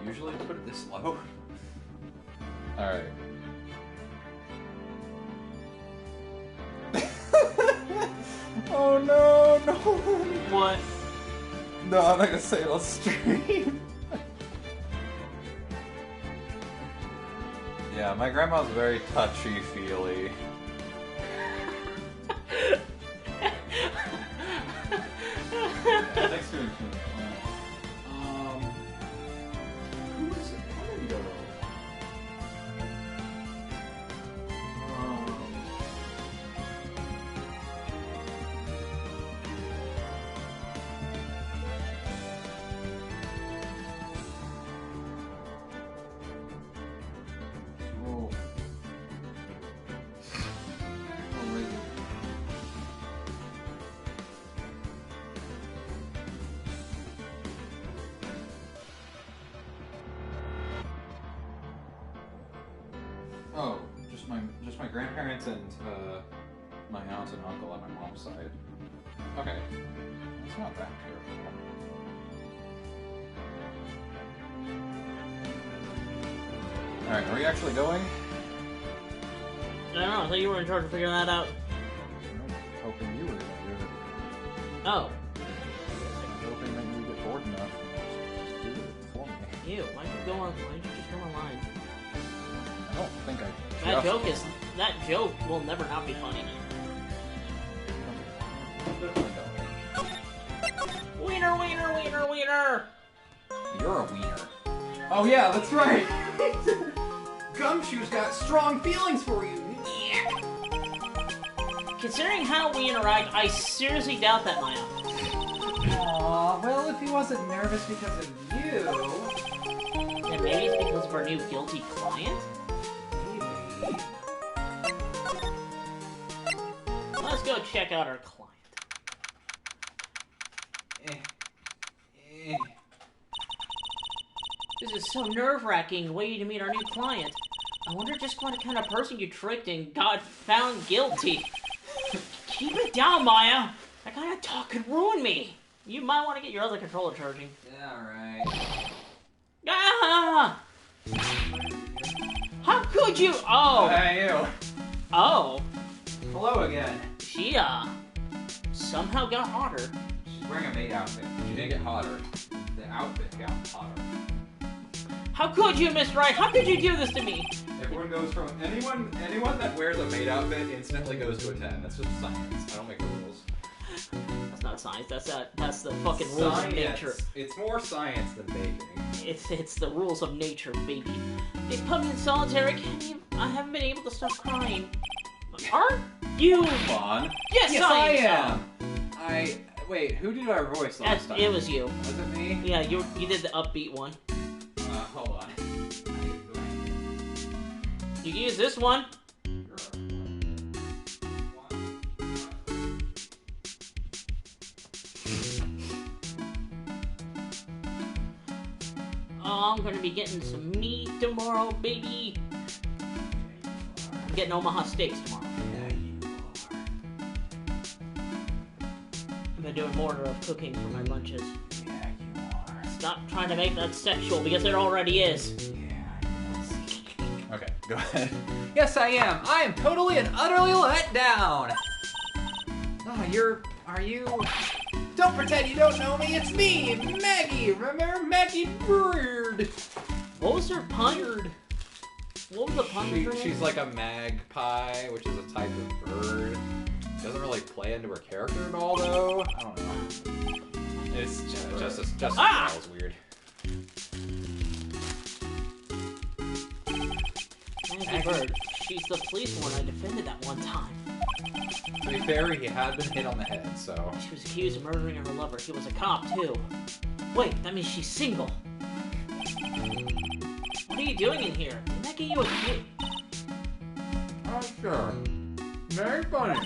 usually put it this low. Alright. Oh no, no! What? No, I'm not gonna say it on stream. Yeah, my grandma's very touchy-feely. Next to who is it? Oh, just my grandparents and my aunt and uncle on my mom's side. Okay, it's not that terrible. All right, are we actually going? I don't know. I thought you were in charge of figuring that out. I'm hoping you were gonna do it. Oh. I'm hoping that you get bored enough and just do it for me. Ew. Why'd you just go online? I don't think I. That joke will never not be funny. Wiener, wiener, wiener, wiener! You're a wiener. Oh yeah, that's right! Gumshoe's got strong feelings for you! Yeah. Considering how we interact, I seriously doubt that, Maya. Aw, well, if he wasn't nervous because of you... Then maybe it's because of our new guilty client? Maybe. Let's go check out our client. This is so nerve-wracking, waiting to meet our new client. I wonder just what kind of person you tricked and got found guilty. Keep it down, Maya. That kind of talk could ruin me. You might want to get your other controller charging. Yeah, alright. Ah! How could you? Oh. Hey, you. Oh. Hello again. She, somehow got hotter. She's wearing a maid outfit. She didn't get hotter. The outfit got hotter. How could you, Miss Wright? How could you do this to me? Everyone goes from anyone that wears a maid outfit instantly goes to a 10. That's just science. I don't make the rules. That's not science. That's the fucking rules of nature. It's more science than baking. It's the rules of nature, baby. They put me in solitary. I haven't been able to stop crying. Aren't you? Come on. Yes, I am. Wait. Who did our voice last time? It was you. Was it me? Yeah, you did the upbeat one. Hold on. You can use this one. Oh, I'm gonna be getting some meat tomorrow, baby. I'm getting Omaha steaks tomorrow. Yeah, you are. I've been doing more cooking for my lunches. Yeah, you are. Stop trying to make that sexual, because it already is. Okay, go ahead. Yes, I am. I am totally and utterly let down. Oh, are you? Don't pretend you don't know me. It's me, Maggie. Remember Maggie Bird? What was her pun? What was the pun? She's like a magpie, which is a type of bird. Doesn't really play into her character at all, though. I don't know. It's just as weird. Maggie Bird. She's the police one I defended that one time. To be fair, he had been hit on the head, so... She was accused of murdering her lover. He was a cop, too. Wait, that means she's single. What are you doing in here? Didn't that get you a kid? Oh, sure. Very funny.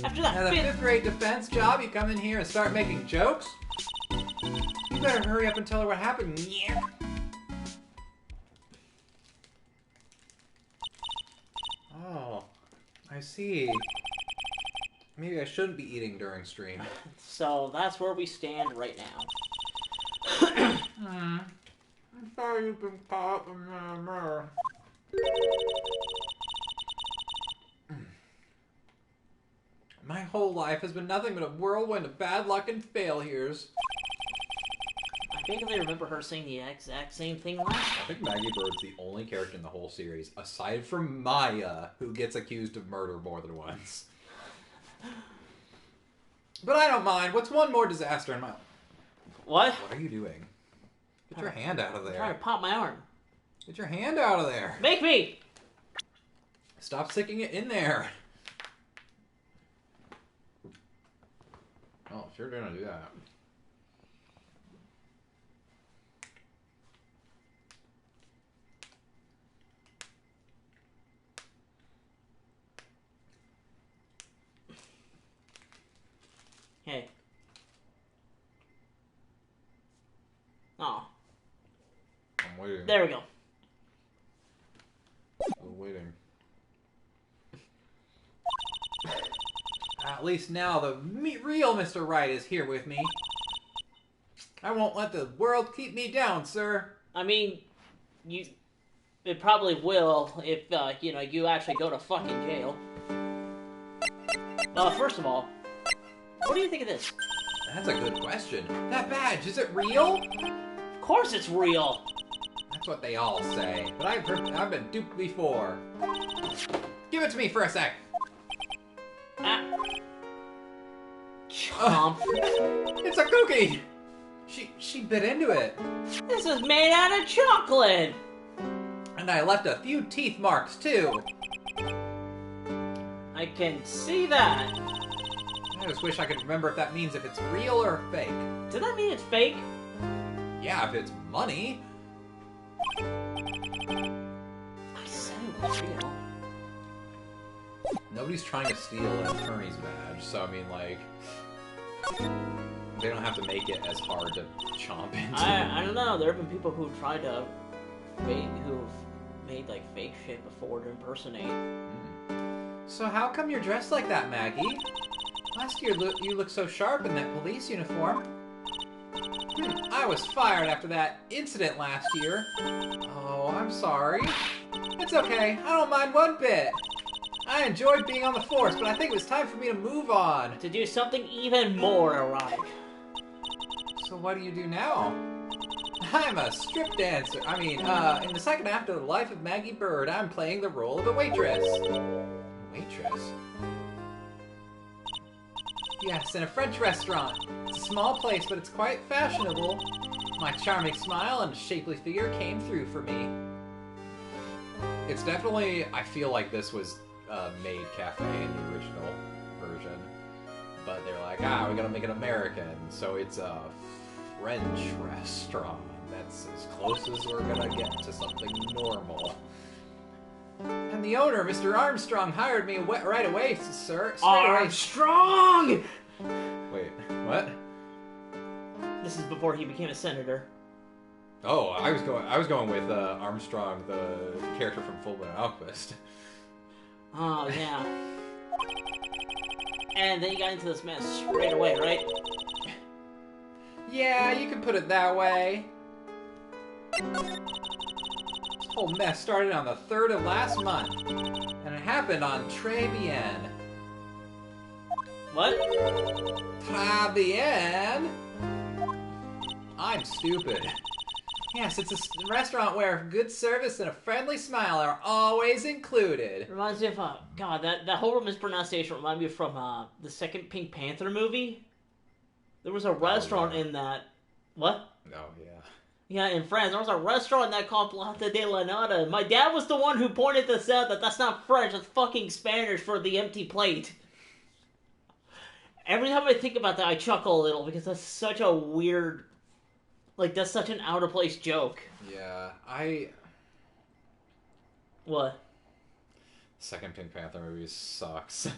After that As a fifth-grade defense job, you come in here and start making jokes? You better hurry up and tell her what happened. Yeah. Oh, I see. Maybe I shouldn't be eating during stream. So that's where we stand right now. I'm sorry you've been caught in the mirror. My whole life has been nothing but a whirlwind of bad luck and failures. I vaguely remember her saying the exact same thing last time. I think Maggie Bird's the only character in the whole series, aside from Maya, who gets accused of murder more than once. But I don't mind. What's one more disaster in my life? What? What are you doing? Get your hand out of I'm trying there. to pop my arm. Get your hand out of there. Make me! Stop sticking it in there. Oh, if you're gonna do that. Hey. Oh, I'm waiting. there we go. I'm waiting. At least now the real Mr. Wright is here with me. I won't let the world keep me down, sir. I mean, it probably will if, you actually go to fucking jail. First of all, what do you think of this? That's a good question. That badge, is it real? Of course it's real! That's what they all say, but I've been duped before. Give it to me for a sec. Ah. Chomp. It's a cookie! She bit into it. This is made out of chocolate! And I left a few teeth marks, too. I can see that. I just wish I could remember if that means if it's real or fake. Does that mean it's fake? Yeah, if it's money. I said it was real. Nobody's trying to steal an attorney's badge, so I mean, like, they don't have to make it as hard to chomp into. I don't know. There have been people who tried to who've made like fake shit before to impersonate. So how come you're dressed like that, Maggie? Last year you looked so sharp in that police uniform. I was fired after that incident last year. Oh, I'm sorry. It's okay. I don't mind one bit. I enjoyed being on the force, but I think it was time for me to move on. To do something even more erotic. So what do you do now? I'm a strip dancer. I mean, in the second act of the life of Maggie Bird, I'm playing the role of a waitress. Waitress? Yes, in a French restaurant. It's a small place, but it's quite fashionable. My charming smile and shapely figure came through for me. It's definitely, I feel like this was a maid cafe in the original version. But they're like, we gotta make it American, so it's a French restaurant. That's as close as we're gonna get to something normal. And the owner, Mr. Armstrong, hired me right away, sir. Armstrong! Wait, what? This is before he became a senator. Oh, I was going with Armstrong, the character from Fullmetal Alchemist. Oh, yeah. And then you got into this mess straight away, right? Yeah, you can put it that way. This whole mess started on the 3rd of last month, and it happened on Très Bien. What? Très Bien? I'm stupid. Yes, it's a restaurant where good service and a friendly smile are always included. Reminds me of, God, that whole mispronunciation reminded me from the second Pink Panther movie. There was a restaurant in that... What? Oh, yeah. Yeah, in France, there was a restaurant in that called Plata de la Nada. My dad was the one who pointed this out, that's not French, that's fucking Spanish for the empty plate. Every time I think about that, I chuckle a little, because that's such a weird... Like, that's such an out-of-place joke. Yeah, What? Second Pink Panther movie sucks.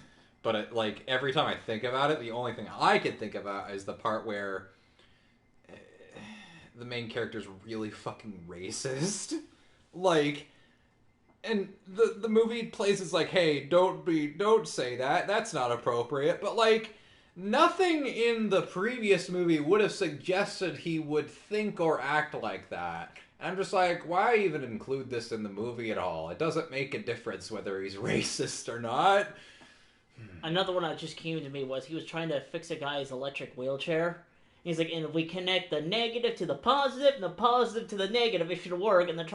But, every time I think about it, the only thing I can think about is the part where the main character's really fucking racist. And the movie plays as hey, don't say that, that's not appropriate. But, Nothing in the previous movie would have suggested he would think or act like that. And I'm just like, why even include this in the movie at all? It doesn't make a difference whether he's racist or not. Another one that just came to me was he was trying to fix a guy's electric wheelchair. He's like, and if we connect the negative to the positive and the positive to the negative, it should work. And then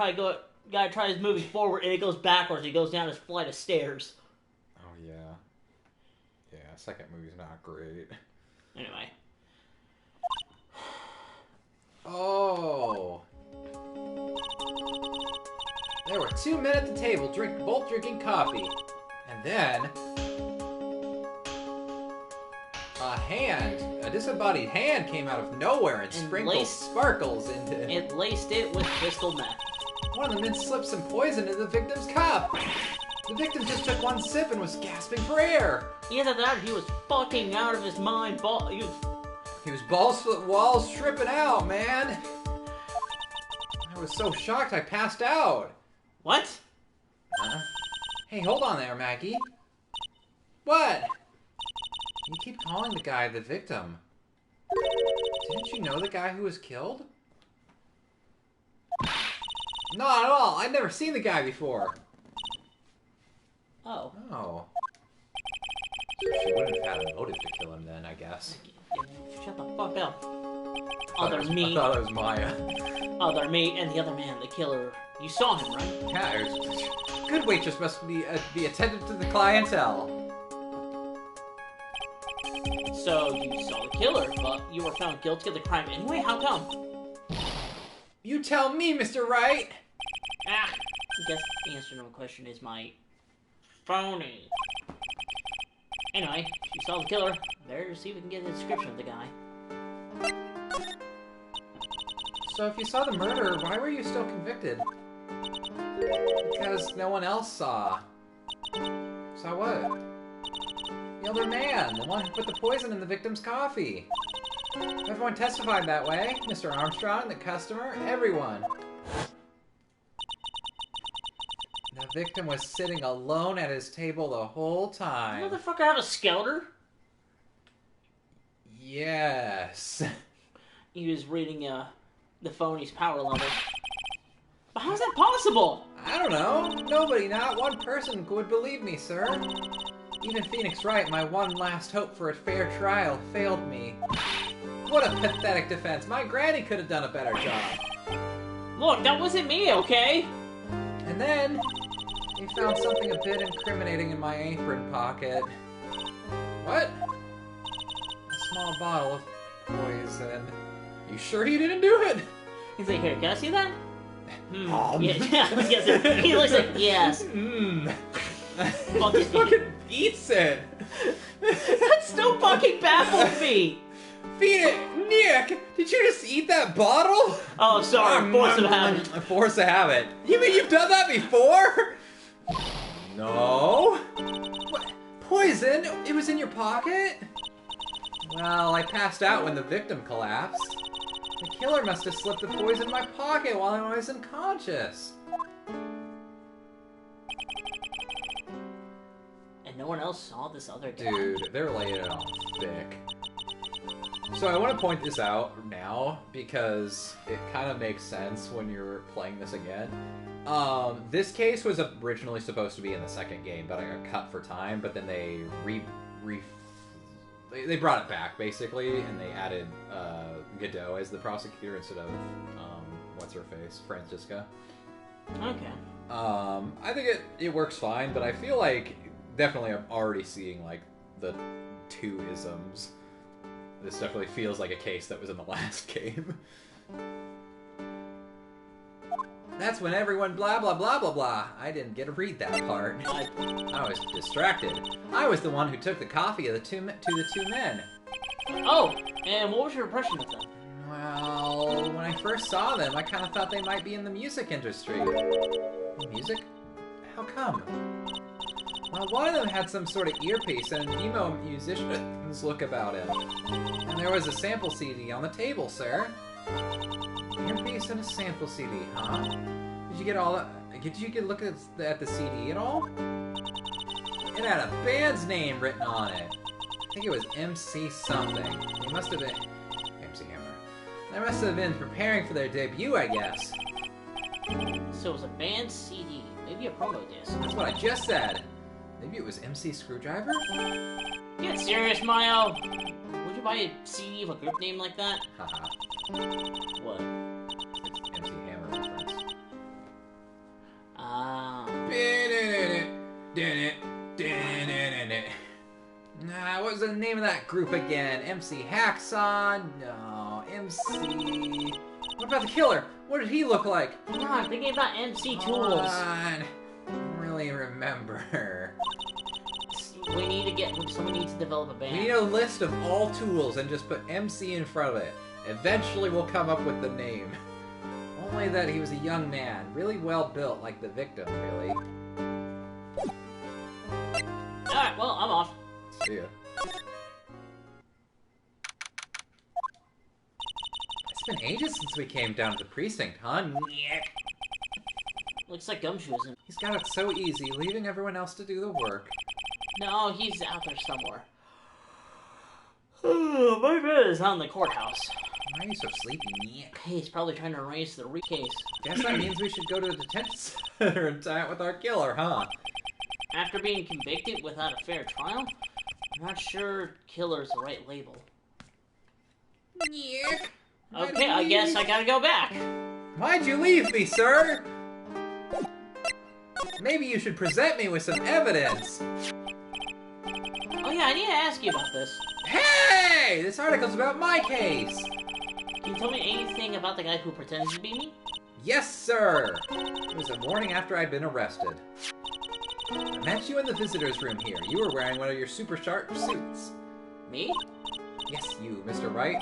guy tries moving forward and it goes backwards. He goes down a flight of stairs. Oh, yeah. Yeah, second movie's not great. Anyway. Oh. There were 2 men at the table, both drinking coffee. And then... a disembodied hand came out of nowhere and sprinkled sparkles into... It laced it with crystal meth. One of the men slipped some poison into the victim's cup. The victim just took one sip and was gasping for air. Either that or he was fucking out of his mind. He was balls to the walls, tripping out, man. I was so shocked I passed out. What? Huh? Hey, hold on there, Maggie. What? You keep calling the guy the victim. Didn't you know the guy who was killed? Not at all. I'd never seen the guy before. Oh. Oh. So she wouldn't have had a motive to kill him then, I guess. Shut the fuck up. I thought it was Maya. Other me and the other man, the killer. You saw him, right? Yeah, good waitress must be attentive to the clientele. So, you saw the killer, but you were found guilty of the crime anyway? How come? You tell me, Mr. Wright! I guess the answer to my question is my phony. Anyway, you saw the killer. Better see if we can get a description of the guy. So if you saw the murder, why were you still convicted? Because no one else saw. Saw what? The other man, the one who put the poison in the victim's coffee. Everyone testified that way. Mr. Armstrong, the customer, everyone. The victim was sitting alone at his table the whole time. Motherfucker have a skeleton? Yes. He was reading the phony's power level. But how's that possible? I don't know. Nobody, not one person would believe me, sir. Even Phoenix Wright, my one last hope for a fair trial, failed me. What a pathetic defense. My granny could have done a better job. Look, that wasn't me, okay? And then, he found something a bit incriminating in my apron pocket. What? A small bottle of poison. You sure he didn't do it? He's like, here, can I see that? Oh. Yeah, yes. He looks like, yes. He fucking eats it. That still fucking baffles me. Feed it, Nick. Did you just eat that bottle? Oh, sorry. Force of habit. Force of habit. You mean you've done that before? No. What? Poison? It was in your pocket? Well, I passed out when the victim collapsed. The killer must have slipped the poison in my pocket while I was unconscious. And no one else saw this other guy. Dude, they're laying it on thick. So I want to point this out now because it kind of makes sense when you're playing this again. This case was originally supposed to be in the second game, but I got cut for time. But then they they brought it back basically, and they added Godot as the prosecutor instead of what's her face, Francisca. Okay. I think it works fine, but I feel like definitely I'm already seeing like the two isms. This definitely feels like a case that was in the last game. That's when everyone blah blah blah blah blah. I didn't get to read that part. I was distracted. I was the one who took the coffee of to the two men. Oh, and what was your impression of them? Well, when I first saw them, I kind of thought they might be in the music industry. Music? How come? Well, one of them had some sort of earpiece and an emo musician's look about him. And there was a sample CD on the table, sir. Earpiece and a sample CD, huh? Did you get all that? Did you get a look at the CD at all? It had a band's name written on it. think it was MC something. He must have been... MC Hammer. They must have been preparing for their debut, I guess. So it was a band CD. Maybe a promo disc. That's what I just said. Maybe it was MC Screwdriver? Get serious, Mayo. Would you buy a CD of a group name like that? Haha. What? It's MC Hammer reference. Ah. What was the name of that group again? MC Hacksaw? No. MC... What about the killer? What did he look like? Come on, thinking about MC Hold Tools. on. I don't really remember. We need to get... Someone needs to develop a band. We need a list of all tools and just put MC in front of it. Eventually we'll come up with the name. Only that he was a young man. Really well built, like the victim, really. Alright, well, I'm off. See ya. It's been ages since we came down to the precinct, huh? Looks like Gumshoe's in. He's got it so easy, leaving everyone else to do the work. No, he's out there somewhere. My bed is on the courthouse. Why are you so sleepy? He's probably trying to erase the case. Guess that means we should go to the detention center and tie it with our killer, huh? After being convicted without a fair trial, I'm not sure killer's the right label. Okay, I guess I gotta go back. Why'd you leave me, sir? Maybe you should present me with some evidence. Oh yeah, I need to ask you about this. Hey! This article's about my case. Can you tell me anything about the guy who pretended to be me? Yes, sir. It was the morning after I'd been arrested. I met you in the visitor's room here. You were wearing one of your super sharp suits. Me? Yes, you, Mr. Wright.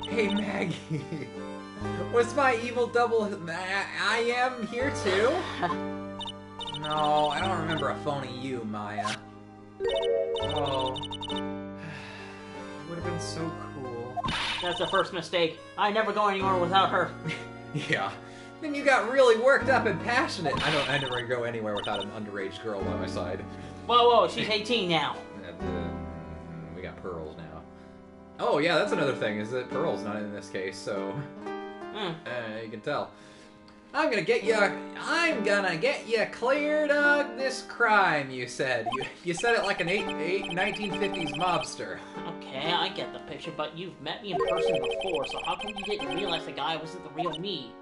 Hey, Maggie. Was my evil double... I am here, too? No, I don't remember a phony you, Maya. Oh. Would have been so cool. That's the first mistake. I never go anywhere without her. Yeah. Then you got really worked up and passionate. I never go anywhere without an underage girl by my side. Whoa, she's 18 now. We got Pearls now. Oh yeah, that's another thing, is that Pearl's not in this case, so... you can tell. I'm gonna get you cleared of this crime, you said. You said it like an 1950s mobster. Okay, I get the picture, but you've met me in person before, so how come you didn't realize the guy wasn't the real me?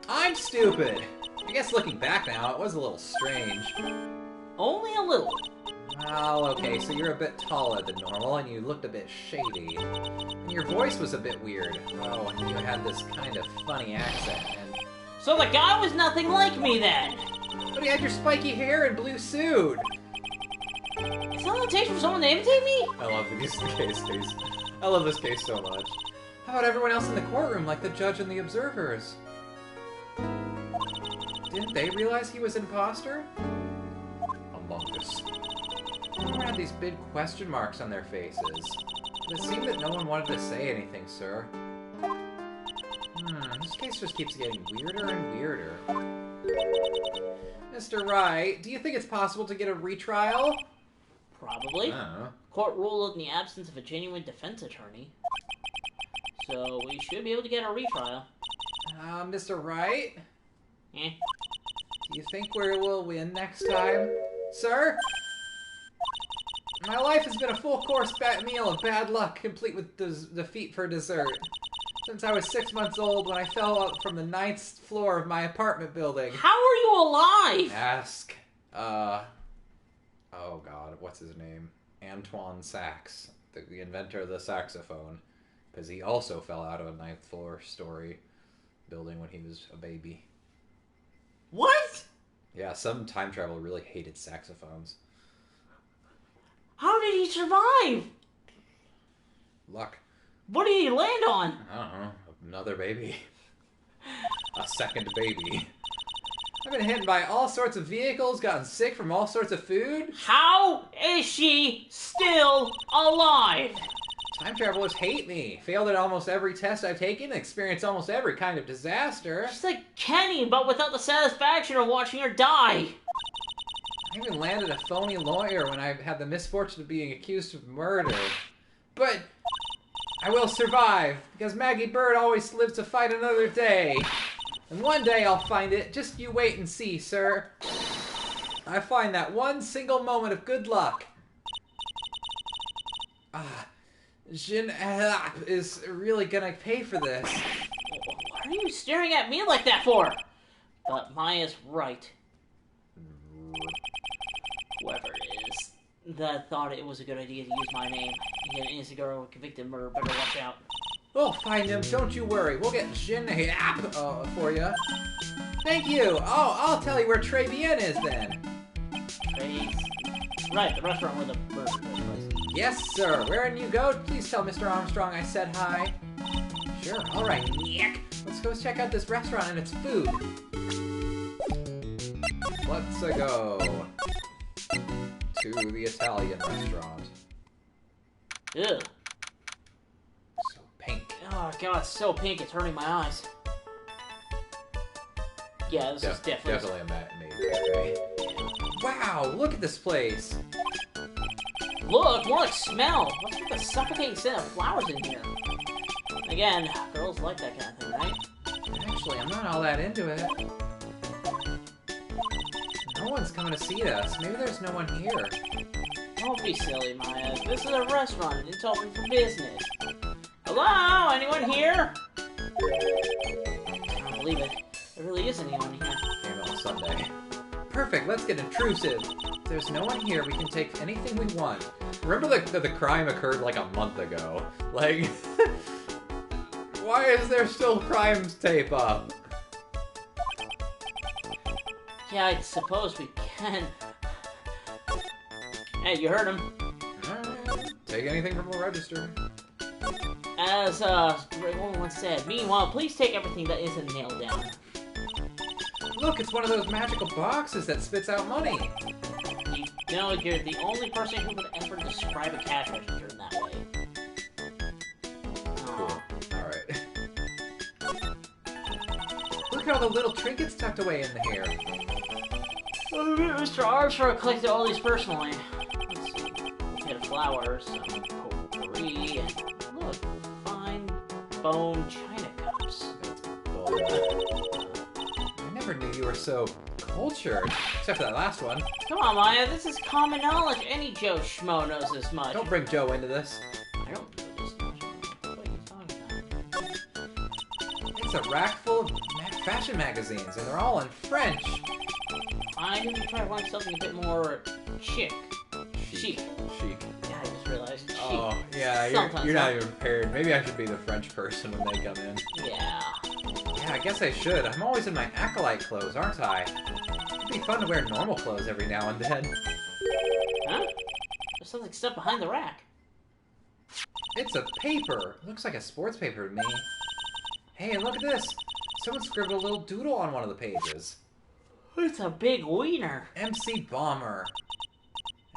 I'm stupid! I guess looking back now, it was a little strange. Only a little. Well, okay, so you're a bit taller than normal, and you looked a bit shady. And your voice was a bit weird. Oh, and you had this kind of funny accent, and... So the guy was nothing like me then! But he had your spiky hair and blue suit! Is that all it takes for someone to imitate me? I love this case. I love this case so much. How about everyone else in the courtroom, like the judge and the observers? Didn't they realize he was an imposter? Among Us. Everyone had these big question marks on their faces. But it seemed that no one wanted to say anything, sir. This case just keeps getting weirder and weirder. Mr. Wright, do you think it's possible to get a retrial? Probably. Court ruled in the absence of a genuine defense attorney. So we should be able to get a retrial. Mr. Wright? Eh? Do you think we'll win next time? Sir? My life has been a full-course meal of bad luck, complete with defeat for dessert. Since I was 6 months old when I fell out from the 9th floor of my apartment building. How are you alive? Ask, oh god, what's his name? Antoine Sax, the inventor of the saxophone. Because he also fell out of a 9th floor story building when he was a baby. What? Yeah, some time traveler really hated saxophones. How did he survive? Luck. What did he land on? I don't know. Another baby. A second baby. I've been hit by all sorts of vehicles, gotten sick from all sorts of food. How is she still alive? Time travelers hate me. Failed at almost every test I've taken, experienced almost every kind of disaster. She's like Kenny, but without the satisfaction of watching her die. I even landed a phony lawyer when I had the misfortune of being accused of murder. But I will survive, because Maggie Bird always lives to fight another day. And one day I'll find it. Just you wait and see, sir. I find that one single moment of good luck. Jin is really gonna pay for this. What are you staring at me like that for? But Maya's right. Whoever it is that thought it was a good idea to use my name and get an innocent girl convicted of murder better watch out. We'll find him, don't you worry. We'll get Jin for you. Thank you. Oh, I'll tell you where Tribulations is then. Right, the restaurant where the bird was. Yes, sir. Wherever you go, please tell Mr. Armstrong I said hi. Sure, alright, Nick. Let's go check out this restaurant and its food. Let's go to the Italian restaurant. Ugh. So pink. Oh god, it's so pink, it's hurting my eyes. Yeah, this is definitely a made. Wow, look at this place. Look, more like smell. What's with the suffocating scent of flowers in here? Again, girls like that kind of thing, right? Actually, I'm not all that into it. No one's coming to see us. Maybe there's no one here. Don't be silly, Maya. This is a restaurant. It's open for business. Hello? Anyone here? I don't believe it. There really isn't anyone here. Came on Sunday. Perfect, let's get intrusive. If there's no one here, we can take anything we want. Remember the crime occurred like a month ago. Like, why is there still crimes tape up? Yeah, I suppose we can. Hey, you heard him. Alright, take anything from the register. As, Raymond once said, meanwhile, please take everything that isn't nailed down. Look, it's one of those magical boxes that spits out money. You know, you're the only person who would ever describe a cash register in that way. Cool. Alright. Look at all the little trinkets tucked away in here. Mr. Armstrong collected all these personally. Let's see. We had flowers, some potpourri, and look, fine bone china cups. I never knew you were so cultured. Except for that last one. Come on, Maya, this is common knowledge. Any Joe Schmo knows this much. Don't bring Joe into this. I don't know this much. What are you talking about? It's a rack full of fashion magazines, and they're all in French. I need to try to find something a bit more chic. Chic. Chic. Yeah, I just realized. Chic. Oh, yeah, you're not even prepared. Maybe I should be the French person when they come in. Yeah. Yeah, I guess I should. I'm always in my acolyte clothes, aren't I? It'd be fun to wear normal clothes every now and then. Huh? There's something stuck behind the rack. It's a paper. It looks like a sports paper to me. Hey, look at this. Someone scribbled a little doodle on one of the pages. It's a big wiener. MC Bomber.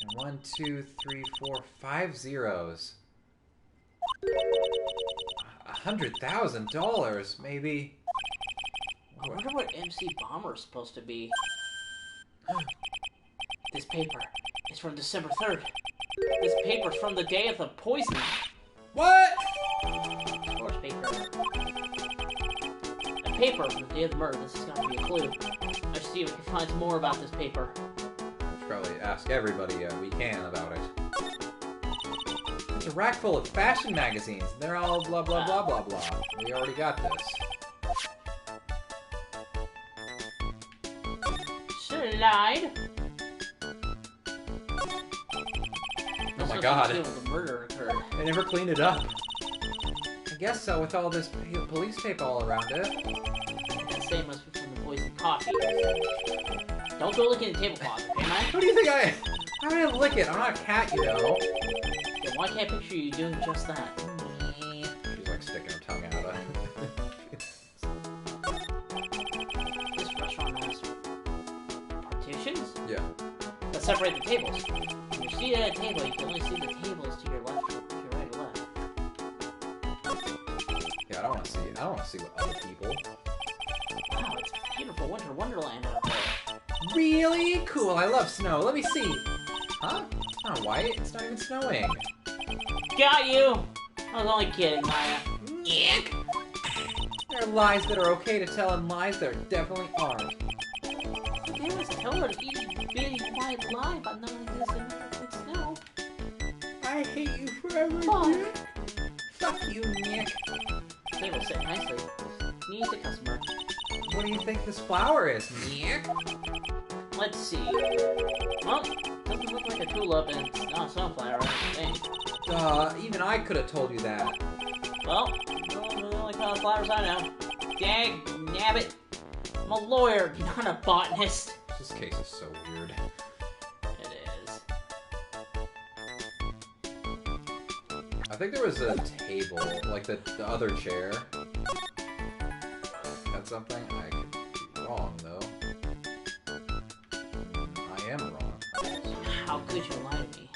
And 1, 2, 3, 4, 5 zeros. $100,000, maybe. I wonder what MC Bomber is supposed to be. This paper is from December 3rd. This paper's from the day of the poisoning. What? Sports paper. A paper from the day of the murder. This is going to be a clue. Let's see if we can find some more about this paper. We should probably ask everybody we can about it. It's a rack full of fashion magazines. They're all blah blah blah blah blah. We already got this. Slide. Oh my god. The murder occurred. They never cleaned it up. I guess so, with all this police tape all around it. That same must be from the poisoned coffee. Don't go looking in the tablecloth, okay, man? What do you think I'm gonna lick it. I'm not a cat, you know. Then why can't I picture you doing just that? She's like sticking her tongue out. This restaurant has partitions Yeah. that separate the tables. When you're seated at a table, you can only see the tables to your left, to your right or left. Yeah, I don't want to see what other people. Wow, it's a beautiful winter wonderland out there. really cool. I love snow. Let me see. Huh? Oh, White. It's not even snowing. Got you! I was only kidding, Maya. Yuck! There are lies that are okay to tell and lies there definitely aren't. They always tell her to eat a bitty white lie about knowing this and it's snow. I hate you forever, Fuck. Nick. Fuck you, Nick. Table set nicely. Needs a customer. What do you think this flower is, Nick? Let's see. Well, doesn't look like a tulip and it's not a sunflower, I don't think. Even I could have told you that. Well, those are the only kind of flowers I know. Dag nabbit. I'm a lawyer, not a botanist. This case is so weird. It is. I think there was a table, like the other chair. Got something? I could be wrong, though. I am wrong. How could you lie to me?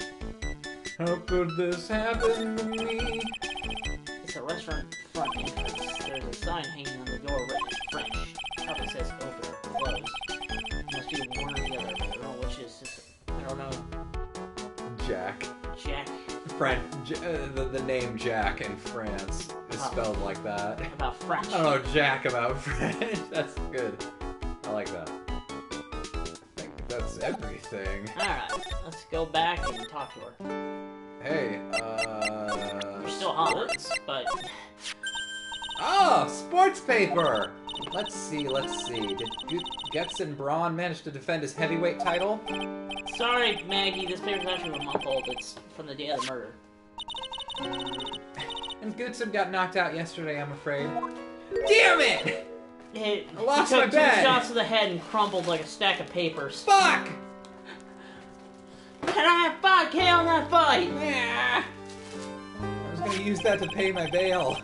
How could this happen to me? It's a restaurant front entrance. There's a sign hanging on the door written in French. Probably says open or closed. Must be one or the other. I don't know which is. I don't know. Jack. Jack. The name Jack in France is spelled like that. About French. I don't know Jack about French. That's good. I like that. I think that's everything. Alright, let's go back and talk to her. Hey, You're still hot, but... Oh, sports paper! Let's see. Did Guts and Braun manage to defend his heavyweight title? Sorry, Maggie, this paper's actually a month old. It's from the day of the murder. And Gootson got knocked out yesterday, I'm afraid. Damn it! I lost my took bet. 2 shots to the head and crumpled like a stack of papers. Fuck! And I have 5K on that fight! Yeah. I was gonna use that to pay my bail.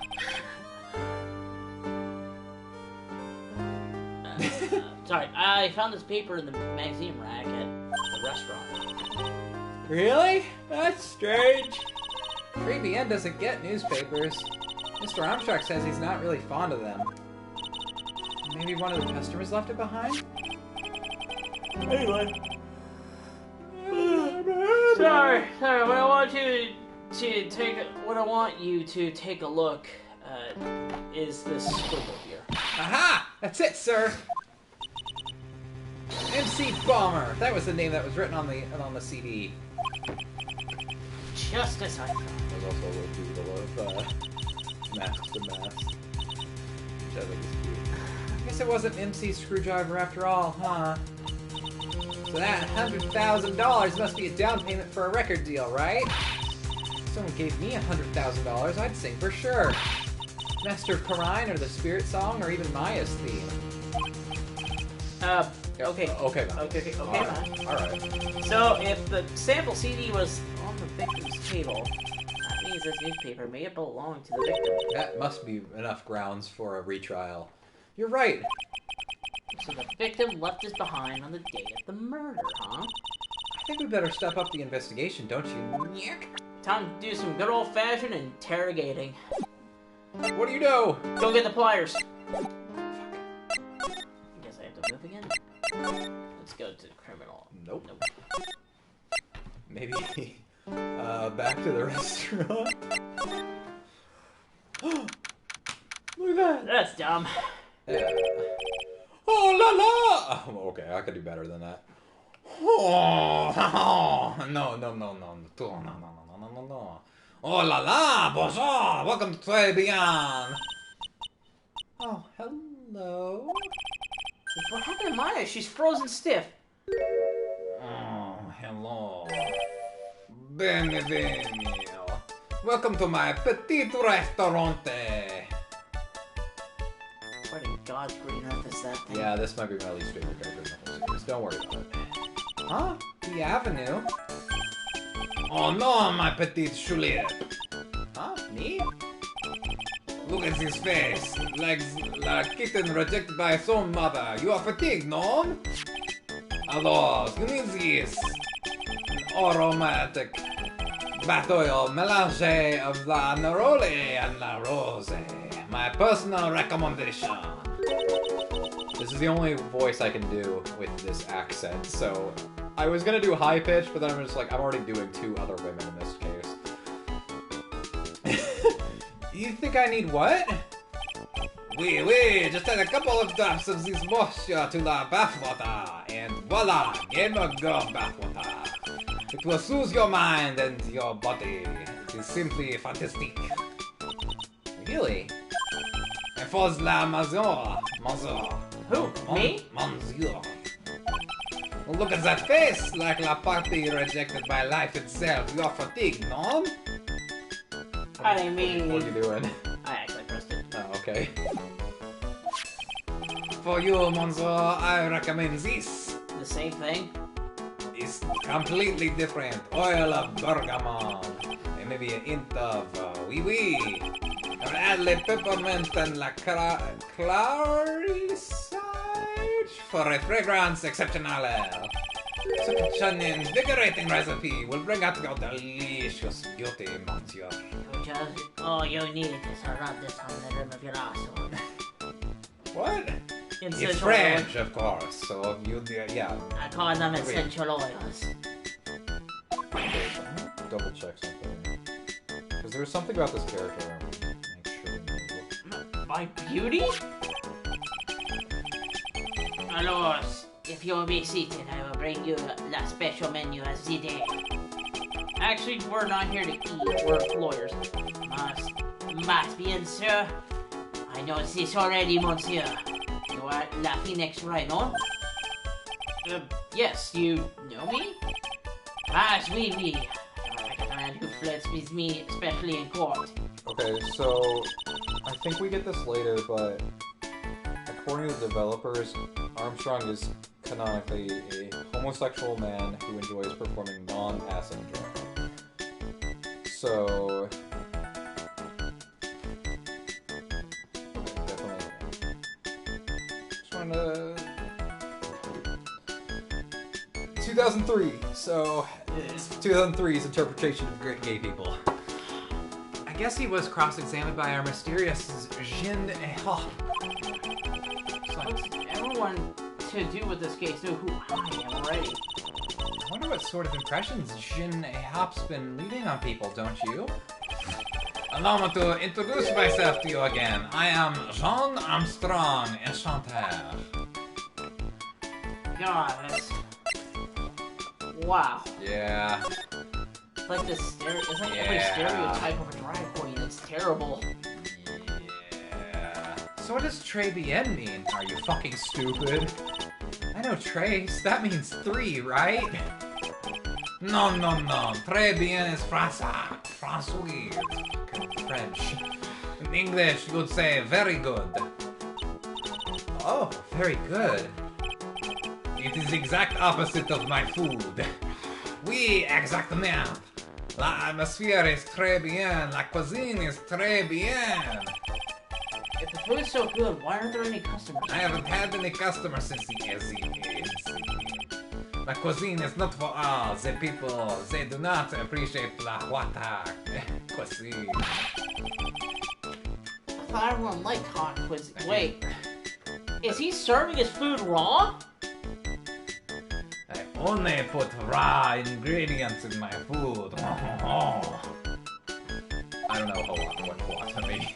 Sorry, I found this paper in the magazine rack at the restaurant. Really? That's strange. 3BN doesn't get newspapers. Mr. Armstrong says he's not really fond of them. Maybe one of the customers left it behind? Anyway. Sorry, what I want you to take a look at is this scribble here. Aha! That's it, sir! MC Bomber! That was the name that was written on the CD. Just as I thought. There's also a little doodle of Mask to Mask, which I think is cute. I guess it wasn't MC Screwdriver after all, huh? So that $100,000 must be a down payment for a record deal, right? If someone gave me $100,000, I'd sing for sure. Master Karine, or the Spirit Song, or even Maya's theme. Okay. Okay. Alright. So, if the sample CD was on the victim's table, that means this newspaper may have belonged to the victim. That must be enough grounds for a retrial. You're right. So the victim left this behind on the day of the murder, huh? I think we better step up the investigation, don't you? Nyek? Time to do some good old-fashioned interrogating. What do you know? Go get the pliers. Guess I have to move again. Let's go to criminal. Nope. Maybe, back to the restaurant? Look at that! That's dumb. Yeah. Oh la la! Oh, okay, I could do better than that. Oh, no. Oh la la! Bonjour! Welcome to Tribulations! Oh, hello? What happened to Maya? She's frozen stiff. Oh, hello. Benvenuto. Welcome to my petit restaurante. What in God's green earth is that thing? Yeah, this might be my least favorite character in the whole series. Don't worry about it. Huh? The Avenue? Oh no, my petite Juliet. Huh? Me? Look at his face. Like a kitten rejected by its own mother. You are fatigued, no? Alors, you need this. An aromatic battle melange of la neroli and la rose. My personal recommendation. The This is the only voice I can do with this accent, so I was gonna do high pitch, but then I'm just like, I'm already doing 2 other women in this case. You think I need what? Oui, just add a couple of drops of this moisture to the bathwater, and voila, game of go bathwater. It will soothe your mind and your body. It is simply fantastic. Really? And for la Mazur. Who? Me? Monsieur. Well, look at that face, like la party rejected by life itself. You're fatigued, no? I mean... What are you doing? I actually pressed it. Oh, okay. For you, Monsieur, I recommend this. The same thing? It's completely different. Oil of bergamot. And maybe a hint of wee. Add the peppermint and la clarisage for a fragrance exceptional. Such an invigorating recipe will bring out your delicious beauty, monsieur. All you need is to rub this on the rim of your asshole. What? It's French, of course, so you, yeah. I call them essential oils. Double check something. Because there's something about this character. My beauty? Alors, if you'll be seated, I will bring you the special menu of the day. Actually, we're not here to eat, we're lawyers. Must be in, sir. I know this already, monsieur. You are La Phoenix Wright, no? Yes, you know me? Ah, oui. The man who flirts with me, especially in court. Okay, so I think we get this later, but according to the developers, Armstrong is canonically a homosexual man who enjoys performing non-passing drugs. So... definitely. Just wanted to... 2003, so... 2003's interpretation of great gay people. I guess he was cross-examined by our mysterious Jin. Everyone to do with this case knew who I am already. I wonder what sort of impressions Jin Hop's been leaving on people, don't you? Allow me to introduce myself to you again. I am Jean Armstrong, enchanteur. God, that's... Wow. Yeah. It's like this it's like every stereotype of a drag queen. It's terrible. Yeah. So what does très bien mean? Are you fucking stupid? I know trace. That means 3, right? No. Très bien is Français. François. French. In English, you'd say very good. Oh, very good. It is the exact opposite of my food. Oui, exactement. La atmosphere is très bien. La cuisine is très bien. If the food is so good, why aren't there any customers? I haven't had any customers since the La cuisine is not for all the people. They do not appreciate la hot cuisine. I thought everyone liked hot cuisine. Wait, is he serving his food raw? I only put raw ingredients in my food. I don't know what I mean.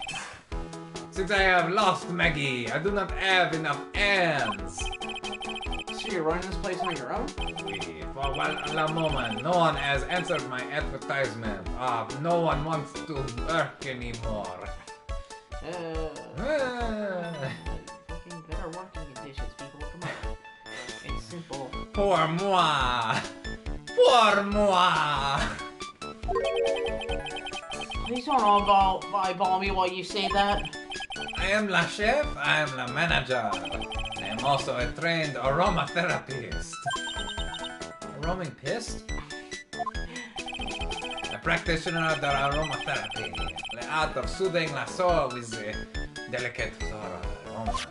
Since I have lost Maggie, I do not have enough ends. So you're running this place on your own? Oui, for a moment, no one has answered my advertisement. No one wants to work anymore. Fucking better working conditions, people. Come on. It's simple. Pour moi! Pour moi! Please don't eyeball me while you say that. I am la chef, I am la manager. I am also a trained aromatherapist. Aromatherapist? A practitioner of the aromatherapy. The art of soothing la soul with the delicate floral aromas.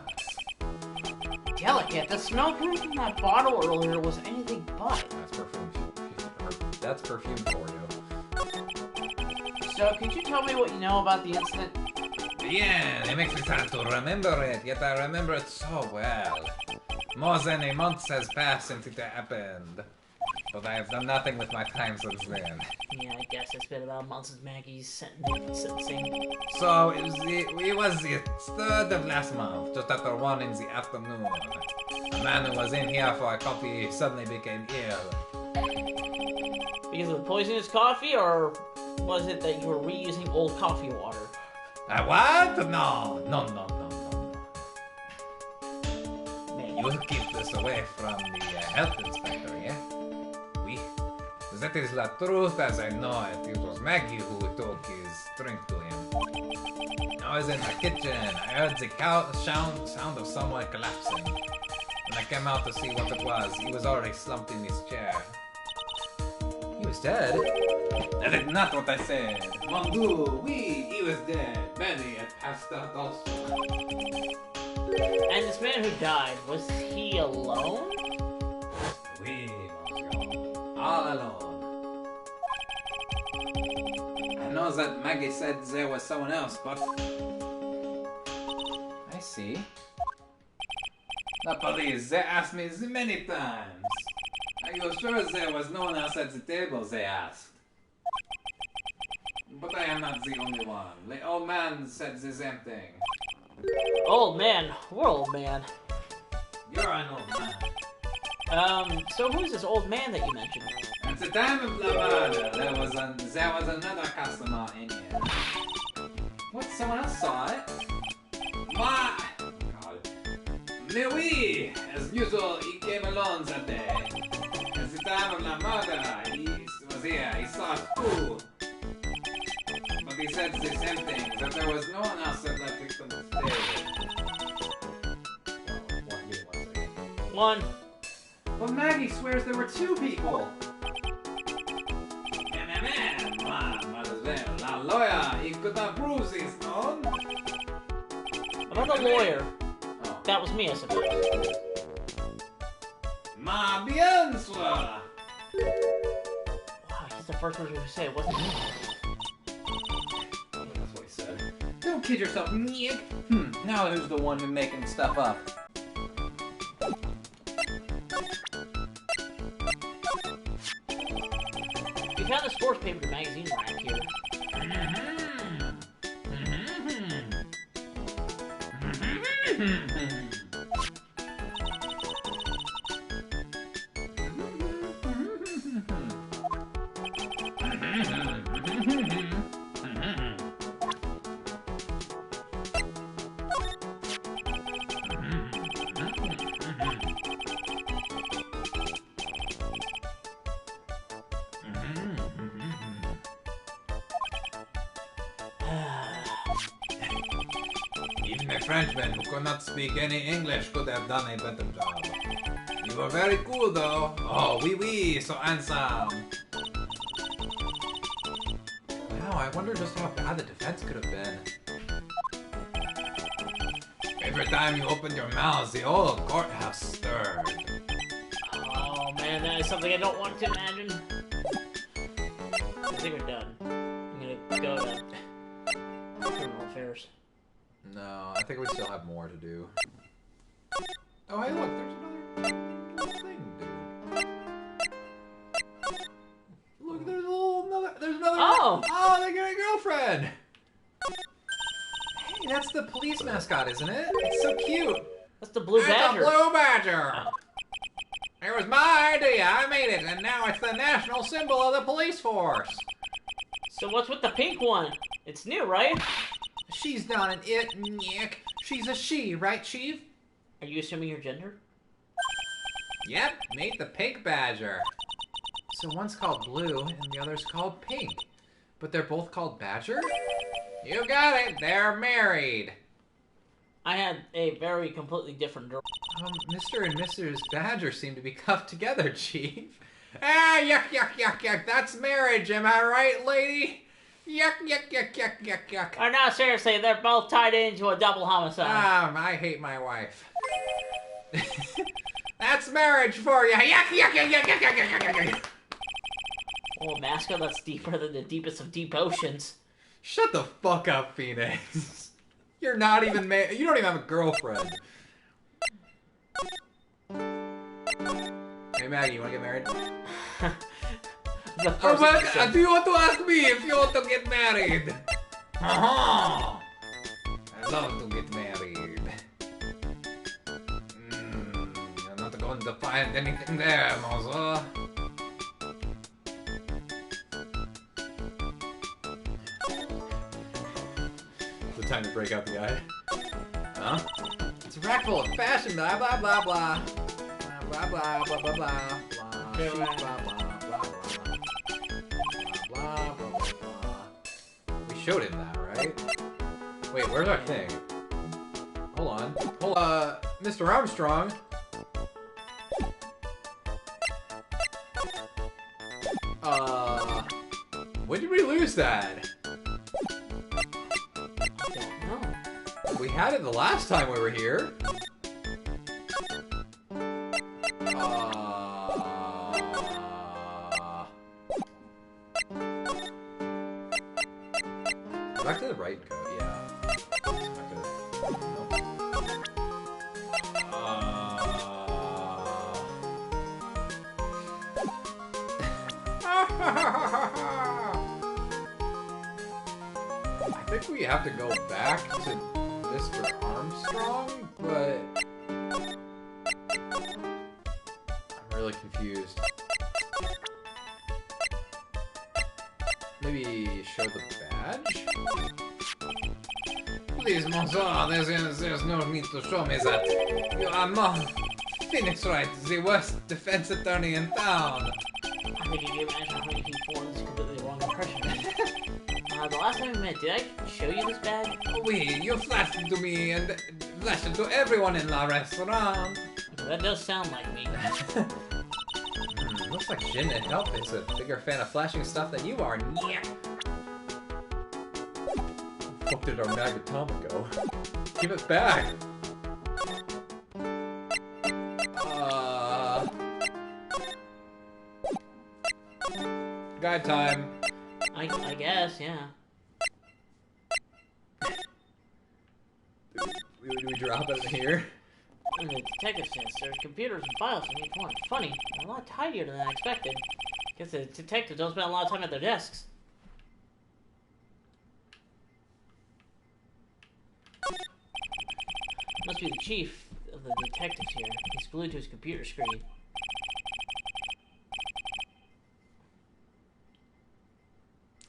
Delicate? The smell coming from that bottle earlier was anything but. That's perfume. That's perfume for you. So, could you tell me what you know about the incident? Yeah, it makes me sad to remember it, yet I remember it so well. More than a month has passed since it happened. But I have done nothing with my time since then. Yeah, I guess it's been about a month since Maggie's sentencing. So, it was the 3rd of last month, just after 1 in the afternoon. A man who was in here for a coffee suddenly became ill. Because of the poisonous coffee, or was it that you were reusing old coffee water? What? No. Man. You keep this away from the health inspector, yeah? That is the truth as I know it. It was Maggie who took his drink to him. I was in the kitchen. I heard the sound of someone collapsing. When I came out to see what it was, he was already slumped in his chair. He was dead? That is not what I said. Mon Dieu, oui, he was dead. Benny had passed out also. And this man who died, was he alone? Oui, monsieur. All alone. I know that Maggie said there was someone else, but... I see. The police, they asked me many times. Are you sure there was no one else at the table, they asked. But I am not the only one. The old man said the same thing. Old man? We're old man. You're an old man. So who's this old man that you mentioned? At the time of the murder, there was another customer in here. What? Someone else saw it? God. Mais oui! As usual, he came alone that day. At the time of the murder, he was here. He saw it too. But he said the same thing, that there was no one else that let victim stay. One. Well, Maggie swears there were 2 people. La lawyer, he could not prove this, no? About the lawyer. Oh. That was me, I suppose. Ma bien, sir. Wow, he's the first person to say it wasn't me. That's what he said. Don't kid yourself, Nick. Now who's the one who's making stuff up? We found the sports paper and magazine rack here. Even a Frenchman who could not speak any English could have done a better job. You were very cool, though. Oh, oui, so handsome. Wow, I wonder just how bad the defense could have been. Every time you opened your mouth, the whole courthouse stirred. Oh man, that is something I don't want to imagine. I think we're done. I'm gonna go to criminal affairs. No, I think we still have more to do. Oh, hey, look, there's another thing, dude. Look, there's another. Oh! Oh, they got a girlfriend. Hey, that's the police mascot, isn't it? It's so cute. That's the blue badger. It's a blue badger. Oh. It was my idea. I made it, and now it's the national symbol of the police force. So what's with the pink one? It's new, right? She's not an it, Nick. She's a she, right, Chief? Are you assuming your gender? Yep, meet the pink badger. So one's called Blue, and the other's called Pink. But they're both called Badger? You got it, they're married. I had a very completely different girl. Mr. and Mrs. Badger seem to be cuffed together, Chief. Ah, yuck, that's marriage, am I right, lady? Yuck. Oh, no, seriously, they're both tied into a double homicide. I hate my wife. That's marriage for you. Yuck. Oh, mascot, that's deeper than the deepest of deep oceans. Shut the fuck up, Phoenix. You're not even you don't even have a girlfriend. Hey Maggie, you wanna get married? The first thing you said. Do you want to ask me if you want to get married? I love to get married. You're not going to find anything there, Mozo. The time to break out the eye. Huh? It's a rack full of fashion, blah blah blah blah. Blah blah blah blah blah blah. Okay, Blah right. blah blah blah blah blah blah blah. We showed him that, right? Wait, where's our thing? Hold on. Mr. Armstrong. When did we lose that? I don't know. We had it the last time we were here. Back to the right code, yeah. Back to the... I think we have to go back to Mr. Armstrong, but... I'm really confused. Maybe show the badge? Please, Monsieur, there's no need to show me that. You are not Phoenix Wright, the worst defense attorney in town. I think you gave National Honey King 4 this completely wrong impression. The last time we met, did I show you this badge? Oui, you flashed it to me and flashed it to everyone in the restaurant. Okay, that does sound like me. Looks like Jin and Help is a bigger fan of flashing stuff than you are. Yeah. Fuck did our Magatama go? Give it back. Guide time. I guess, yeah. Do we drop it in here? In the detective sense, there's computers and files in each one. Funny, they're a lot tidier than I expected. Guess the detectives don't spend a lot of time at their desks. Must be the chief of the detectives here. He's glued to his computer screen.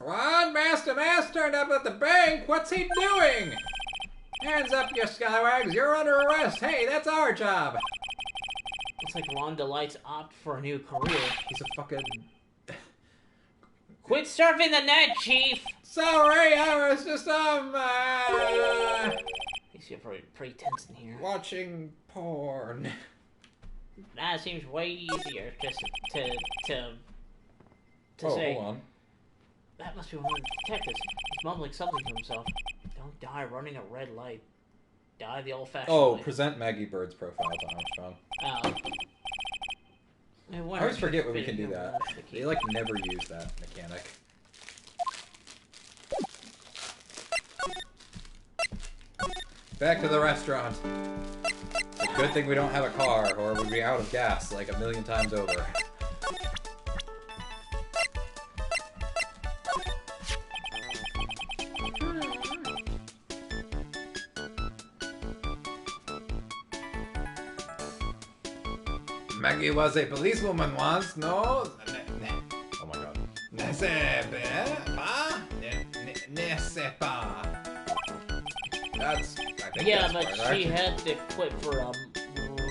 What? Master turned up at the bank? What's he doing? Hands up, you scallywags. You're under arrest. Hey, that's our job. Looks like Ron Delight's opt for a new career. He's a fucking... Quit surfing the net, Chief! Sorry, I was just, These feel pretty tense in here. watching porn. That seems way easier just to Oh, say. hold on. That must be one of the detectives. He's mumbling something to himself. Don't die running a red light. Die the old-fashioned Oh, way. present Maggie Bird's profile to Armstrong. I I always forget when we can do that. They, like, never use that mechanic. Back to the restaurant. It's a good thing we don't have a car, or we'd be out of gas, like, 1,000,000 times over. Maggie was a policewoman once, no? Oh my god. Ne sais pas? Ne sais pas. That's, I think Yeah, that's but part, she right? had to quit for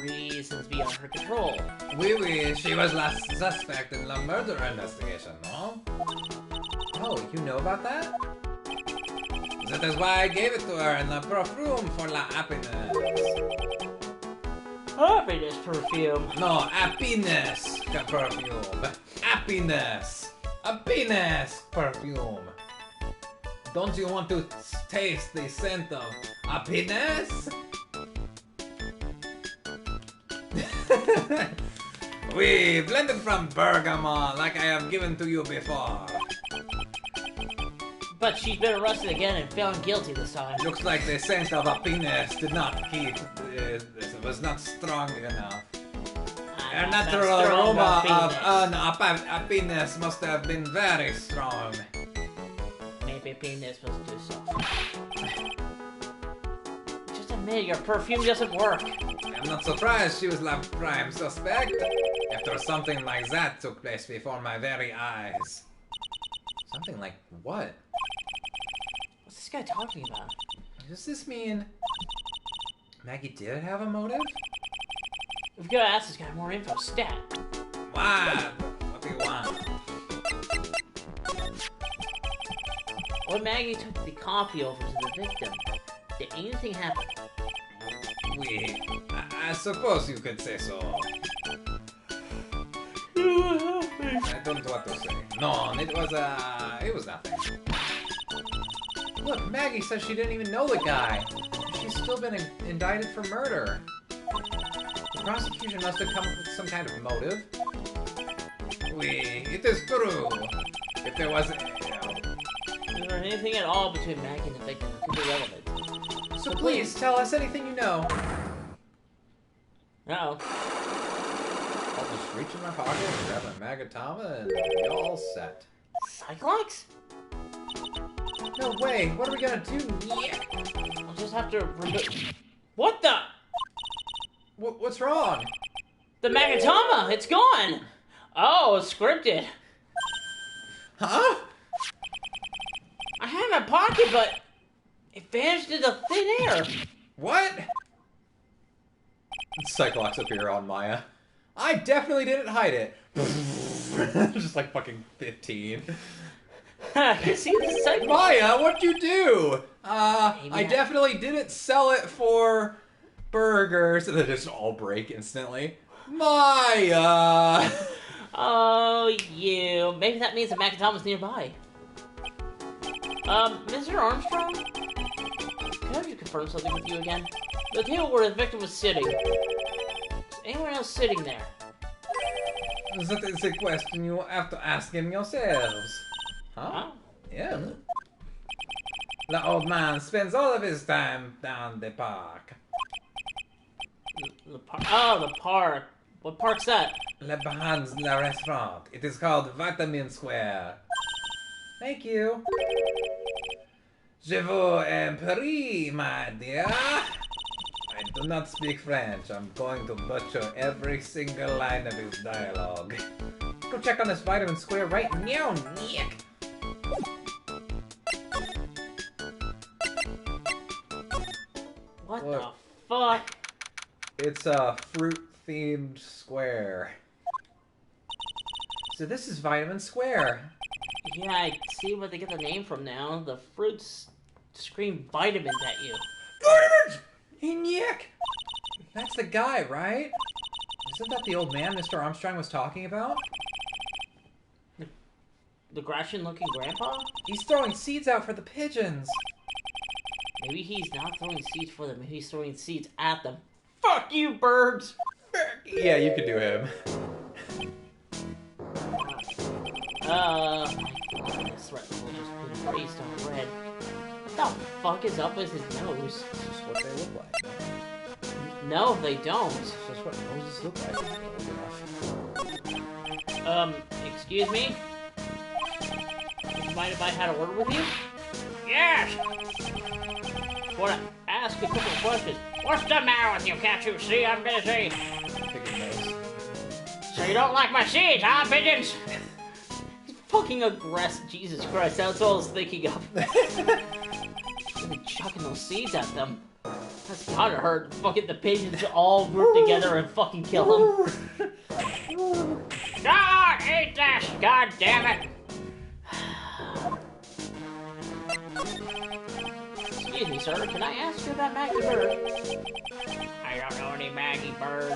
reasons beyond her control. Oui, she was last suspect in the murder investigation, no? Oh, you know about that? That is why I gave it to her in the perfume for la happiness. Happiness perfume. No, happiness perfume. Happiness. Happiness perfume. Don't you want to taste the scent of happiness? We blended from bergamot like I have given to you before. But she's been arrested again and found guilty this time. Looks like the scent of a penis did not keep, was not strong enough. A natural aroma of a penis must have been very strong. Maybe penis was too soft. Just admit your perfume doesn't work. I'm not surprised she was the prime suspect. After something like that took place before my very eyes. Something like what? What's this guy talking about? Does this mean Maggie did have a motive? We've got to ask this guy more info. Stat. What? What do you want? When Maggie took the coffee over to the victim, did anything happen? I suppose you could say so. I don't know what to say. No, it was nothing. Look, Maggie says she didn't even know the guy. She's still been indicted for murder. The prosecution must have come up with some kind of motive. It is true. If there was, Is there anything at all between Maggie and the victim that could be relevant? So please, tell us anything you know. Uh-oh. I'll just reach in my pocket and grab my Magatama and be all set. Cyclox? No way, what are we gonna do? Yeah. I'll just have to remove... What the? What's wrong? The Magatama! It's gone! Oh, it's scripted. Huh? I had it in my pocket, but it vanished into thin air. What? Cyclops appear on Maya. I definitely didn't hide it. Just like fucking 15. You see this Cyclops? Maya, what'd you do? I definitely didn't sell it for burgers. And they just all break instantly. Maya! Oh, you. Maybe that means the Magatama's nearby. Mr. Armstrong? Can I just confirm something with you again? The table where the victim was sitting. Is anyone else sitting there? That is a question you have to ask him yourselves. Huh? Yeah. The old man spends all of his time down the park. The park? Oh, the park. What park's that? Le Behind le restaurant. It is called Vitamin Square. Thank you. Je vous en prie, my dear. I do not speak French. I'm going to butcher every single line of his dialogue. Go check on this Vitamin Square right now, Nick. What Look. the fuck? It's a fruit-themed square. So this is Vitamin Square. Yeah, I see where they get the name from now. The fruits scream vitamins at you. Vitamins! Hey, Nick! That's the guy, right? Isn't that the old man Mr. Armstrong was talking about? The Gratian-looking grandpa? He's throwing seeds out for the pigeons. Maybe he's not throwing seeds for them. Maybe he's throwing seeds at them. Fuck you, birds! Yeah, you could do him. This red will just been raised on red. What the fuck is up with his nose? That's just what they look like. No, they don't. That's just what noses look like. Excuse me? Would you mind if I had a word with you? Yes! Want to ask a couple of questions. What's the matter with you? Can't you see I'm busy? Pigeon nose. So you don't like my seeds, huh, pigeons? Fucking aggressive. Jesus Christ, that's all I was thinking of. Really chucking those seeds at them. That's gotta hurt. Fucking the pigeons all group together and fucking kill them. God, eat this! God damn it! Excuse me, sir. Can I ask you about Maggie Bird? I don't know any Maggie Bird.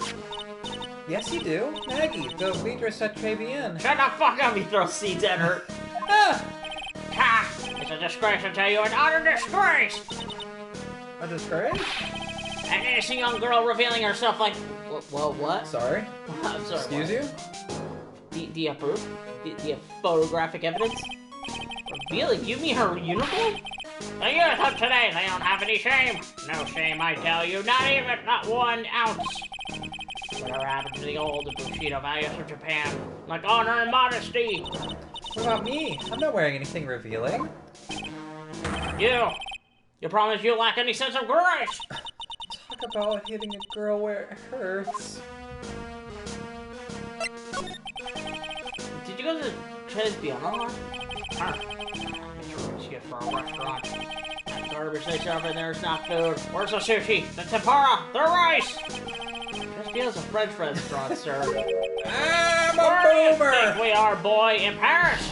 Yes, you do. Maggie, the waitress at Tribulations. Shut the fuck up! He throws seeds at her. Ah! Ha! It's a disgrace, I tell you, an utter disgrace! A disgrace? An innocent young girl revealing herself like... Well, what? Sorry? I'm sorry. Excuse what? you? Do you approve? Do you have photographic evidence? Billy, give me her uniform? The youth of today, they don't have any shame. No shame, I tell you, not 1 ounce. Whatever happened to the old Bushido values of Japan, like honor and modesty? What about me? I'm not wearing anything revealing. You promise you lack any sense of grace. Talk about hitting a girl where it hurts. Did you go to Tribulations? Shit for a restaurant. That garbage they serve in there is not food. Where's the sushi? The tempura? The rice? Tribulations is a French restaurant, sir. I'm Where a do you boomer! think we are, boy? In Paris?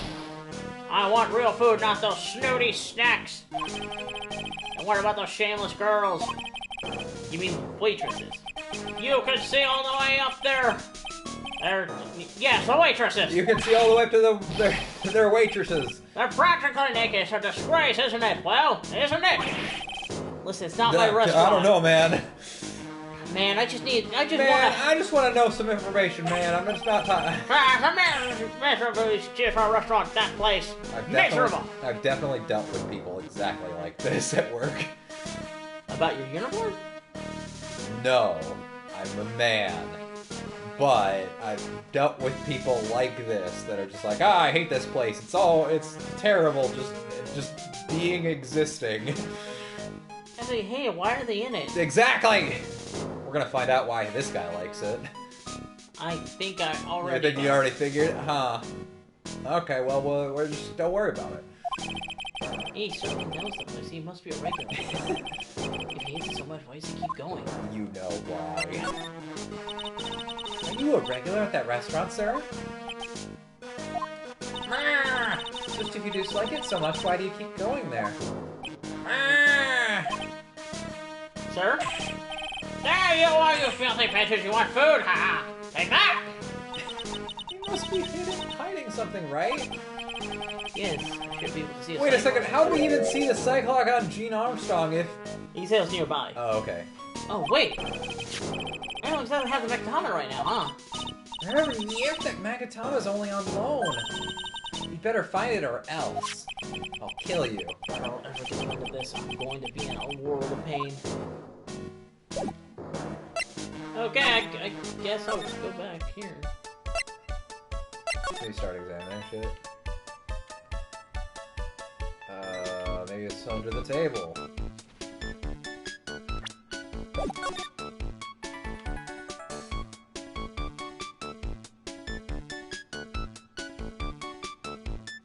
I want real food, not those snooty snacks. And what about those shameless girls? You mean waitresses? You can see all the way up there. Yes, the waitresses. You can see all the way up to their waitresses. They're practically naked. It's a disgrace, isn't it? Well, isn't it? Listen, it's not my restaurant. I don't know, man. Man, I just want to know some information, man. I'm just not talking. Miserable for a restaurant, that place. Miserable. I've definitely dealt with people exactly like this at work. About your uniform? No, I'm a man. But I've dealt with people like this that are just like, I hate this place. It's terrible just existing. I say, hey, why are they in it? Exactly! We're gonna find out why this guy likes it. I think I already... I think you already figured? Huh. Okay, well, we're just... Don't worry about it. He certainly knows the place. He must be a regular. If he hates it so much, why does he keep going? You know why. Are you a regular at that restaurant, sir? Just if you dislike it so much, why do you keep going there? Sir? There you are, you filthy bitches! You want food? Ha! Take that! You must be hiding something, right? Yes, I should be able to see Wait a second, how do we even see the cyclock on Gene Armstrong if... He said it was nearby. Oh, okay. Oh, wait! I don't exactly have the Magatama right now, huh? Remember, that Magatama's only on loan. You better find it or else. I'll kill you. If I don't ever get rid of this, I'm going to be in a world of pain. Okay, I guess I'll just go back here. So you start examining shit. Maybe it's under the table.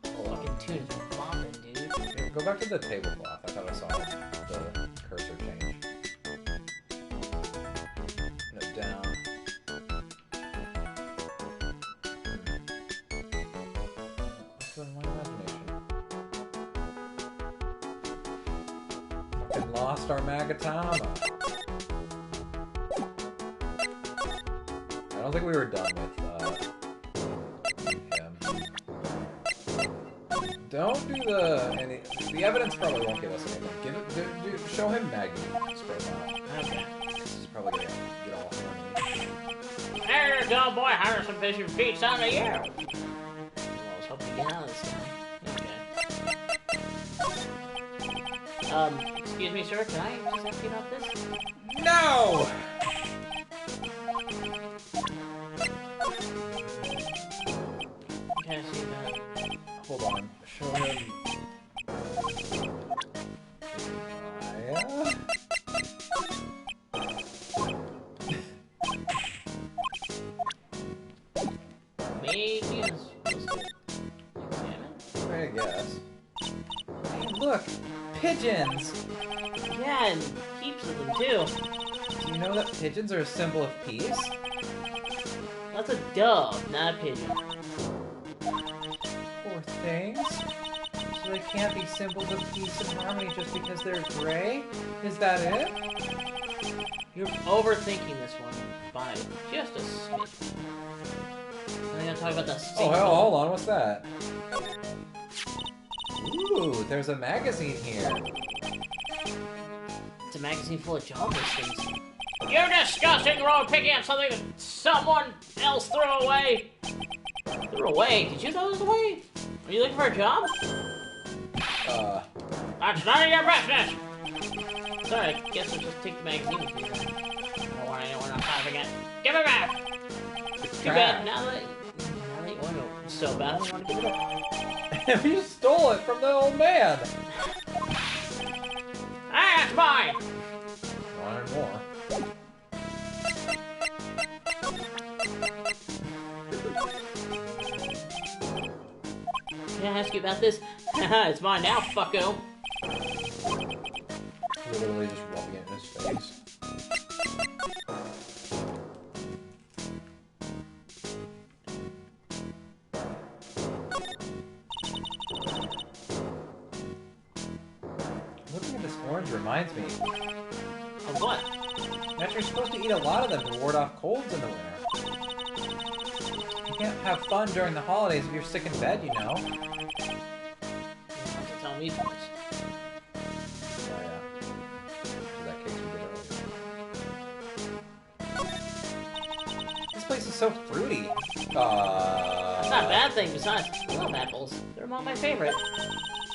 Fucking tune's bombing, dude. Here, go back to the tablecloth. I thought I saw the cursor change. No, down. What's going on in my imagination? Fucking lost our Magatama. I don't think we were done with him. Don't do the evidence probably won't give us anything. Show him Maggie's profile. Okay. This is probably gonna get all horny. There you go, boy. Hire some fish and feet on to you. Well, I was hoping to get out of this guy. Okay. Excuse me, sir. Can I just ask you about this? No! Okay, I see that. Hold on. Show him. Maybe I'm supposed to examine? I guess. Hey, look! Pigeons! Yeah, and heaps of them too. Do you know that pigeons are a symbol of peace? That's a dove, not a pigeon. Poor things. So they can't be symbols of peace and harmony just because they're gray? Is that it? You're overthinking this one by just a smidge. I'm gonna talk about the Oh, hell, hold on, what's that? Ooh, there's a magazine here. It's a magazine full of job listings. You disgusting rogue picking up something that someone else threw away! Threw away? Did you throw this away? Are you looking for a job? That's none of your business! Sorry, I guess I'll just take the magazine with me then. I don't want anyone else having it. Give it back! Too bad, now that you want it so bad, I don't want to give it up. You stole it from the old man! Ah, it's mine! Wanted more. Can I ask you about this? It's mine now, fucko. Literally just rubbing it in his face. Looking at this orange reminds me. Of what? That you're supposed to eat a lot of them to ward off colds in the winter. You can't have fun during the holidays if you're sick in bed, you know. You don't have to tell me twice. Oh, yeah. In that case, we did earlier. This place is so fruity. That's not a bad thing, besides, I love apples. They're among my favorite.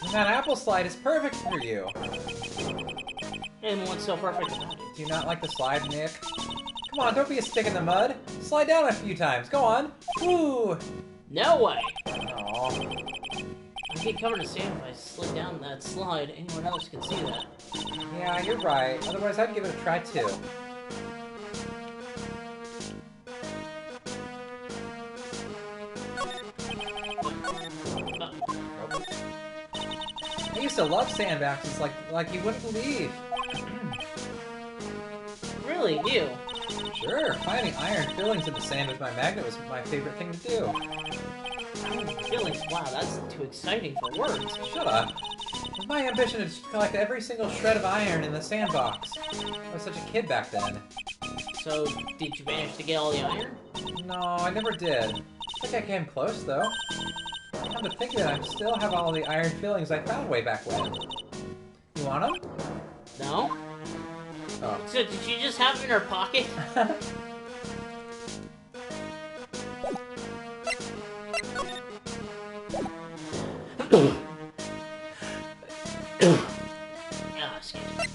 And that apple slide is perfect for you. And what's so perfect about it? Do you not like the slide, Nick? Come on, don't be a stick in the mud. Slide down a few times. Go on. Woo! No way! Aww. I'd get covered in sand if I slid down that slide. Anyone else can see that. Yeah, you're right. Otherwise, I'd give it a try too. I used to love sandboxes like you wouldn't believe. Really, you? Sure, finding iron fillings in the sand with my magnet was my favorite thing to do. Iron fillings? Wow, that's too exciting for words. Shut up. It was my ambition to collect every single shred of iron in the sandbox. I was such a kid back then. So, did you manage to get all the iron? No, I never did. I think I came close, though. Come to think of it, I still have all the iron fillings I found way back when. You want them? No? Oh. So, did you just have them in her pocket? Ah, excuse me.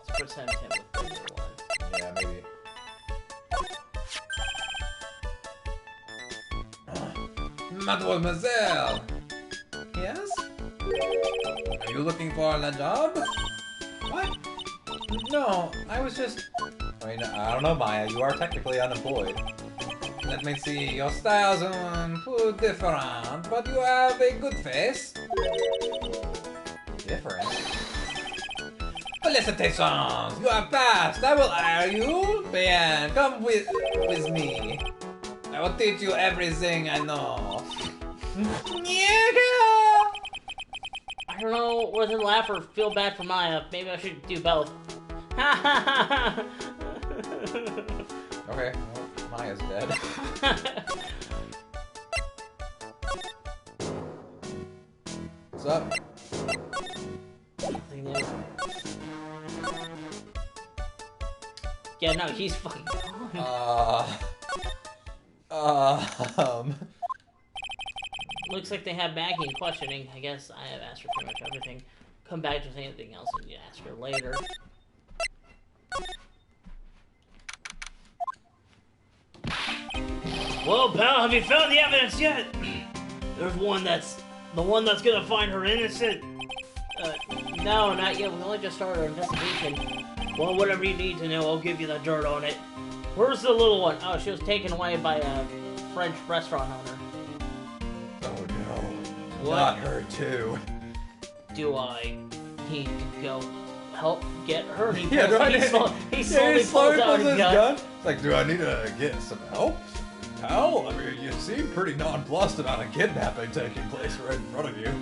Let's pretend him with the other one. Yeah, maybe. Mademoiselle! Yes? Are you looking for a job? What? No, I was just... I mean, I don't know, Maya. You are technically unemployed. Let me see. Your styles are too different, but you have a good face. Different? Felicitations! You are passed! I will hire you! Bien, come with me. I will teach you everything I know. I don't know whether to laugh or feel bad for Maya. Maybe I should do both. Ha ha ha ha! Okay, well, Maya's dead. What's up? Nothing new. Yeah, no, he's fucking gone. Looks like they have Maggie in questioning. I guess I have asked her pretty much everything. Come back to anything else and you ask her later. Well, pal, have you found the evidence yet? There's one that's... the one that's gonna find her innocent. No, not yet. We only just started our investigation. Well, whatever you need to know, I'll give you the dirt on it. Where's the little one? Oh, she was taken away by a French restaurant owner. Oh no. What? Not her too. Do I need to go help get her? He Yeah, he slowly pulls out his gun. It's like, do I need to get some help? Pal, I mean, you seem pretty nonplussed about a kidnapping taking place right in front of you.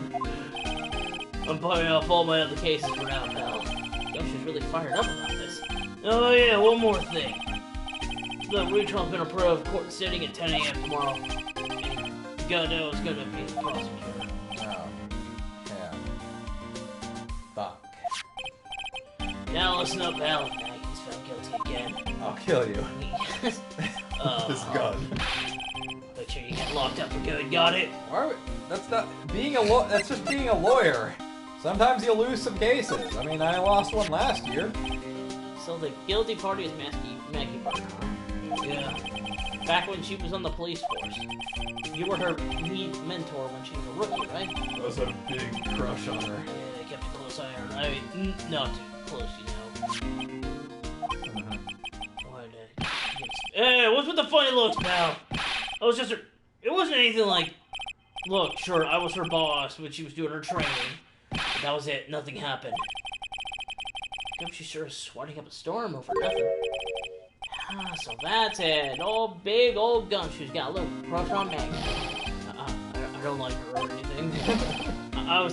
I'm putting off all my other cases for now, pal. Gosh, she's really fired up about this. Oh yeah, one more thing. The retrial's been approved. Court sitting at 10 a.m. tomorrow. God knows it's gonna be the prosecutor. Oh. Yeah. Fuck. Now listen up, pal. Maggie's found guilty again. I'll kill you. This This gun. But sure you get locked up for good. Got it? Why? That's not being a That's just being a lawyer. Sometimes you lose some cases. I mean, I lost one last year. So the guilty party is Maggie Burke. Yeah. Back when she was on the police force. You were her lead mentor when she was a rookie, right? I was a big crush on her. Yeah, I kept a close eye on her. I mean, not too close, you know. Hey, what's with the funny looks, pal? I was just her... It wasn't anything like... Look, sure, I was her boss when she was doing her training. But that was it. Nothing happened. She's sure is swatting up a storm over nothing. Ah, so that's it. Old big old gumshoe's got a little crush on Maggie. I don't like her or anything. I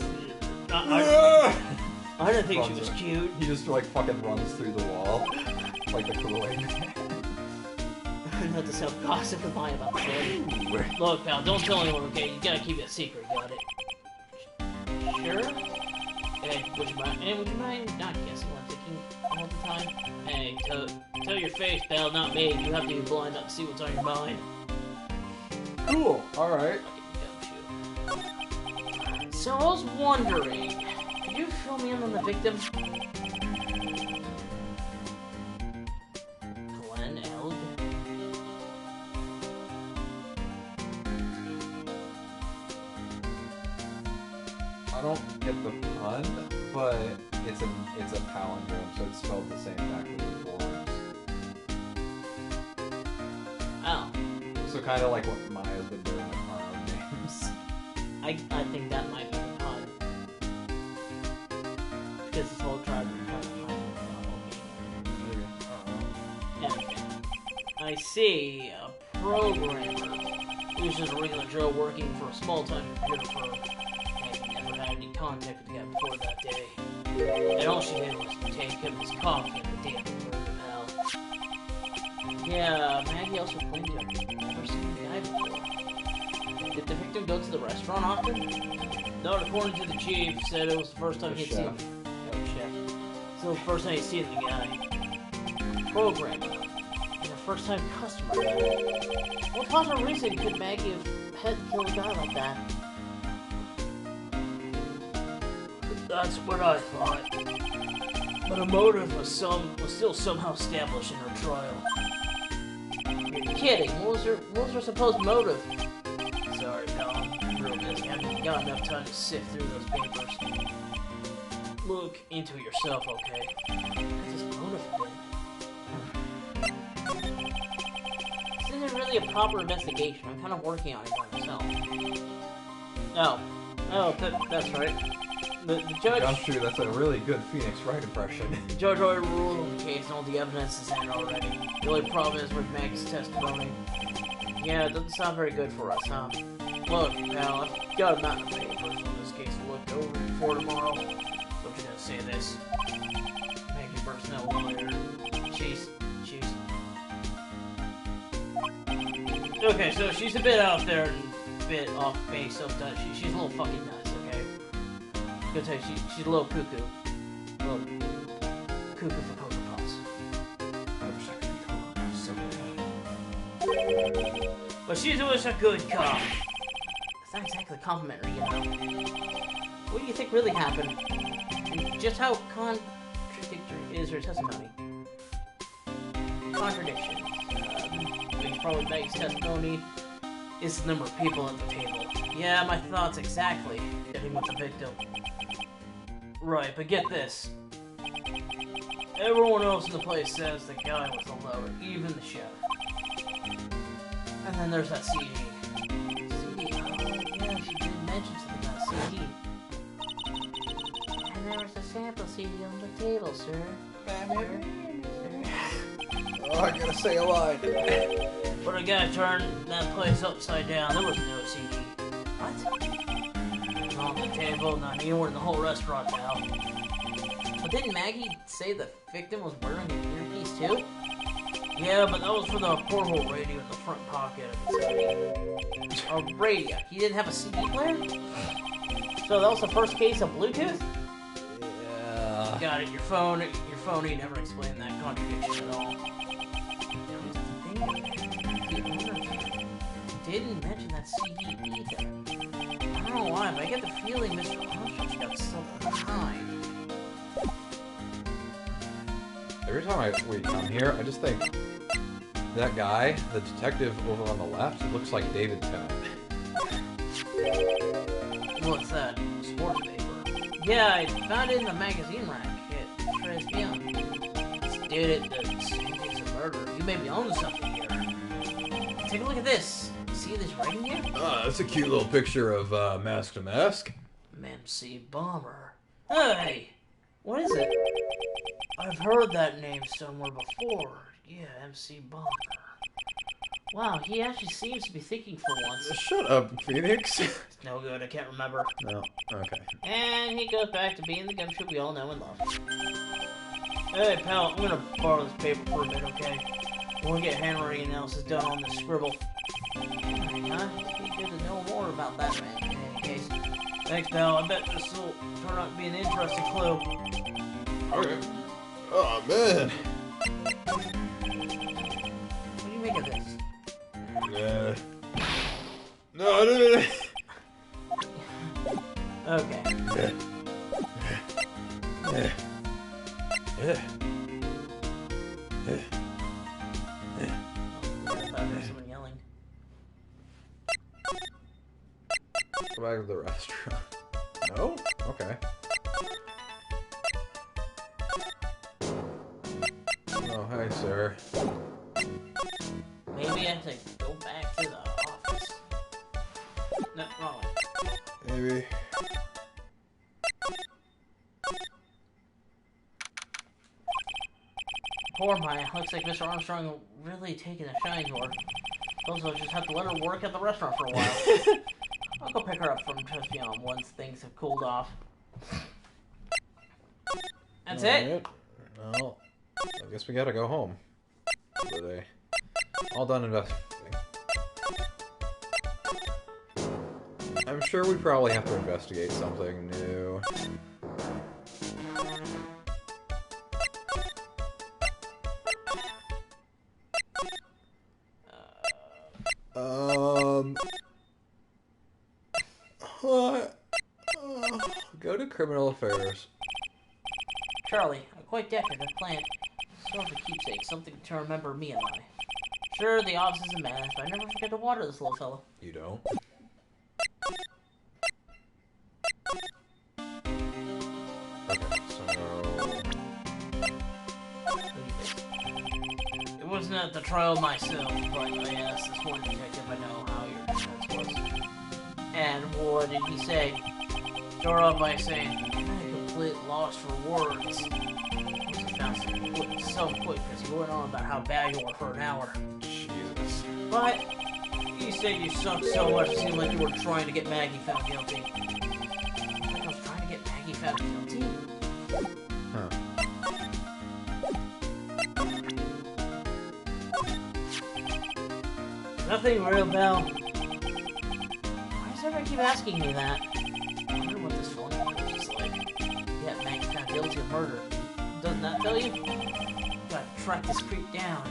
didn't think she was cute. He just like fucking runs through the wall. Like the Kool-Aid. Not to self-gossip and lie about shit. Look, pal, don't tell anyone, okay? You gotta keep it a secret, got it? Sure? Hey, would you mind not guessing what I'm thinking all the time? Hey, tell your face, pal, not me. You have to be blind not to see what's on your mind. Cool, alright. So I was wondering, could you fill me in on the victim? Glenn Elg? I don't get the pun, but it's a palindrome, so it's spelled the same back with the forwards. Oh. So kind of like what Maya's been doing with our own names. I think that might be the pun. Because this whole tribe is kind of okay. I see a programmer who's just a regular Joe working for a small-time computer firm. Never had any contact with the guy before that day. And all she did was take him his coffee and the day of the murder, pal. Yeah, Maggie also claimed to have never seen the guy before. Did the victim go to the restaurant often? Not according to the chief. Said it was the first time he'd seen him. Oh, chef. So the first time he'd seen the guy. Programmer. And the first time customer. What possible reason could Maggie have had to kill a guy like that? That's what I thought. But a motive was still somehow established in her trial. You're kidding. What was her supposed motive? Sorry, pal. I'm real busy. I haven't got enough time to sift through those papers. Look into it yourself, okay? What's his motive been? This isn't really a proper investigation. I'm kind of working on it by myself. Oh, that's right. The judge... That's true, that's a really good Phoenix Wright impression. The judge already ruled on the case and all the evidence is in already. The only problem is with Maggie's testimony. Yeah, it doesn't sound very good for us, huh? Look, pal, I've got a mountain of papers on this case to look over before tomorrow. So I'm just gonna say this. Maggie Burke's no lawyer. She's... Okay, so she's a bit out there and a bit off base sometimes. She's a little fucking nuts, okay? I'm gonna tell you, she's a little cuckoo. A little cuckoo for Cocoa Puffs. I wish I could be Cocoa Puffs so bad. But she's always a good cop. It's not exactly complimentary, you know. What do you think really happened? And just how contradictory is her testimony? Contradictions. Which probably Meg's testimony is the number of people at the table. Yeah, my thoughts exactly. Getting with the victim. Right, but get this. Everyone else in the place says the guy was the lover, even the chef. And then there's that CD. CD? Oh, yeah, she did mention something about CD. And there was a sample CD on the table, sir. Oh, I gotta say a line. But a guy turned that place upside down. There was no CD. What? Not on the table, not anywhere in the whole restaurant now. But didn't Maggie say the victim was wearing an earpiece too? Yeah, but that was for the portable radio in the front pocket of his hoodie. A radio? He didn't have a CD player? So that was the first case of Bluetooth? Yeah. Got it, your phone, he never explained that contradiction at all. didn't mention that CD either. I don't know why, but I get the feeling Mr. Armstrong's got something behind. Every time we come here, I just think that guy, the detective over on the left, looks like David Tennant. What's that? Sports paper? Yeah, I found it in the magazine rack at Tribulations. Did it the same case of murder? You may be onto something here. Take a look at this. See this writing here? That's a cute little picture of Mask to Mask. MC Bomber. Hey! What is it? I've heard that name somewhere before. Yeah, MC Bomber. Wow, he actually seems to be thinking for once. Shut up, Phoenix. It's no good, I can't remember. No, okay. And he goes back to being the gumshoe we all know and love. Hey, pal, I'm gonna borrow this paper for a bit, okay? We'll get handwriting analysis done on this scribble. Alright, huh? It'd be good to know more about that man, in any case. Thanks, pal. I bet this will turn out to be an interesting clue. Okay. Oh, man. What do you make of this? No, Okay. I thought there was someone yelling. Go back to the restaurant. No? Okay. Oh, hi, sir. Maybe I have to go back to the office. No, wrong way. Maybe. Poor Maya. Looks like Mr. Armstrong really taking a shine to her. Suppose I'll just have to let her work at the restaurant for a while. I'll go pick her up from just beyond once things have cooled off. That's it? Well, I guess we gotta go home for the day. All done investigating. I'm sure we probably have to investigate something new. Go to criminal affairs. Charlie, a quite decorative plant. Sort of a keepsake, something to remember me and I. Sure, the office is a mess, but I never forget to water this little fellow. You don't? Okay, so... It wasn't at the trial myself, but I asked this one detective I know how your defense was. And what did he say? Start off by saying, I'm at a complete loss for words. He found so quick because he went on about how bad you were for an hour. Jesus. But he said you sucked so much it seemed like you were trying to get Maggie found guilty. Like I was trying to get Maggie found guilty? Huh. Nothing real, pal. Why does everyone keep asking me that? I wonder what this phone number is like. Yeah, Maggie found guilty of murder. Doesn't that tell you? Gotta track this creep down.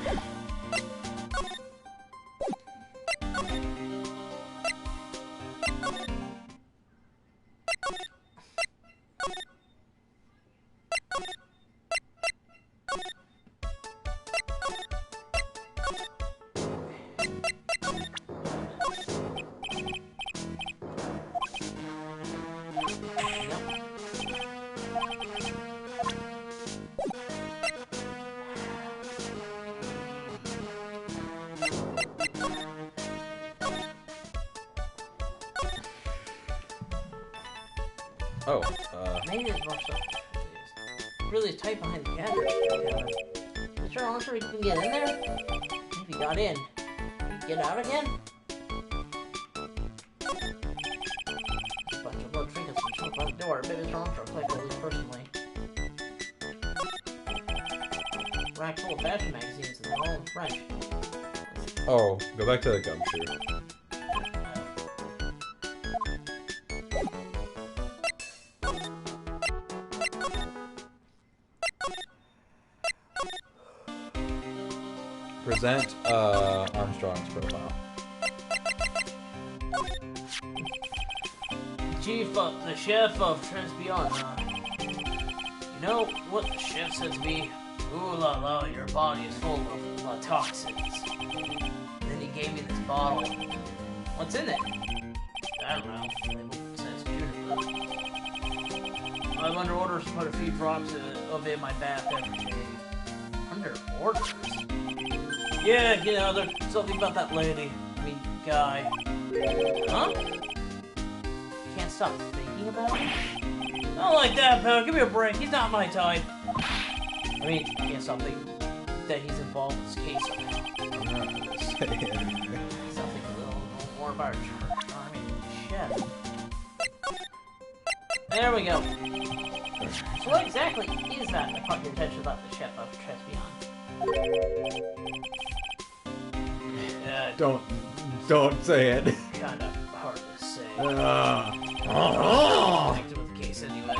Oh, Maybe there's more stuff. Really tight behind the counter. Mr. Armstrong, you can get in there? If you got in, you get out again? A bunch of blood trinkets and junk by the door. Maybe Mr. Armstrong collected these personally. Rack full of fashion magazines and they're all in French. oh, go back to the gumshoe. Present Armstrong's profile. the chef of Tribulations. You know what the chef said to me? Ooh la la, your body is full of toxins. And then he gave me this bottle. What's in it? I don't know. It says Kudos. I'm under orders to put a few drops of it in my bath every day. Under orders? Yeah, you know, there's something about that lady. I mean, guy. Huh? Can't stop thinking about him? Not like that, pal. Give me a break. He's not my type. I mean, can't stop thinking that he's involved in this case somehow. I'm not gonna say anything. Something a little more about chef. There we go. So what exactly is that that caught your attention about the chef of Tribulations? Don't say it. Kinda hard to say. Connected with the case anyway.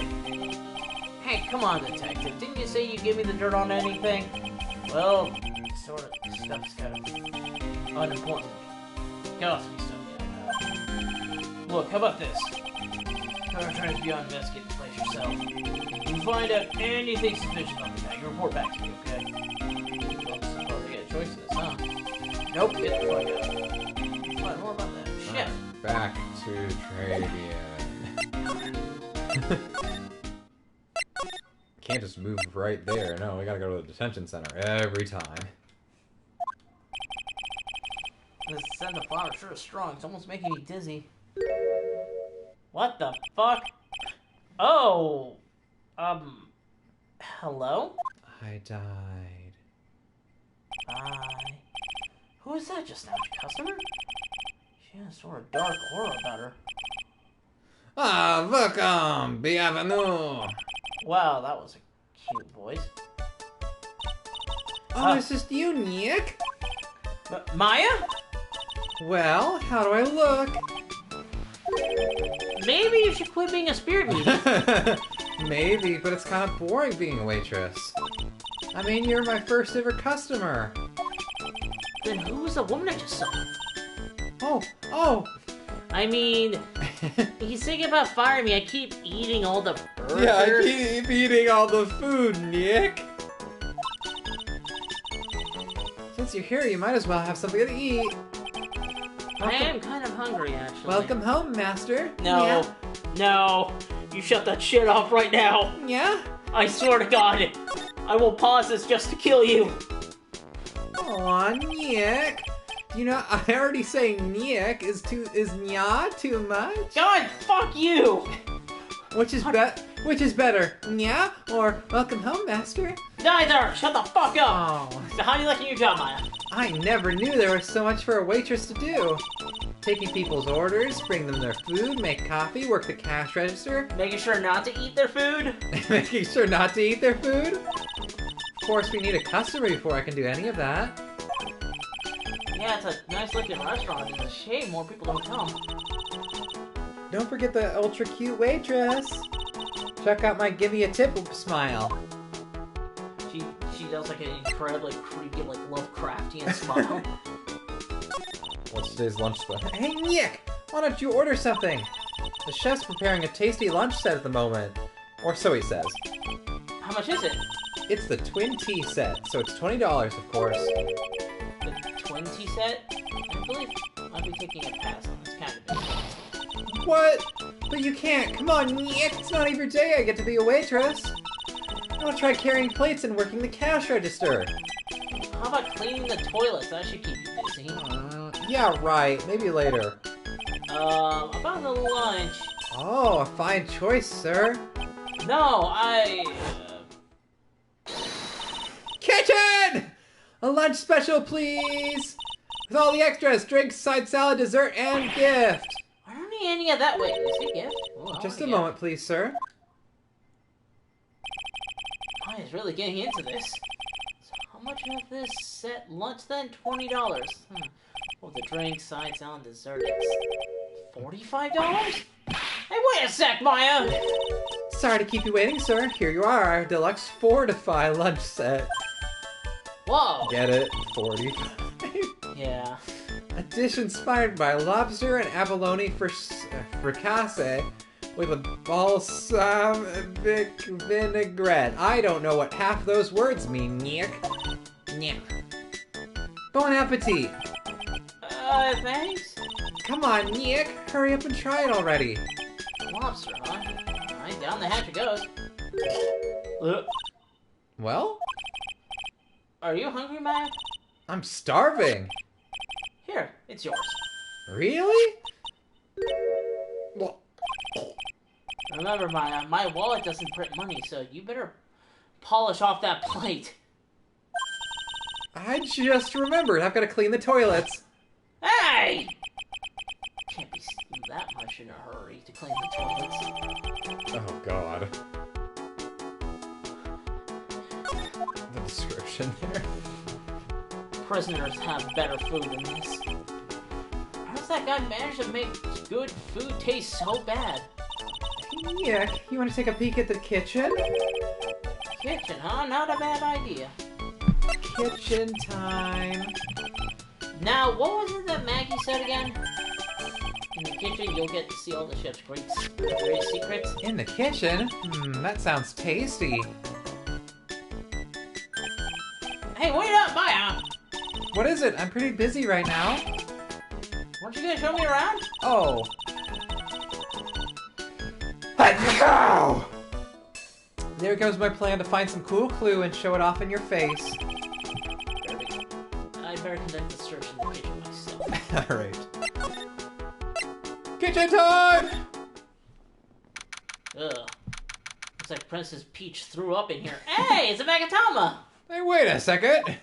Hey, come on, detective. Didn't you say you give me the dirt on anything? Well, sort of stuff's kind of unimportant. Gotta be something. Look, how about this? Try to be on investigate the place yourself. If you find out anything suspicious on the guy, you report back to me, okay? Don't suppose I get a choice in this, huh? Nope, get the fuck out. Find more about that. Chef. Back to Tribulations. Can't just move right there. No, we gotta go to the detention center every time. This scent of flower sure is strong. It's almost making me dizzy. What the fuck? Oh! Hello? I died. Bye. Who is that just now? A customer? She has sort of dark aura about her. Ah, welcome! Bienvenue! Wow, that was a cute voice. Oh, it's just you, Nick? Maya? Well, how do I look? Maybe you should quit being a spirit medium. Maybe, but it's kind of boring being a waitress. I mean, you're my first ever customer. Then who was the woman I just saw? Oh! I mean, he's thinking about firing me. I keep eating all the burgers. Yeah, I keep eating all the food, Nick. Since you're here, you might as well have something to eat. I am kind of hungry, actually. Welcome home, master. No. Yeah. No. You shut that shit off right now. Yeah? I swear to God, I will pause this just to kill you. Aw, Nick. You know, I already say Nick is nya too much? God, fuck you! Which is better, nya or welcome home, master? Neither! Shut the fuck up! Oh, So how do you like your new job, Maya? I never knew there was so much for a waitress to do. Taking people's orders, bring them their food, make coffee, work the cash register. Making sure not to eat their food? Making sure not to eat their food? Of course, we need a customer before I can do any of that. Yeah, it's a nice looking restaurant. It's a shame more people don't come. Don't forget the ultra cute waitress. Check out my give me a tip smile. She does like an incredibly creepy, like Lovecraftian smile. What's today's lunch special? Hey Nick, why don't you order something? The chef's preparing a tasty lunch set at the moment. Or so he says. How much is it? It's the twin tea set, so it's $20 of course. The twin tea set? I believe I'll be taking a pass on this kind of business. What? But you can't. Come on, Nick. It's not every day I get to be a waitress. I'll try carrying plates and working the cash register. How about cleaning the toilets? That should keep you busy. Yeah, right. Maybe later. About the lunch. Oh, a fine choice, sir. No, Kitchen! A lunch special, please! With all the extras, drinks, side salad, dessert, and gift. I don't need any of that. Wait, is it a gift? Ooh, I Just want a moment, please, sir. I was really getting into this. So how much of this set lunch then? $20. Well, the drink, side salad, dessert, it's $45? Hey, wait a sec, Maya! Sorry to keep you waiting, sir. Here you are, our deluxe Fortify lunch set. Whoa! Get it? 45. Yeah. A dish inspired by lobster and abalone fricassee with a balsamic vinaigrette. I don't know what half those words mean, Nick. Yeah. Bon appetit! Thanks? Come on, Nick! Hurry up and try it already! Lobster, huh? Alright, down the hatch it goes. Well? Are you hungry, Maya? I'm starving! Here, it's yours. Really? Well, Remember, Maya, my wallet doesn't print money, so you better polish off that plate. I just remembered. I've got to clean the toilets. Hey! Can't be that much in a hurry to clean the toilets. Oh, God. The description there. Prisoners have better food than this. How's that guy manage to make good food taste so bad? Yeah, you want to take a peek at the kitchen? Kitchen, huh? Not a bad idea. Kitchen time. Now, what was it that Maggie said again? In the kitchen, you'll get to see all the chef's great secrets. In the kitchen? That sounds tasty. Hey, wait up, Maya! What is it? I'm pretty busy right now. Weren't you gonna show me around? Oh. Go! There goes my plan to find some cool clue and show it off in your face. I better conduct the search in the kitchen myself. Alright. Kitchen time! Ugh. Looks like Princess Peach threw up in here. Hey, it's a Magatama! Hey, wait a second.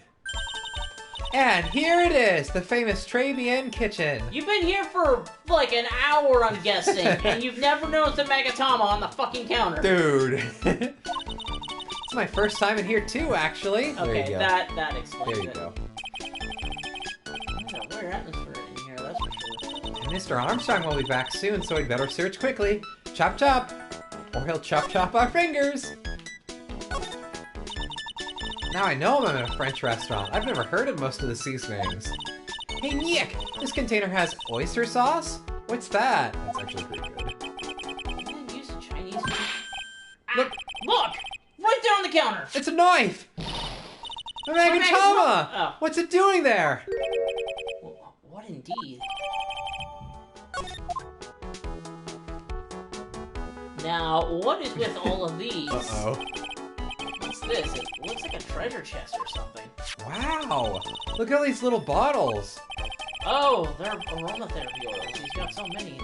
And here it is, the famous Tribulations kitchen. You've been here for like an hour, I'm guessing, and you've never noticed a Magatama on the fucking counter. Dude. It's my first time in here too, actually. Okay, there you go. that explains There you it. go. There's a weird atmosphere in here, that's for sure. And Mr. Armstrong will be back soon, so we'd better search quickly. Chop chop. Or he'll chop our fingers. Now I know I'm in a French restaurant. I've never heard of most of the seasonings. Hey, Nick! This container has oyster sauce? What's that? That's actually pretty good. Didn't use the Chinese food. Look! Look! Right there on the counter! It's a knife! A Magatama! Oh. What's it doing there? What indeed? Now, what is with all of these? Uh-oh. What's this? It looks like a treasure chest or something. Wow! Look at all these little bottles. Oh, they're aromatherapy oils. He's got so many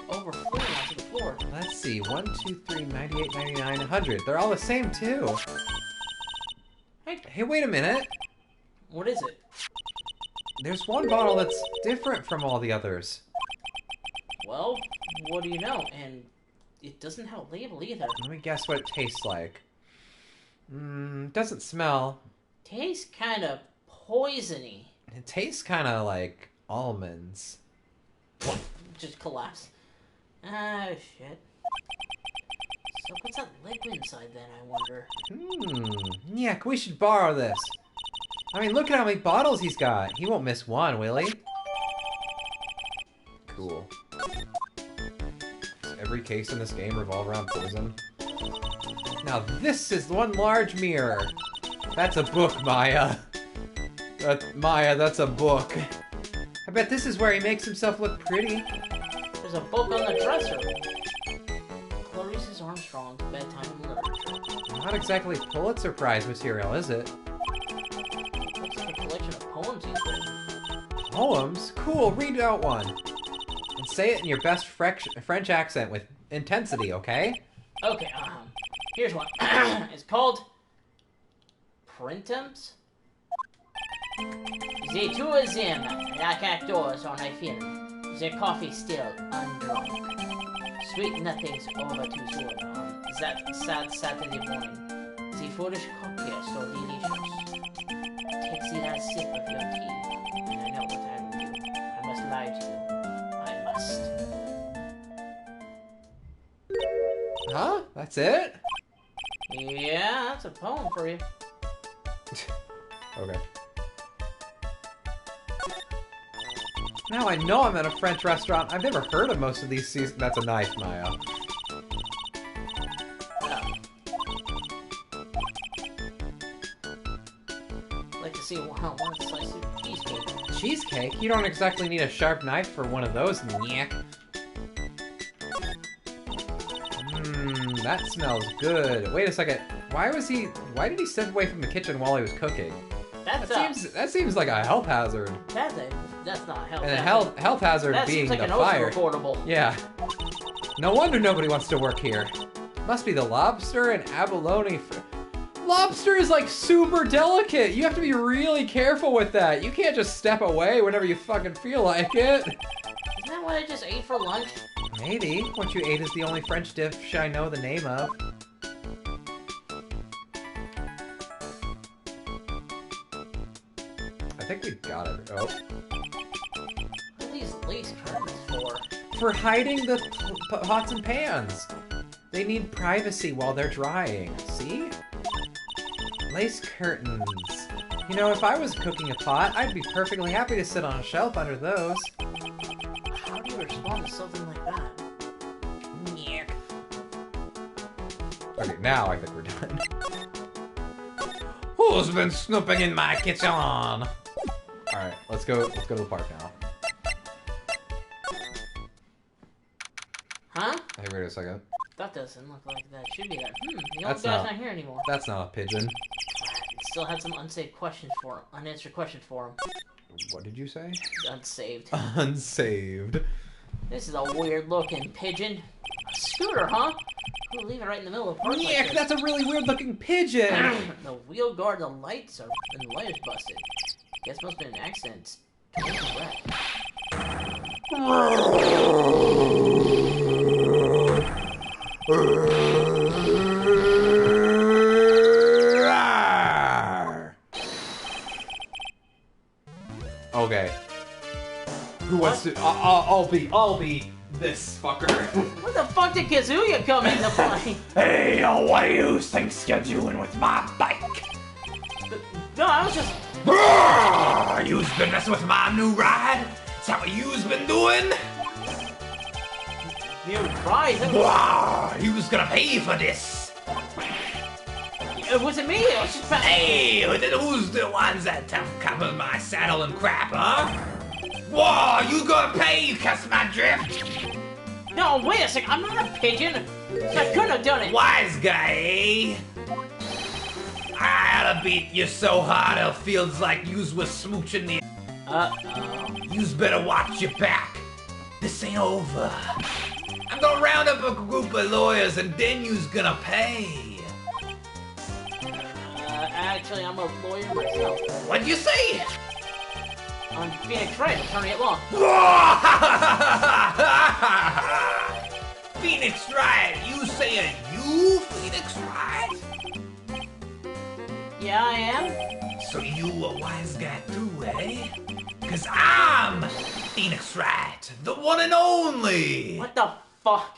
overflowing onto the floor. Let's see. 1, 2, 3, 98, 99, 100. They're all the same, too. Hey, wait a minute. What is it? There's one bottle that's different from all the others. Well, what do you know? And it doesn't have a label either. Let me guess what it tastes like. Doesn't smell. Tastes kind of poisony. It tastes kind of like almonds. Just collapse. Ah, shit. So what's that liquid inside then, I wonder? Nick, we should borrow this. I mean, look at how many bottles he's got. He won't miss one, will he? Cool. Does every case in this game revolve around poison? Now this is one large mirror. That's a book, Maya. Maya, that's a book. I bet this is where he makes himself look pretty. There's a book on the dresser. Clarice Armstrong's Bedtime Literature. Not exactly Pulitzer Prize material, is it? Looks like a collection of poems he's written. Poems? Cool, read out one. And say it in your best French accent with intensity, okay? Okay, here's one. It's called Printemps. The tourism like actors on a film. The coffee still undrunk. Sweet nothings over too soon on that sad Saturday morning. The foolish cocktail so delicious. Take the last sip of your tea, and I know what I will do. I must lie to you. I must. Huh? That's it? Yeah, that's a poem for you. Okay. Now I know I'm at a French restaurant. I've never heard of most of these seasons. That's a knife, Maya. see, wow, one slice of cheesecake. Cheesecake? You don't exactly need a sharp knife for one of those, nyak. Mmm, that smells good. Wait a second. Why did he step away from the kitchen while he was cooking? That seems like a health hazard. That's not a health hazard. And a health hazard that being seems like the an fire. Portable. Yeah. No wonder nobody wants to work here. Must be the lobster and abalone. Lobster is like super delicate. You have to be really careful with that. You can't just step away whenever you fucking feel like it. Isn't that what I just ate for lunch? Maybe. What you ate is the only French dish I know the name of. I think we got it. Oh. What are these lace curtains for? For hiding the pots and pans. They need privacy while they're drying. See? Lace curtains. You know, if I was cooking a pot, I'd be perfectly happy to sit on a shelf under those. How do you respond to something like that? Nyeh. Okay, now I think we're done. Who's been snooping in my kitchen? Alright, let's go to the park now. Huh? Hey, wait a second. That doesn't look like that should be there. The old That's guy's not- not here anymore. That's not a pigeon. Still had some unanswered questions for him. What did you say? Unsaved. Unsaved. This is a weird looking pigeon. A scooter, huh? Who'll leave it right in the middle of the park? Yeah, like this? that's a really weird looking pigeon. The wheel guard, the lights are, and the light is busted. Guess must have been an accident. Totally wrecked. Okay. Who wants to? I'll be this fucker. What the fuck did Kazuya come into play? Hey, what do you think you're doing with my bike? No, I was just. You've been messing with my new ride? Is that what you've been doing? You tried. You was gonna pay for this. It wasn't me. It was just. Hey, who's the ones that covered my saddle and crap, huh? Whoa, you gonna pay? You catch my drift? No, wait a sec. I'm not a pigeon. I couldn't have done it. Wise guy, eh? I'll beat you so hard it feels like yous was smooching the. Yous better watch your back. This ain't over. I'm gonna round up a group of lawyers and then yous gonna pay. Actually, I'm a lawyer myself. What'd you say? I'm Phoenix Wright, attorney at law. Phoenix Wright, you saying you Phoenix Wright? Yeah, I am. So you a wise guy too, eh? Cause I'm Phoenix Wright, the one and only! What the fuck?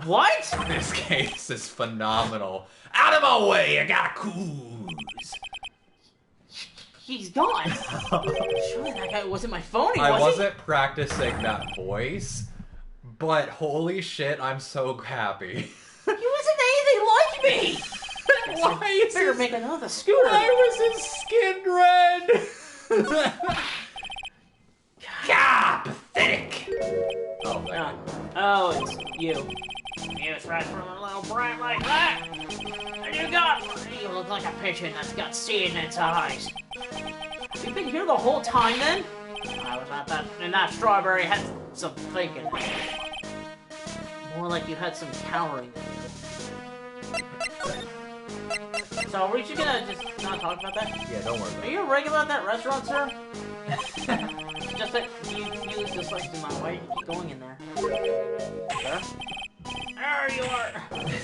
What? This case is phenomenal. Out of my way, I got a Kudos. He's gone. Surely that guy wasn't my phony, I was wasn't practicing that voice, but holy shit, I'm so happy. he? He wasn't anything like me. Why is Better his, make another scooter. why was his skin red? God, pathetic. Oh, my God. Oh, it's you. You was right from a little brat like that. And you got you look like a pigeon that's got seed in its eyes. Have you been here the whole time then? I was not that, and that strawberry had some thinking. More like you had some cowering. So are we just gonna just not talk about that? Yeah, don't worry about Are you a regular at that restaurant, sir? Just that you just like to my why you keep going in there. Sir? There you are!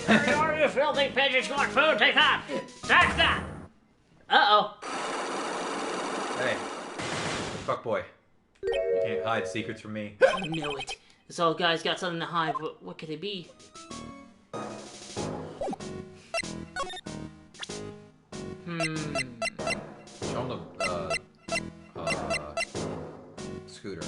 There you are, you filthy pigeons! You want food? Take that! Take that! Uh-oh. Hey, fuck boy. You can't hide secrets from me. I knew it. This old guy's got something to hide. What could it be? Show him the, scooter.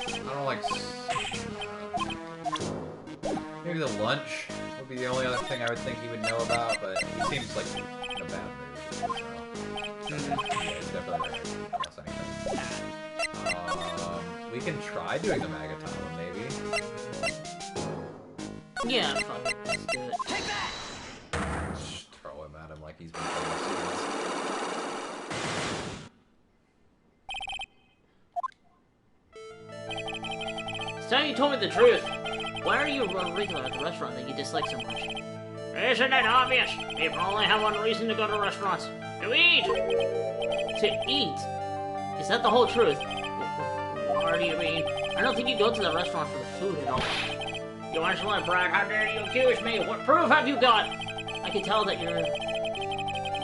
I don't like... lunch would be the only other thing I would think he would know about, but he seems like in a bad mood, so... Yeah, he's definitely ready to tell us anything. We can try doing the Magatama, maybe? Yeah, fuck it. Let's do it. Just throw him at him like he's been throwing seeds. So you told me the truth. Why are you a regular at the restaurant that you dislike so much? Isn't it obvious? People only have one reason to go to restaurants. To eat! To eat? Is that the whole truth? What do you mean? I don't think you go to the restaurant for the food at all. You insolent brat, how dare you accuse me? What proof have you got? I can tell that you're...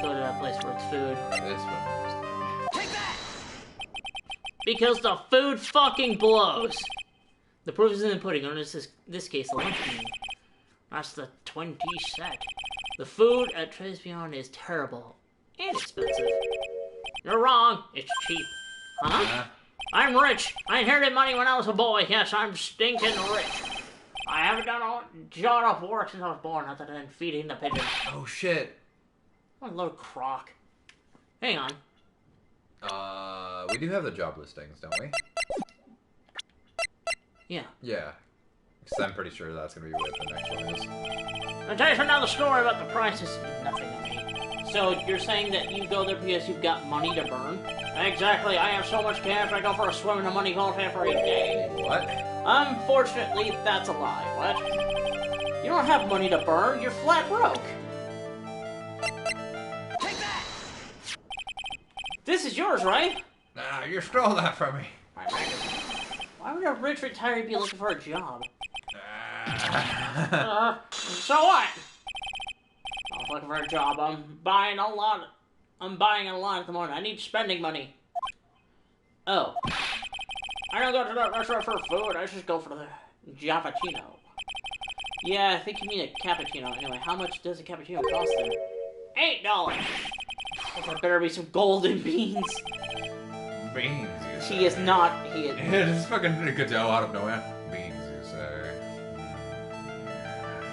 go to that place where it's food. This one. Because the food fucking blows! The proof is in the pudding, or in this case, the lunch menu. That's the 20 set. The food at Tribulations is terrible. And expensive. You're wrong. It's cheap. Huh? I'm rich. I inherited money when I was a boy. Yes, I'm stinking rich. I haven't done a job of work since I was born, other than feeding the pigeons. Oh shit. What a load of crock. Hang on. We do have the job listings, don't we? Yeah. Yeah. Because I'm pretty sure that's going to be what the next one is. I'll tell you another story about the prices. Nothing to me. So, you're saying that you go there because you've got money to burn? Exactly. I have so much cash, I go for a swim in the money vault every day. What? Unfortunately, that's a lie. What? You don't have money to burn. You're flat broke. Take that! This is yours, right? Nah, you stole that from me. Why would a rich retiree be looking for a job? Ah. So what? I'm looking for a job. I'm buying a lot at the moment. I need spending money. Oh. I don't go to the restaurant for food. I just go for the Javachino. Yeah, I think you mean a cappuccino. Anyway, how much does a cappuccino cost there? $8! Well, there better be some golden beans. Beans, you say. He is not. He is. Yeah, just fucking Kudos out of nowhere. Beans, you say.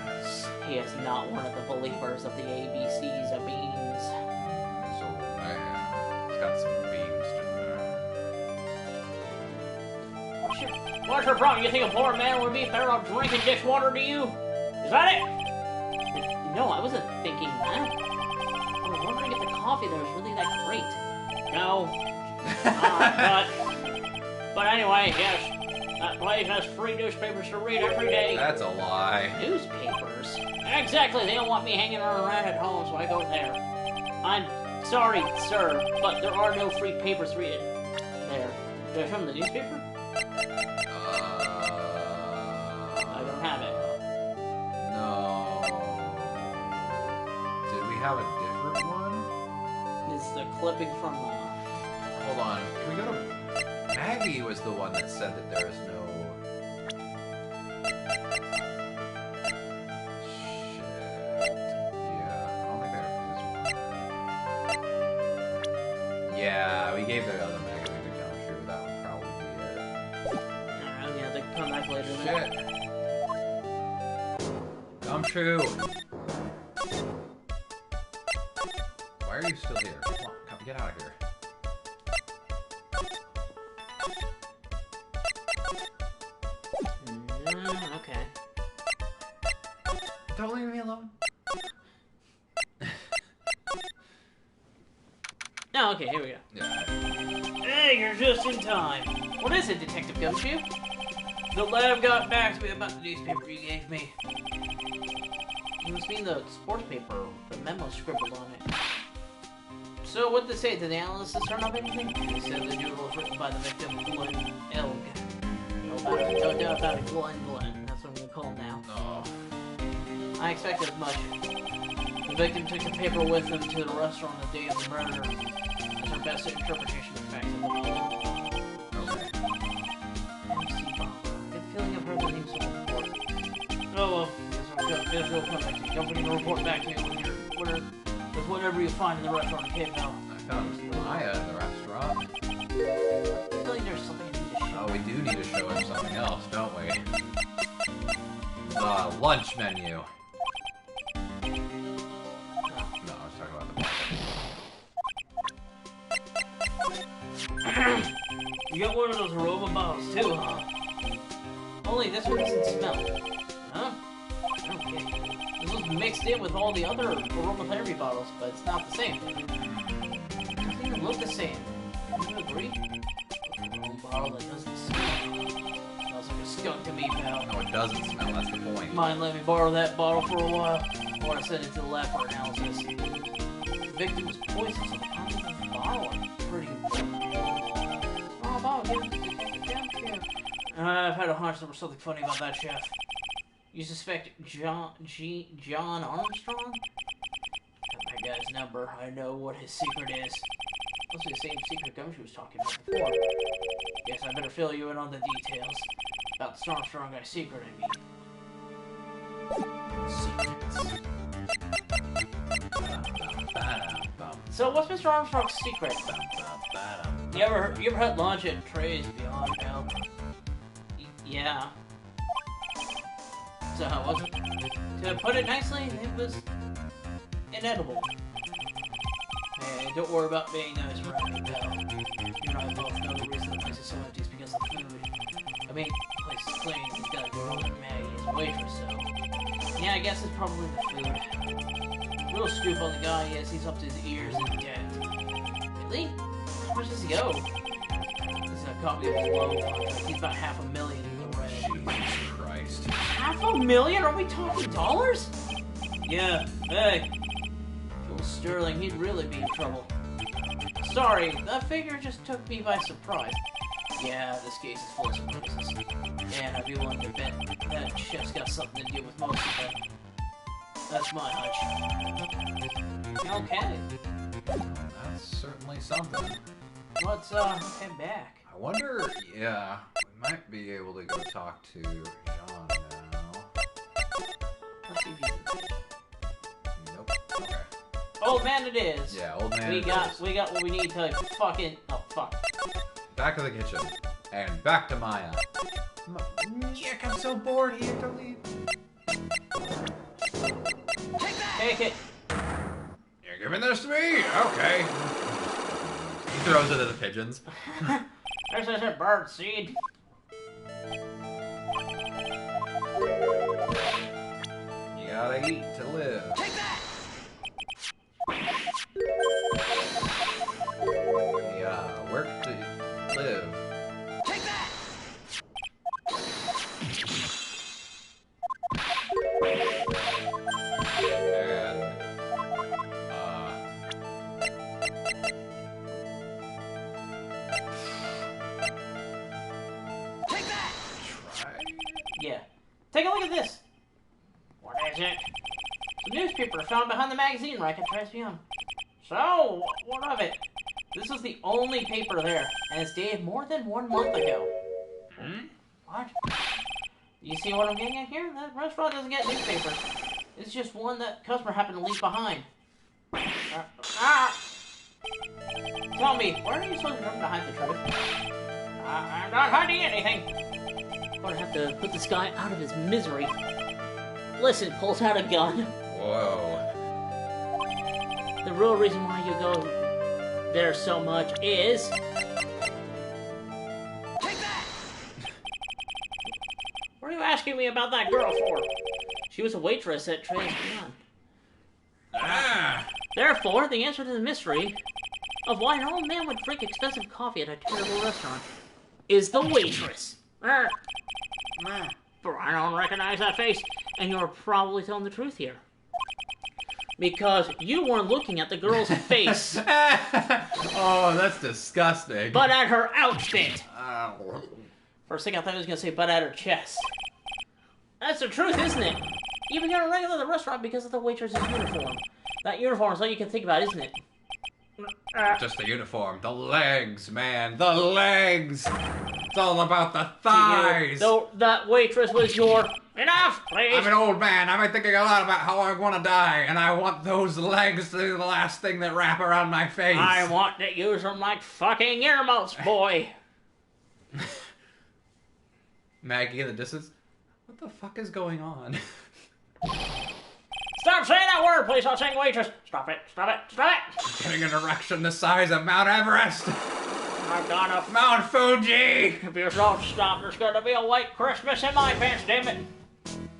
Yes. He is not one of the believers of the ABCs of beans. So, man, it's got some beans to What's your problem? You think a poor man would be better off drinking dishwater to you? Is that it? No, I wasn't thinking that. I was wondering if the coffee there was really that great. No. But anyway, yes. That place has free newspapers to read every day. That's a lie. Newspapers? Exactly, they don't want me hanging around at home, so I go there. I'm sorry, sir, but there are no free papers to read there. Do I show them the newspaper? I don't have it. No. Did we have a different one? It's the clipping from Hold on. Can we go to... Maggie was the one that said that there is no... Shit. Yeah, I don't think there is one. Yeah, we gave the other magazine to Gumshoe. That would probably be it. Alright, we have to come back later. Shit. Gumshoe! Why are you still here? Come on, come, get out of here. Okay. Don't leave me alone. Oh, okay, here we go. Yeah. Hey, you're just in time. What is it, Detective Gumshoe? The lab got back to me about the newspaper you gave me. You must mean the sports paper, the memo scribbled on it. So, what did they say? Did the analysis turn up anything? They said the doodle was written by the victim, Glenn Elg. No doubt about it, Glenn. That's what I'm gonna call him now. Oh. I expected as much. The victim took the paper with him to the restaurant the day of the murder. That's our best interpretation of facts at the moment. Okay. Good feeling I've heard the name so before. Oh well, guess we'll come back to you. Don't forget to report back to me with whatever you find in the restaurant in Cape Bell. I found Maya in the restaurant. I feel like there's something I need to show. Oh, we do need to show him something else, don't we? The lunch menu. No, I was talking about the You got one of those aroma bottles too, huh? Only this one doesn't smell. Huh? Okay. This was mixed in with all the other aromatherapy bottles, but it's not the same. It doesn't even look the same. Do you agree? A bottle that doesn't smell. Smells like a skunk to me, pal. No, it doesn't smell, that's the point. Mind let me borrow that bottle for a while, before I send it to the lab for analysis. The victim was poisoned, so the contents of the bottle are pretty important. Oh, bottle, give it down here. I've had a hunch there was something funny about that, Chef. You suspect John Armstrong? Got that guy's number. I know what his secret is. Must be the same secret Gumshoe was talking about before. Guess I better fill you in on the details. About the Armstrong guy's secret, I mean. So what's Mr. Armstrong's secret? You ever had lunch at Trey's Beyond Hell? Yeah. So how was it? To put it nicely, it was inedible. Hey, don't worry about being nice around me, pal. You and I both know the reason the place is so empty is because of the food. I mean, the place is clean, he's got a girl named Maggie as a waitress, so... Yeah, I guess it's probably the food. Little scoop on the guy is he's up to his ears in debt. Really? How much does he owe? This is a copy of his loan contract. He's about $500,000 in the red. Jesus Christ. $500,000? Are we talking dollars? Yeah, hey. If it was sterling, he'd really be in trouble. Sorry, that figure just took me by surprise. Yeah, this case is full of surprises. And I'd be willing to bet that Chef's got something to do with most of them. That's my hunch. Okay. That's certainly something. Let's, head back. I wonder, yeah, we might be able to go talk to John now. Let's see if he's in there. Nope. Okay. Old man it is. Yeah, old man. We got what we need to fucking... Oh, fuck. Back to the kitchen. And back to Maya. Yuck, I'm so bored here to leave. Take it. You're giving this to me? Okay. He throws it at the pigeons. This isn't bird seed. You gotta eat to live. Take that! You gotta work to live. Take that! And, Take that! try. Yeah. Take a look at this. What is it? Some newspaper found behind the magazine rack at Tribulations Beyond. So, what of it? This is the only paper there, and it's dated more than 1 month ago. What? You see what I'm getting at here? That restaurant doesn't get newspapers. It's just one that customer happened to leave behind. Tell me, why are you so driven to hide the truth? I'm not hiding anything. I'm gonna have to put this guy out of his misery. Listen, pulls out a gun. Whoa. The real reason why you go there so much is... Take that! What are you asking me about that girl for? She was a waitress at Trey's Beyond. Therefore, the answer to the mystery of why an old man would drink expensive coffee at a terrible restaurant is the waitress. For I don't recognize that face, and you're probably telling the truth here. Because you weren't looking at the girl's face. Oh, that's disgusting. But at her outfit. First thing I thought I was going to say, but at her chest. That's the truth, isn't it? You even got a regular at the restaurant because of the waitress's uniform. That uniform is all you can think about, isn't it? Just the uniform. The legs, man. The legs. It's all about the thighs. Though that waitress was your... Enough, please. I'm an old man. I've been thinking a lot about how I want to die, and I want those legs to be the last thing that wrap around my face. I want to use them like fucking earmuffs, boy. Maggie in the distance. What the fuck is going on? Stop saying that word, please. I'll sing waitress. Stop it. Stop it. Stop it. Getting an erection the size of Mount Everest. I've got enough. Mount Fuji. If you don't stop, there's gonna be a white Christmas in my pants, damn it.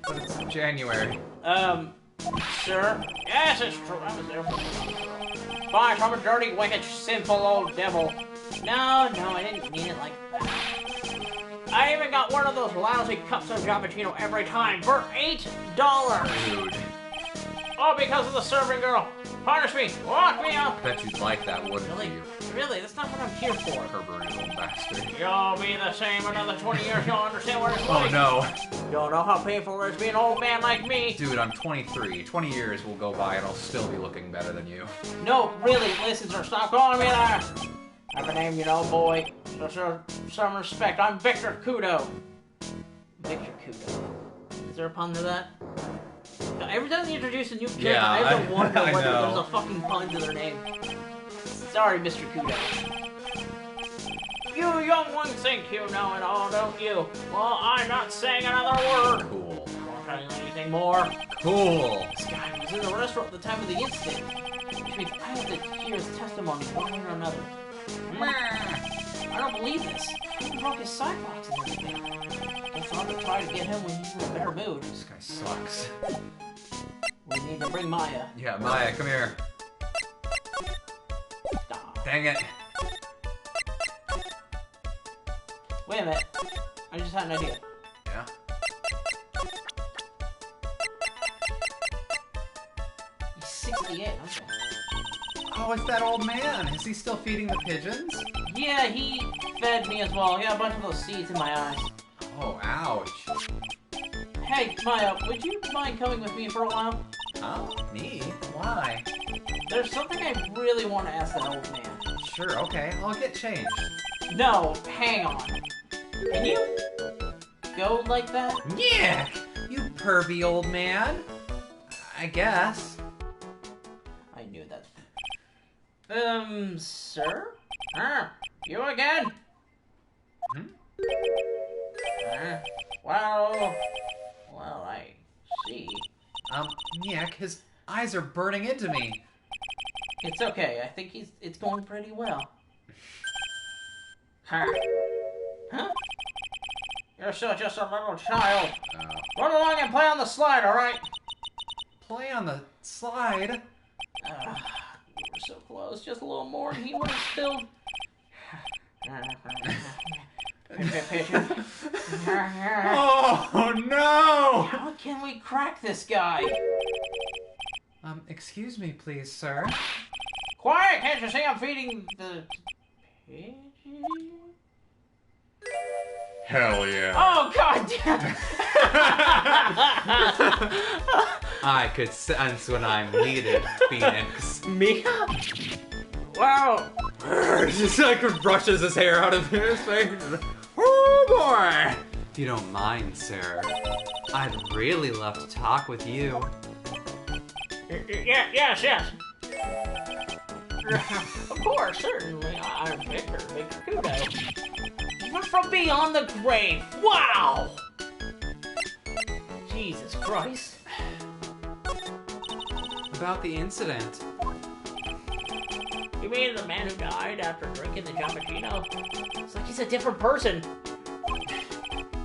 But it's January. Sir? Yes, it's true. I was there. Fine, I'm a dirty, wicked, sinful old devil. No, I didn't mean it like that. I even got one of those lousy cups of Cappuccino every time for $8. Dude. All because of the serving girl. Punish me. Lock me up. Bet you'd like that, wouldn't Really? you? Really? That's not what I'm here for. Perverted little bastard. You'll be the same another 20 years. You'll understand what it's Oh like. no. You'll know how painful it is being an old man like me. Dude, I'm 23. 20 years will go by and I'll still be looking better than you. No, really, listen, sir. Stop calling me that. I have a name, you know, boy. So, sir, some respect. I'm Victor Kudo. Victor Kudo. Is there a pun to that? Every time they introduce a new character, Yeah, I have to wonder I whether know. there's a fucking pun to their name. Sorry, Mr. Kudo. You young ones think you know it all, don't you? Well, I'm not saying another word. Cool. Won't tell you anything more. Cool. This guy was in the restaurant at the time of the incident. Which means I have to hear his testimony one way or another. I don't believe this. He broke his sidewalks and everything. Guess I'll have to try to get him when he's in a better mood. This guy sucks. We need to bring Maya. Yeah, Maya, come here. Stop. Dang it. Wait a minute. I just had an idea. Yeah? He's 68, okay. Oh, it's that old man. Is he still feeding the pigeons? Yeah, he fed me as well. He had a bunch of those seeds in my eyes. Oh, ouch. Hey, Maya, would you mind coming with me for a while? Huh? Me? Why? There's something I really want to ask that old man. Sure, okay. I'll get changed. No, hang on. Can you go like that? Yeah! You pervy old man. I guess. I knew that. Sir? You again? Hmm? Well, I see. Nick, his eyes are burning into me. It's okay. I think it's going pretty well. Huh? You're still just a little child. Run along and play on the slide, alright? Play on the slide? We were so close. Just a little more and he would have spilled. Oh, no! How can we crack this guy? Excuse me, please, sir. Quiet! Can't you see I'm feeding the pigeon? Hell yeah. Oh, god damn! I could sense when I'm needed, Phoenix. Me? Wow. Just like brushes his hair out of his face. Oh boy! If you don't mind, sir, I'd really love to talk with you. Yes. Of course, certainly. I'm Victor Kudo. Even from beyond the grave. Wow! Jesus Christ. About the incident. You mean the man who died after drinking the Cappuccino? It's like he's a different person.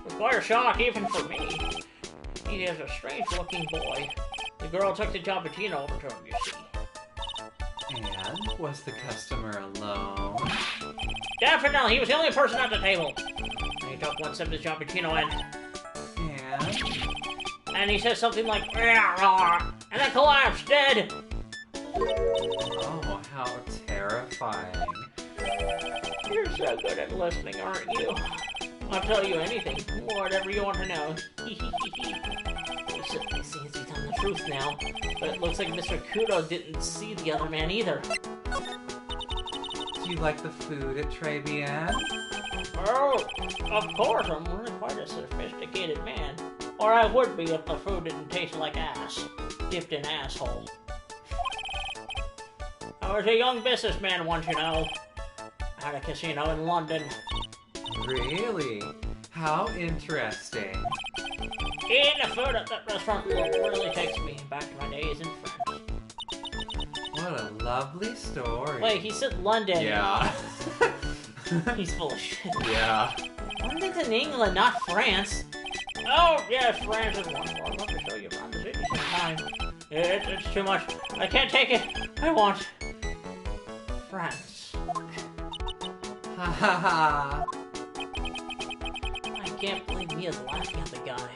It's quite a shock even for me. He is a strange-looking boy. The girl took the Cappuccino over to him, you see. And was the customer alone? Definitely, he was the only person at the table. He took one sip of the Cappuccino and he said something like, and then collapsed dead. Oh, how terrifying. You're so good at listening, aren't you? I'll tell you anything, whatever you want to know. He seems he's telling the truth now, but it looks like Mr. Kudo didn't see the other man either. Do you like the food at Tribulations? Oh, of course, I'm really quite a sophisticated man. Or I would be if the food didn't taste like ass, dipped in asshole. I was a young businessman once, you know. At a casino in London. Really? How interesting. Eating the food at that restaurant really takes me back to my days in France. What a lovely story. Wait, he said London. Yeah. He's full of shit. Yeah. London's in England, not France. Oh, yes, France is wonderful. I'd love to show you around the city sometime. It's too much. I can't take it. I want France. Ha ha ha. I can't believe Mia's laughing at the guy.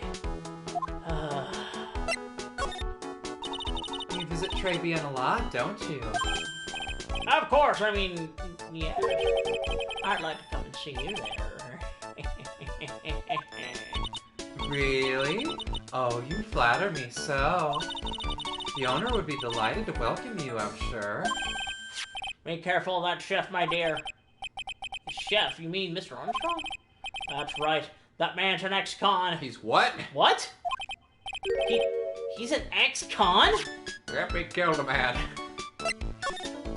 You visit Tribulations a lot, don't you? Of course, I mean, yeah. I'd like to come and see you there. Really? Oh, you flatter me so. The owner would be delighted to welcome you, I'm sure. Be careful of that chef, my dear. Chef, you mean Mr. Armstrong? That's right. That man's an ex-con. He's what? What? He's an ex-con? Yep, he killed a man.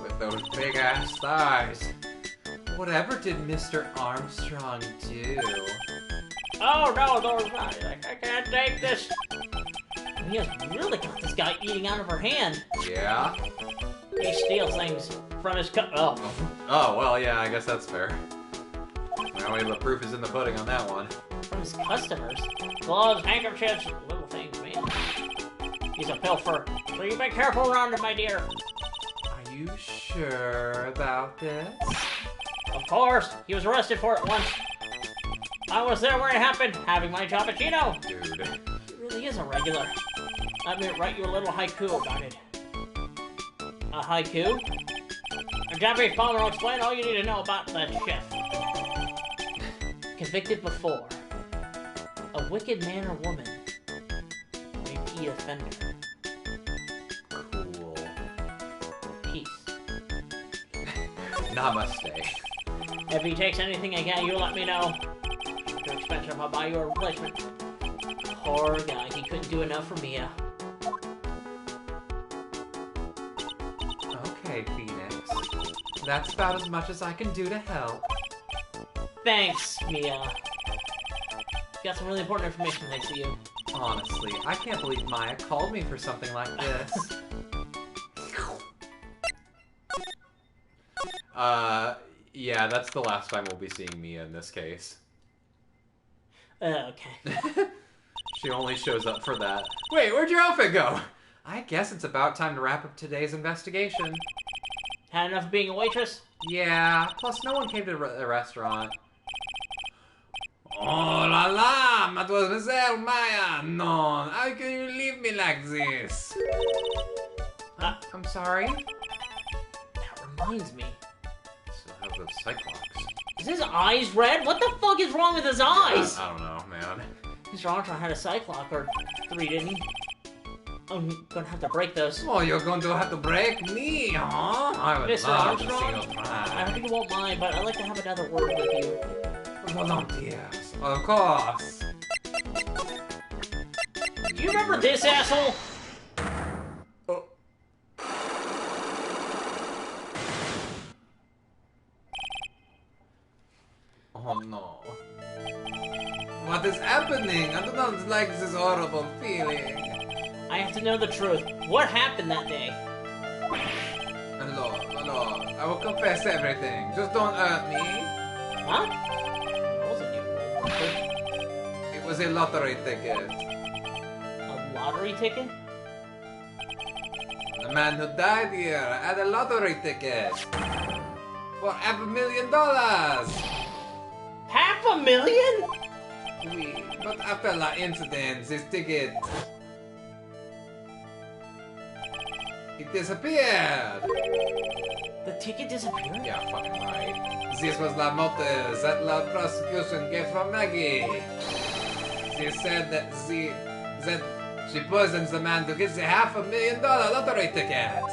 With those big-ass thighs. Whatever did Mr. Armstrong do? Oh no, those eyes. I can't take this. He has really got this guy eating out of her hand. Yeah? He steals things from his Oh, well, yeah, I guess that's fair. Well, the proof is in the pudding on that one. From his customers. Gloves, handkerchiefs, little things, man. He's a pilfer, so you be careful around him, my dear. Are you sure about this? Of course, he was arrested for it once. I was there where it happened, having my cappuccino. Dude. He really is a regular. Let me write you a little haiku about it. A haiku? A Japanese poem will explain all you need to know about that chef. Convicted before. A wicked man or woman. Repeat offender. Cool. Peace. Namaste. If he takes anything again, you let me know. Too expensive, I'll buy you a replacement. Poor guy, he couldn't do enough for Mia. Okay, Phoenix. That's about as much as I can do to help. Thanks, Mia. Got some really important information thanks to you. Honestly, I can't believe Maya called me for something like this. Yeah, that's the last time we'll be seeing Mia in this case. Okay. She only shows up for that. Wait, where'd your outfit go? I guess it's about time to wrap up today's investigation. Had enough of being a waitress? Yeah, plus no one came to the restaurant. Oh la la, Mademoiselle Maya, no, how can you leave me like this? I'm sorry? That reminds me. Still have the Cyclops. Is his eyes red? What the fuck is wrong with his eyes? I don't know, man. Mr. Armstrong had a Cyclops, or 3, didn't he? I'm gonna have to break those. Oh, you're going to have to break me, huh? I would Mr. love to Armstrong? see you I try. hope you won't mind, but I'd like to have another word with you. Volunteers, of course. Do you remember this asshole? Oh. Oh no. What is happening? I do not like this horrible feeling. I have to know the truth. What happened that day? Hello, hello. I will confess everything. Just don't hurt me. Huh? That wasn't you. It was a lottery ticket. A lottery ticket? The man who died here had a lottery ticket. For $500,000. $500,000? Oui, but after the incident, his ticket... It disappeared. The ticket disappeared? Yeah, fucking right. This was the motive that the prosecution gave for Maggie. She said that she poisons the man to get the $500,000 lottery ticket.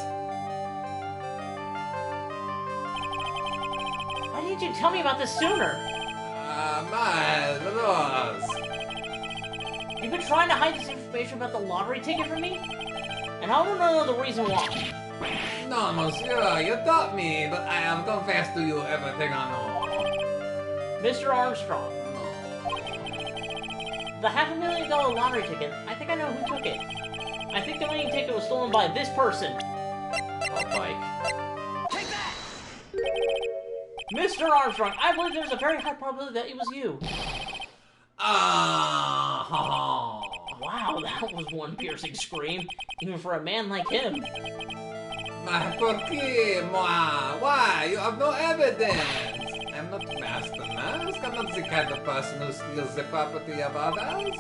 Why didn't you tell me about this sooner? My lord. You've been trying to hide this information about the lottery ticket from me? And I want to know the reason why. No, monsieur, you taught me, but I have confessed to you everything I know. Mr. Armstrong, The $500,000 lottery ticket. I think I know who took it. I think the winning ticket was stolen by this person. Oh, Mike. Mr. Armstrong, I believe there's a very high probability that it was you. Ah! Wow, that was one piercing scream, even for a man like him. ¿Por qué, moi? Why? You have no evidence. I'm not Master Mask. I'm not the kind of person who steals the property of others.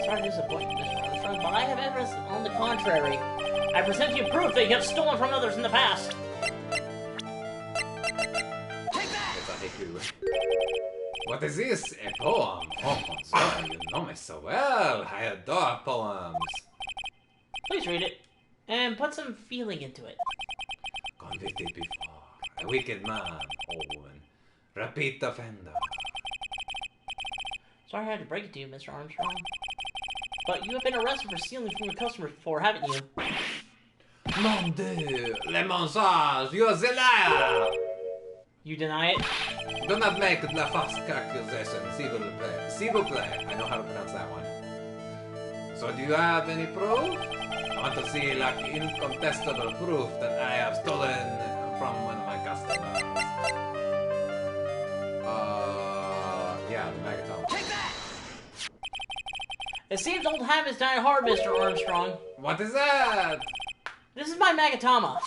Sorry to disappoint you, Mr. Armstrong, but I have evidence on the contrary. I present you proof that you have stolen from others in the past. It's a haiku. What is this? A poem? Oh, sir, you know me so well. I adore poems. Please read it, and put some feeling into it. Convicted before, a wicked man, Owen. Repeat offender. Sorry I had to break it to you, Mr. Armstrong. But you have been arrested for stealing from your customers before, haven't you? Mon Dieu, le mensonge, you're the liar! You deny it? Do not make the false accusation, s'il vous plaît. I know how to pronounce that one. So do you have any proof? I want to see like incontestable proof that I have stolen from one of my customers. Yeah, the Magatone. Take that! It seems old habits die hard, Mr. Armstrong. What is that? This is my Magatama.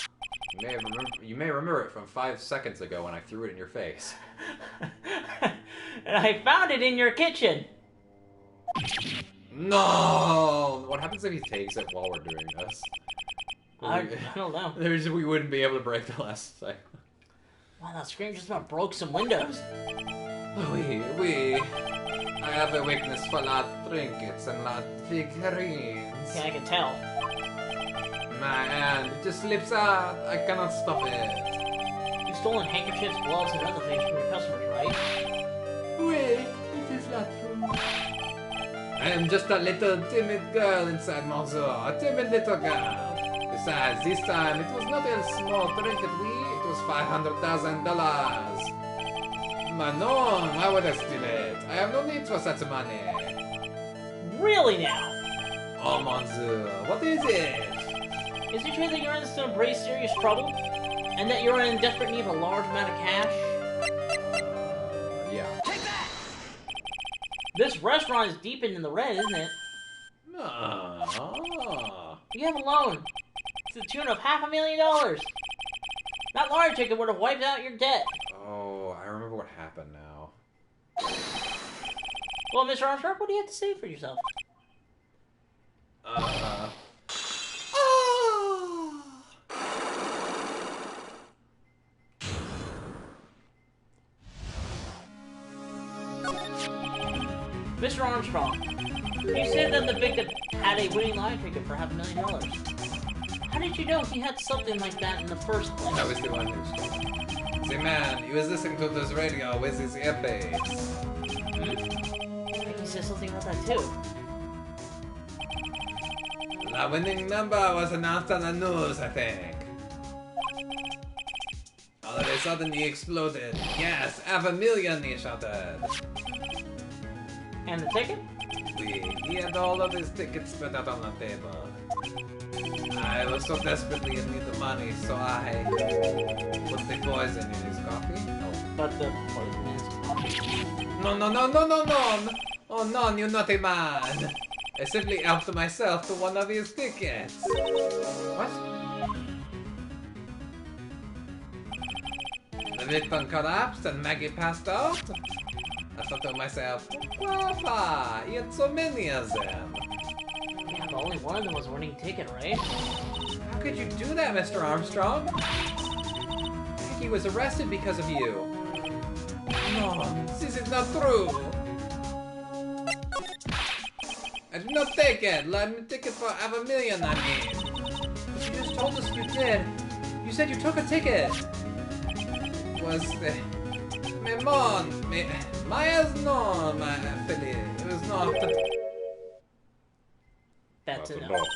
You may remember it from 5 seconds ago when I threw it in your face. And I found it in your kitchen. No! What happens if he takes it while we're doing this? I don't know. We wouldn't be able to break the last cycle. Wow, that scream just about broke some windows. Oui. I have a weakness for lot trinkets and lot figurines. Okay, I can tell. My hand just slips out. I cannot stop it. You've stolen handkerchiefs, gloves, and other things from your customers, right? Oui, it is not true. I am just a little timid girl inside my zoo. A timid little girl. Besides, this time it was not a small trinket, it was $500,000. Manon, why would I steal it? I have no need for such money. Really now? Oh, mon Dieu, what is it? Is it true that you're in some pretty serious trouble? And that you're in desperate need of a large amount of cash? Yeah. Take that! This restaurant is deep in the red, isn't it? You have a loan to the tune of $500,000. That lottery ticket would have wiped out your debt. Oh, I remember what happened now. Well, Mr. Armstrong, what do you have to say for yourself? Mr. Armstrong, you said that the victim had a winning lottery ticket for $500,000. How did you know he had something like that in the first place? I was the one who stole it. The man, he was listening to this radio with his earpiece. I think he said something about that too. The winning number was announced on the news, I think. All of a sudden he exploded. Yes, $500,000 he shouted. And the ticket? He had all of his tickets spread out on the table. I was so desperately in need of money, so I put the poison in his coffee. Oh. But the poison is coffee. No. Oh, no, you naughty man. I simply helped myself to one of his tickets. What? The victim collapsed and Maggie passed out? I thought to myself, Papa, he had so many of them. Yeah, but only one of them was a winning ticket, right? How could you do that, Mr. Armstrong? I think he was arrested because of you. No, this is not true. I did not take it. Let me take it for $500,000, I mean. But you just told us you did. You said you took a ticket. Was the... Maya's no, my Philly. It was not... That's enough.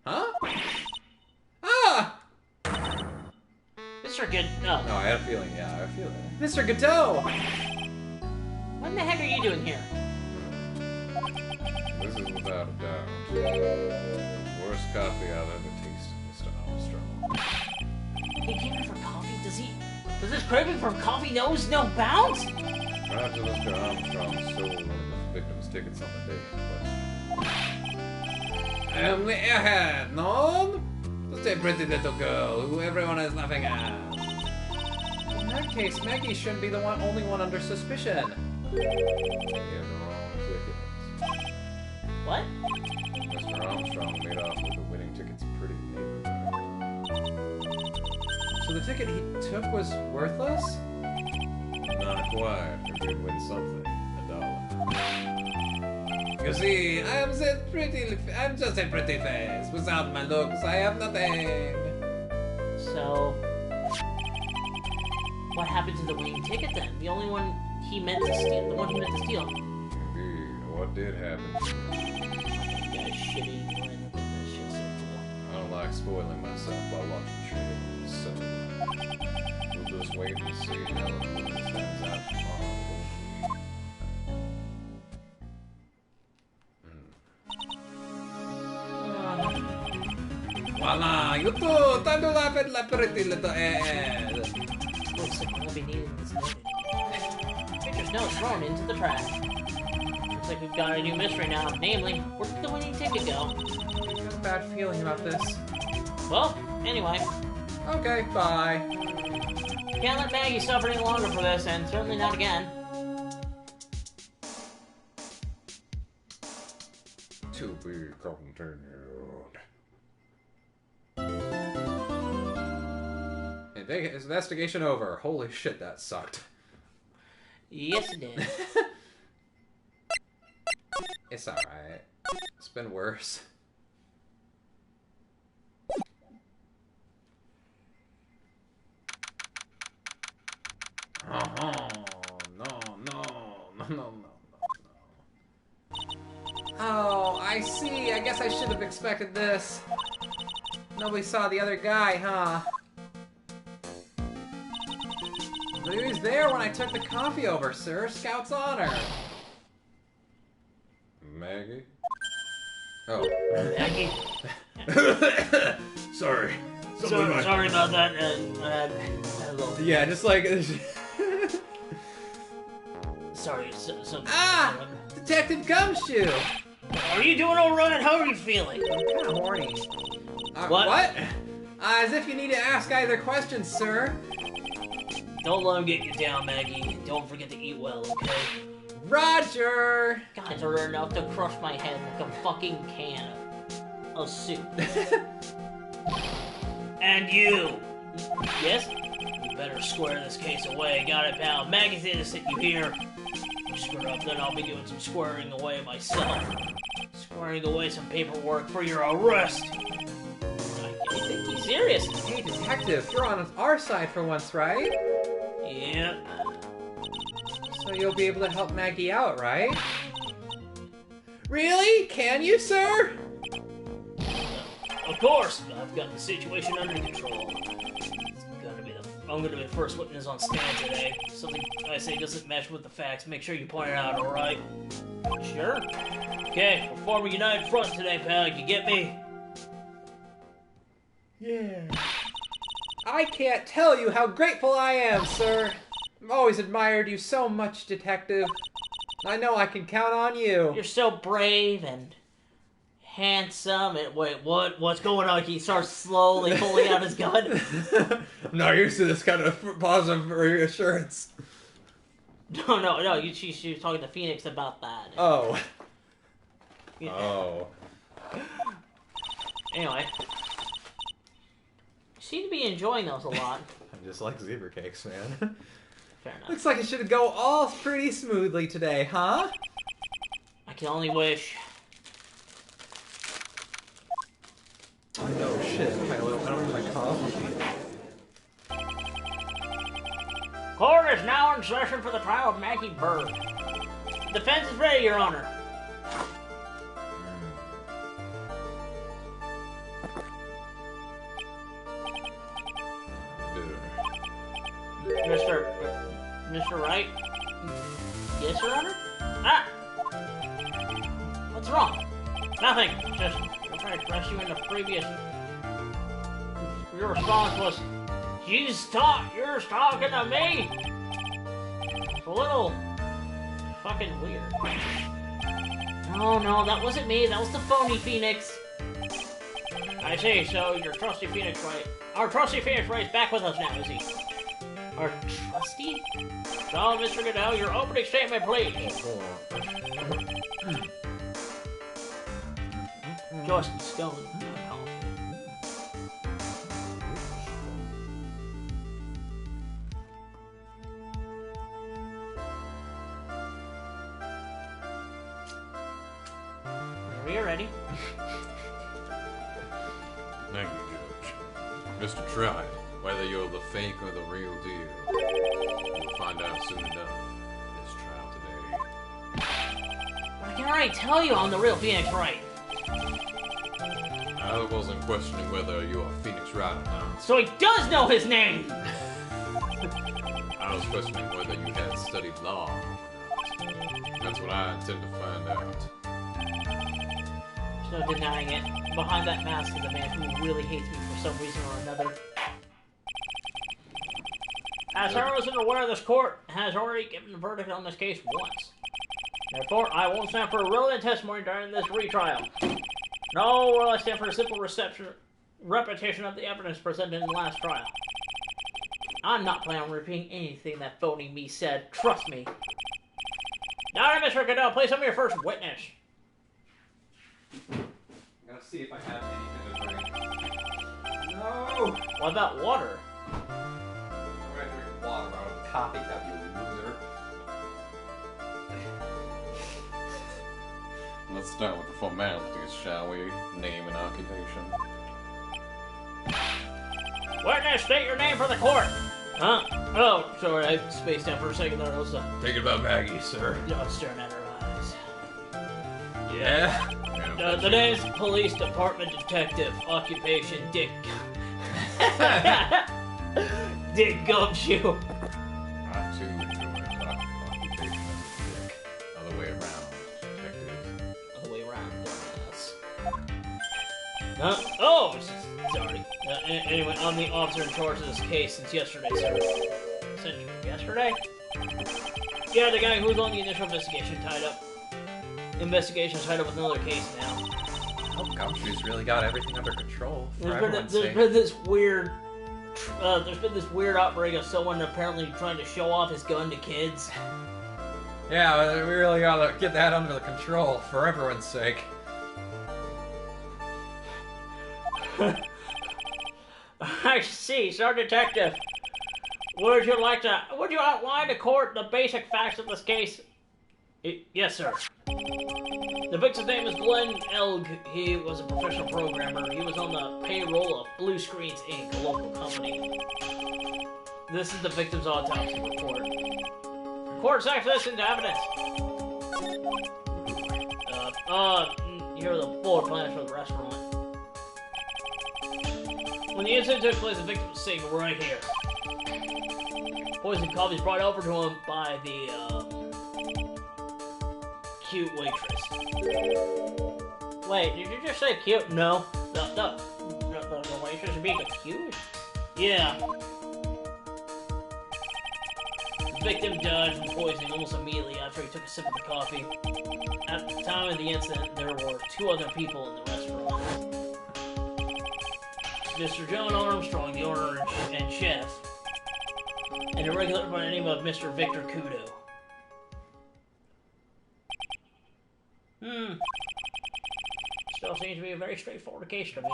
Huh? Ah! Mr. Good... No. No, I had a feeling, yeah, I had a feeling. Mr. Godot! What in the heck are you doing here? This is without a doubt the worst coffee I've ever tasted, Mr. Armstrong. He came here for coffee? Does this craving for coffee knows no bounds? Perhaps Mr. Armstrong stole one of the victim's tickets on the day in question. I'm the airhead, no? Just a pretty little girl who everyone is laughing at. In that case, Maggie shouldn't be the only one under suspicion. He had the wrong tickets. What? Mr. Armstrong made off with the winning tickets pretty neighborhood. So the ticket he took was worthless? Not quite. He did win something. $1. You see, I'm just a pretty face. Without my looks, I have nothing. So, what happened to the winning ticket then? The only one he meant to steal. The one he meant to steal. Indeed. What did happen? That guy's shitty. That shit's so cool. I don't like spoiling myself by watching trailers, so we'll just wait and see how the movie turns out tomorrow. Voila, you too. Time to laugh at la pretty little ass. Looks like we'll be needing this movie. Picture's note thrown into the trash. Looks like we've got a new mystery now, namely, where did the winning ticket go? I have a bad feeling about this. Well, anyway, Okay, bye. can't let Maggie suffer any longer for this, and certainly not again. To be continued. Investigation over. Holy shit, that sucked. Yes, it did. It's alright. It's been worse. Oh, no. Oh, I see. I guess I should have expected this. Nobody saw the other guy, huh? But he was there when I took the coffee over, sir. Scout's honor. Maggie? Oh. Maggie. Sorry. Sorry about that. Hello. Yeah, just like... Sorry. Ah! Detective Gumshoe! Are you doing all right? How are you feeling? I'm kind of horny. What? As if you need to ask either questions, sir. Don't let him get you down, Maggie. Don't forget to eat well, okay? Roger! Guys are enough to crush my head like a fucking can of soup. And you! Yes? You better square this case away. Got it, pal. Maggie's innocent, you hear? You screw it up, then I'll be doing some squaring away myself. Squaring away some paperwork for your arrest. I think he's serious. Hey, detective, you're on our side for once, right? Yeah. So you'll be able to help Maggie out, right? Really? Can you, sir? Of course, I've got the situation under control. I'm gonna be the first witness on stand today. Something I say doesn't match with the facts. Make sure you point it out, alright? Sure. Okay, we're forming a united front today, pal. You get me? Yeah. I can't tell you how grateful I am, sir. I've always admired you so much, detective. I know I can count on you. You're so brave and handsome and wait, what? What's going on? He starts slowly pulling out his gun. I'm not used to this kind of positive reassurance. No. She was talking to Phoenix about that. Oh. Yeah. Oh. Anyway. You seem to be enjoying those a lot. I just like zebra cakes, man. Fair enough. Looks like it should go all pretty smoothly today, huh? I can only wish. Oh no, shit. I don't have my coffee. Court is now in session for the trial of Maggie Bird. Defense is ready, Your Honor. Mr. Wright? Yes, Your Honor? Ah! What's wrong? Nothing. Just I'm trying to press you into previous. Your response was, you're talking to me? It's a little fucking weird. No, that wasn't me. That was the phony Phoenix. I see, so your trusty Phoenix Wright. Our trusty Phoenix Wright is back with us now, is he? Our trusty? So, Mr. Goodell, your opening statement, please. Justin Stone. Are we ready? Thank you, Judge. Mr. Try, whether you're the fake or the real deal, you'll find out soon enough this trial today. I can already tell you I'm the real Phoenix Wright. I wasn't questioning whether you're Phoenix Wright or not. So he does know his name! I was questioning whether you had studied law or not. That's what I intend to find out. There's no denying it. Behind that mask is a man who really hates me for some reason or another. As everyone is aware, this court has already given a verdict on this case once. Therefore, I won't stand for relevant testimony during this retrial. No, will I stand for a simple repetition of the evidence presented in the last trial. I'm not planning on repeating anything that phony me said. Trust me. Now, Mr. Goodell, please tell me your first witness. I'm gonna see if I have anything to drink. No! What about water? I'm gonna drink water out of the coffee cup, you loser. Let's start with the formalities, shall we? Name and occupation. Witness, state your name for the court. Huh? Oh, sorry, I spaced out for a second there. I was Take it about Maggie, sir. staring at her eyes. Yeah? The name's Police Department Detective. Occupation, Dick. Dick Gumshoe. I too enjoy occupation as a dick. Other way around, detective. Other way around, dumbass. Oh, sorry. Anyway, I'm the officer in charge of this case since yesterday, sir. Since yesterday? Yeah, the guy who's on the initial investigation tied up. Investigation's tied up with another case now. Oh, Gumshoe's really got everything under control. For There's everyone's sake. been this weird outbreak of someone apparently trying to show off his gun to kids. Yeah, we really gotta get that under control for everyone's sake. I see, Sir Detective. Would you outline to court the basic facts of this case? Yes, sir. The victim's name is Glenn Elg. He was a professional programmer. He was on the payroll of Blue Screens Inc., a local company. This is the victim's autopsy report. Court's access into evidence. Here are the floor plans for the restaurant. When the incident took place, the victim was sitting right here. Poison coffee is brought over to him by the, cute waitress. Wait, did you just say cute? No. The waitress is being accused? Yeah. The victim died from poisoning almost immediately after he took a sip of the coffee. At the time of the incident, there were 2 other people in the restaurant. Mr. John Armstrong, the owner and chef, and a regular by the name of Mr. Victor Kudos. Still seems to be a very straightforward case to me.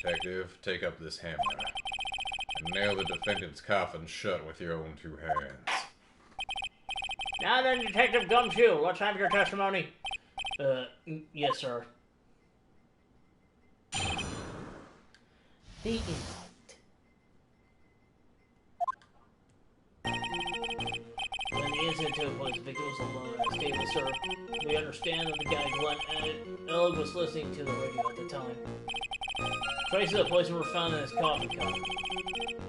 Detective, take up this hammer and nail the defendant's coffin shut with your own 2 hands. Now then, Detective Gumshoe, let's have your testimony. Yes, sir. The incident. When the incident took place, the victim was alone at his table, sir. We understand that the guy Glenn Elg was listening to the radio at the time. Traces of poison were found in his coffee cup.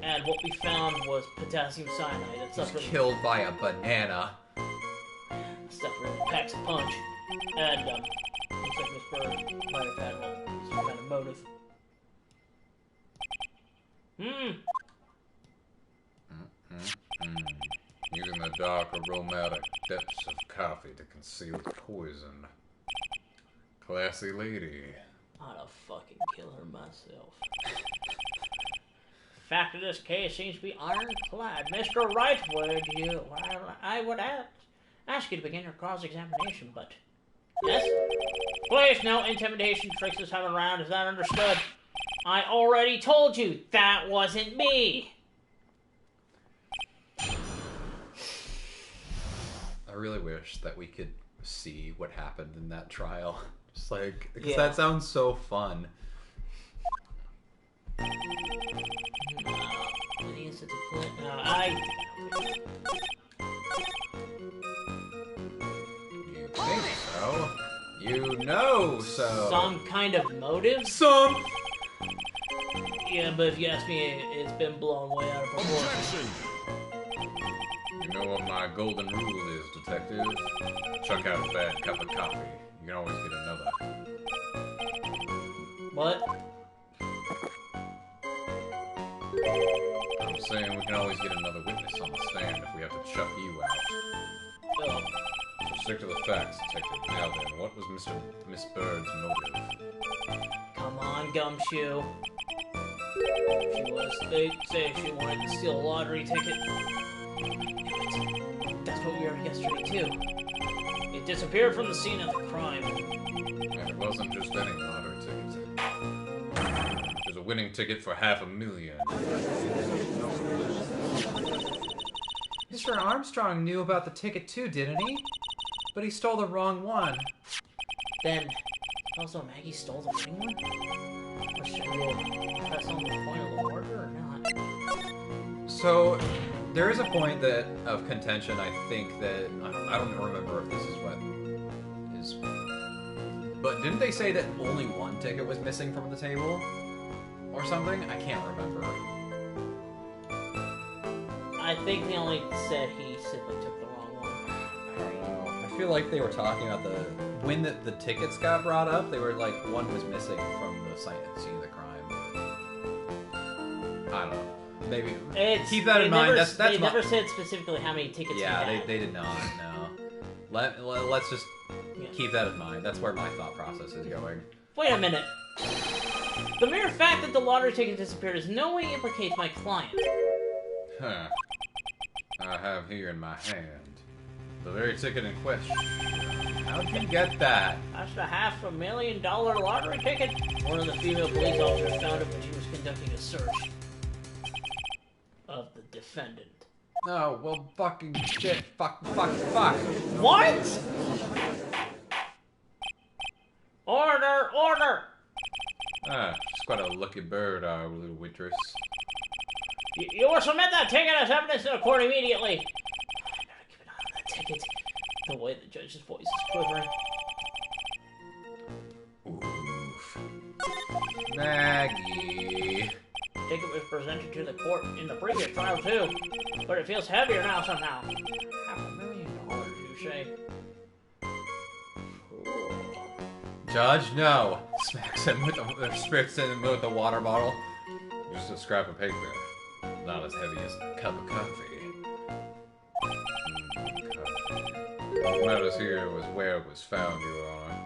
And what we found was potassium cyanide. That stuff really, Killed by a banana. stuff really packs a punch. And, looks like Miss Bird might have had, well, some kind of motive. Using the dark aromatic depths of coffee to conceal the poison. Classy lady. I'd fucking kill her myself. Fact of this case seems to be ironclad. Mr. Wright, I would ask you to begin your cross-examination, but... Yes? Please, no intimidation tricks this time around. Is that understood? I already told you that wasn't me! I really wish that we could see what happened in that trial. Just like, because Yeah. that sounds so fun. You think so? You know so. Some kind of motive? Some. Yeah, but if you ask me, it's been blown way out of proportion. You know what my golden rule is, detective? Chuck out a bad cup of coffee. You can always get another. What? I'm saying we can always get another witness on the stand if we have to chuck you out. Oh. So stick to the facts, detective. Now then, what was Miss Bird's motive? Come on, Gumshoe. They say she wanted to steal a lottery ticket. That's what we heard yesterday, too. It disappeared from the scene of the crime. And it wasn't just any lottery ticket. There's a winning ticket for $500,000. Mr. Armstrong knew about the ticket too, didn't he? But he stole the wrong one. Then, also Maggie stole the winning one? Or should we press on the point a little harder or not? So, there is a point of contention, I think, that... I don't remember if this is what is... But didn't they say that only one ticket was missing from the table? Or something? I can't remember. I think they only said he simply took the wrong one. I feel like they were talking about when the tickets got brought up, they were like, one was missing from the scene of the crime. I don't know. Maybe. Keep that in mind. They never said specifically how many tickets he had. They did not, no. Let's just keep that in mind. That's where my thought process is going. Wait a minute. The mere fact that the lottery ticket disappeared is no way implicates my client. Huh. I have here in my hand the very ticket in question. How'd you get that? That's the $500,000 lottery ticket. One of the female police officers found it when she was conducting a search of the defendant. Oh, well, fucking shit. Fuck. What? Order! She's quite a lucky bird, our little waitress. You will submit that ticket as evidence to the court immediately. I better keep an eye on that ticket. The way the judge's voice is quivering. Oof. Maggie. Ticket was presented to the court in the previous trial too, but it feels heavier now somehow. $500,000, you say? Judge, no. Smacks him with the water bottle. Just a scrap of paper. Not as heavy as a cup of coffee. Coffee. What matters here was where it was found, Your Honor.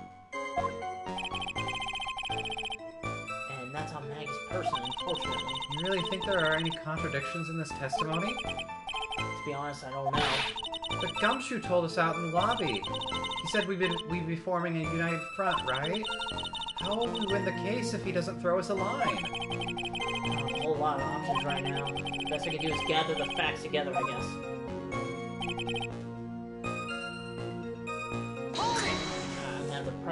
And that's on Maggie's person, unfortunately. You really think there are any contradictions in this testimony? To be honest, I don't know. But Gumshoe told us out in the lobby. He said we'd be forming a united front, right? How will we win the case if he doesn't throw us a line? A whole lot of options right now. Best I can do is gather the facts together, I guess.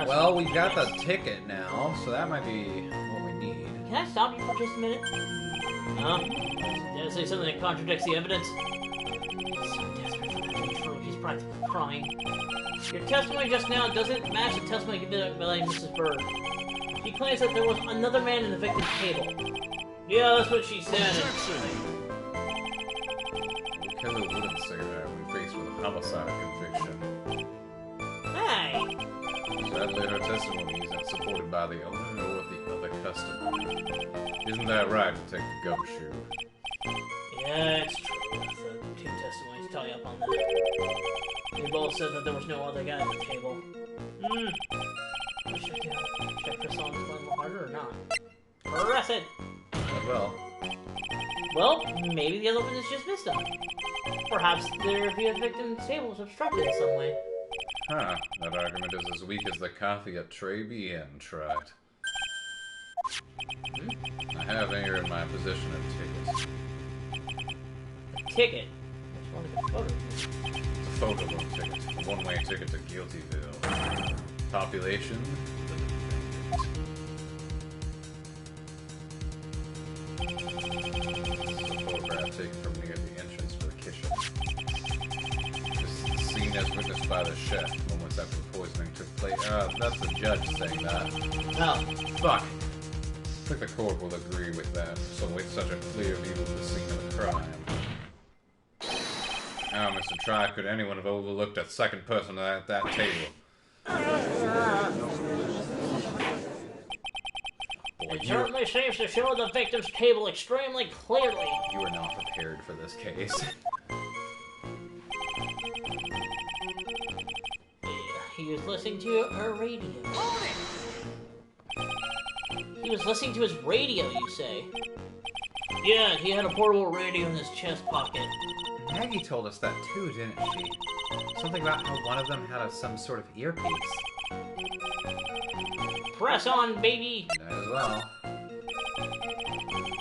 Well, we got the ticket now, so that might be what we need. Can I stop you for just a minute? Huh? Did I say something that contradicts the evidence? He's so desperate for that to be true, he's practically crying. Your testimony just now doesn't match the testimony given by Mrs. Bird. He claims that there was another man in the victim's table. Yeah, that's what she said. Kelly wouldn't say that when faced with a homicide conviction. Hey! Sadly, her testimony isn't supported by the owner or the other customer. Isn't that right, Detective Gumshoe? Yeah, it's true. The two testimonies tally up on that. They both said that there was no other guy at the table. What should I do? Should I press on this one a little harder or not? Arrested! Well, Well, maybe the other witness just missed him. Perhaps the victim's table was obstructed in some way. huh, that argument is as weak as the coffee at Tribulations tried. I have here in my possession a ticket. Ticket? Which one is the photo? It's a photo book ticket, a one-way ticket to Guiltyville. Population, photograph taken from near the entrance for the kitchen. This scene as witnessed by the chef moments after the poisoning took place. That's the judge saying that. Oh, Fuck! I think the court will agree with that, so with such a clear view of the scene of the crime. Now, Mr. Try, could anyone have overlooked a second person at that table? Boy, it certainly seems to show the victim's table extremely clearly. You were not prepared for this case. He was listening to a radio. He was listening to his radio, you say? Yeah, he had a portable radio in his chest pocket. Maggie told us that too, didn't she? Something about how one of them had some sort of earpiece. Press on, baby! Might as well.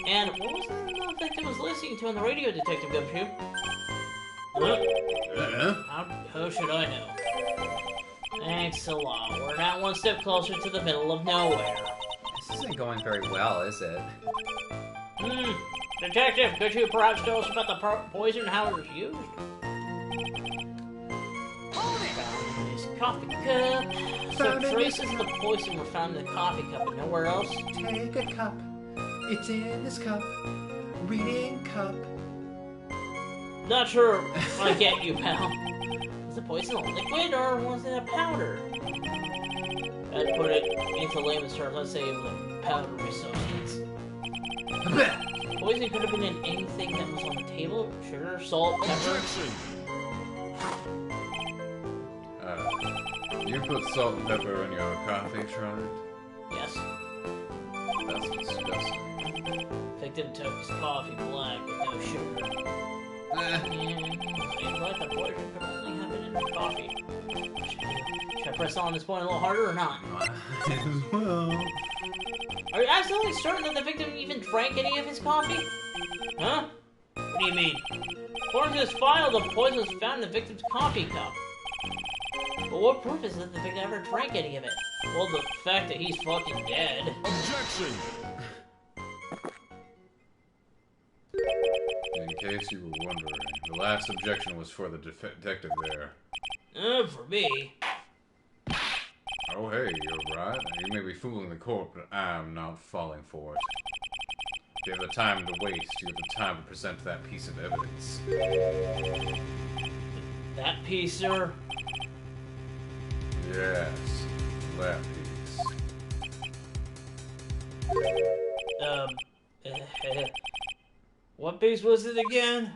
And what was the victim was listening to on the radio, Detective Gumshoe? How should I know? Thanks a lot. We're now one step closer to the middle of nowhere. This isn't going very well, is it? Detective, could you perhaps tell us about the poison and how it was used? Found in his coffee cup. So traces of the poison were found in the coffee cup and nowhere else? Take a cup. It's in this cup. Reading cup. Not sure I get you, pal. Was the poison a liquid or was it a powder? I'd put it into layman's terms, let's say it was a powdery substance. Poison could have been in anything that was on the table. Sugar, salt, pepper. You put salt and pepper in your coffee, Troy? Yes. That's disgusting. Victim took his coffee black with no sugar. And seems like the poison could only have been in the coffee. Should I press on this point a little harder or not? Might as well. Are you absolutely certain that the victim even drank any of his coffee? Huh? What do you mean? According to this file, the poison was found in the victim's coffee cup. But what proof is that the victim ever drank any of it? Well, the fact that he's fucking dead. Objection! In case you were wondering, the last objection was for the detective there. For me. Oh, hey, you're right. You may be fooling the court, but I'm not falling for it. If you have the time to waste, you have the time to present that piece of evidence. That piece, sir? Yes, that piece. What piece was it again?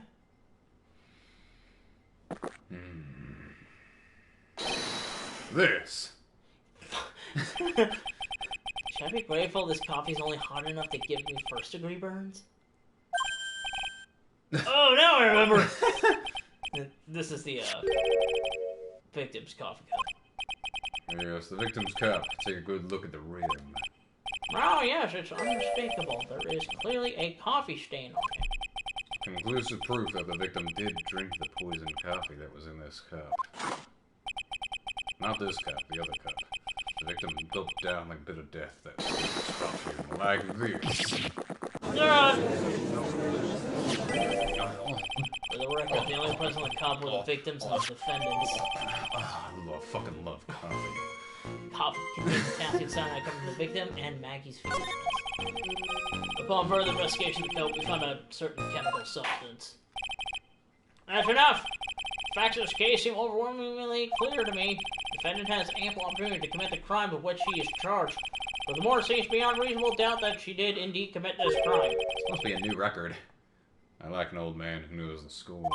This. Should I be grateful this coffee's only hot enough to give me first-degree burns? Oh, now I remember! This is the, victim's coffee cup. Yes, the victim's cup. Take a good look at the rim. Oh, yes, it's unmistakable. There is clearly a coffee stain on it. Conclusive proof that the victim did drink the poisoned coffee that was in this cup. Not this cup, the other cup. The victim gulped down like a bit of death that stopped him like this. For the record, the only person in the cup were the victims and the defendants. I fucking love coffee. pop contains potassium cyanide coming from the victim and Maggie's fingerprints. Upon further investigation of the coat, we found a certain chemical substance. That's enough! Facts of this case seem overwhelmingly clear to me. The defendant has ample opportunity to commit the crime of which she is charged. Furthermore, it seems beyond reasonable doubt that she did indeed commit this crime. It's supposed to be a new record. I like an old man who knows the score.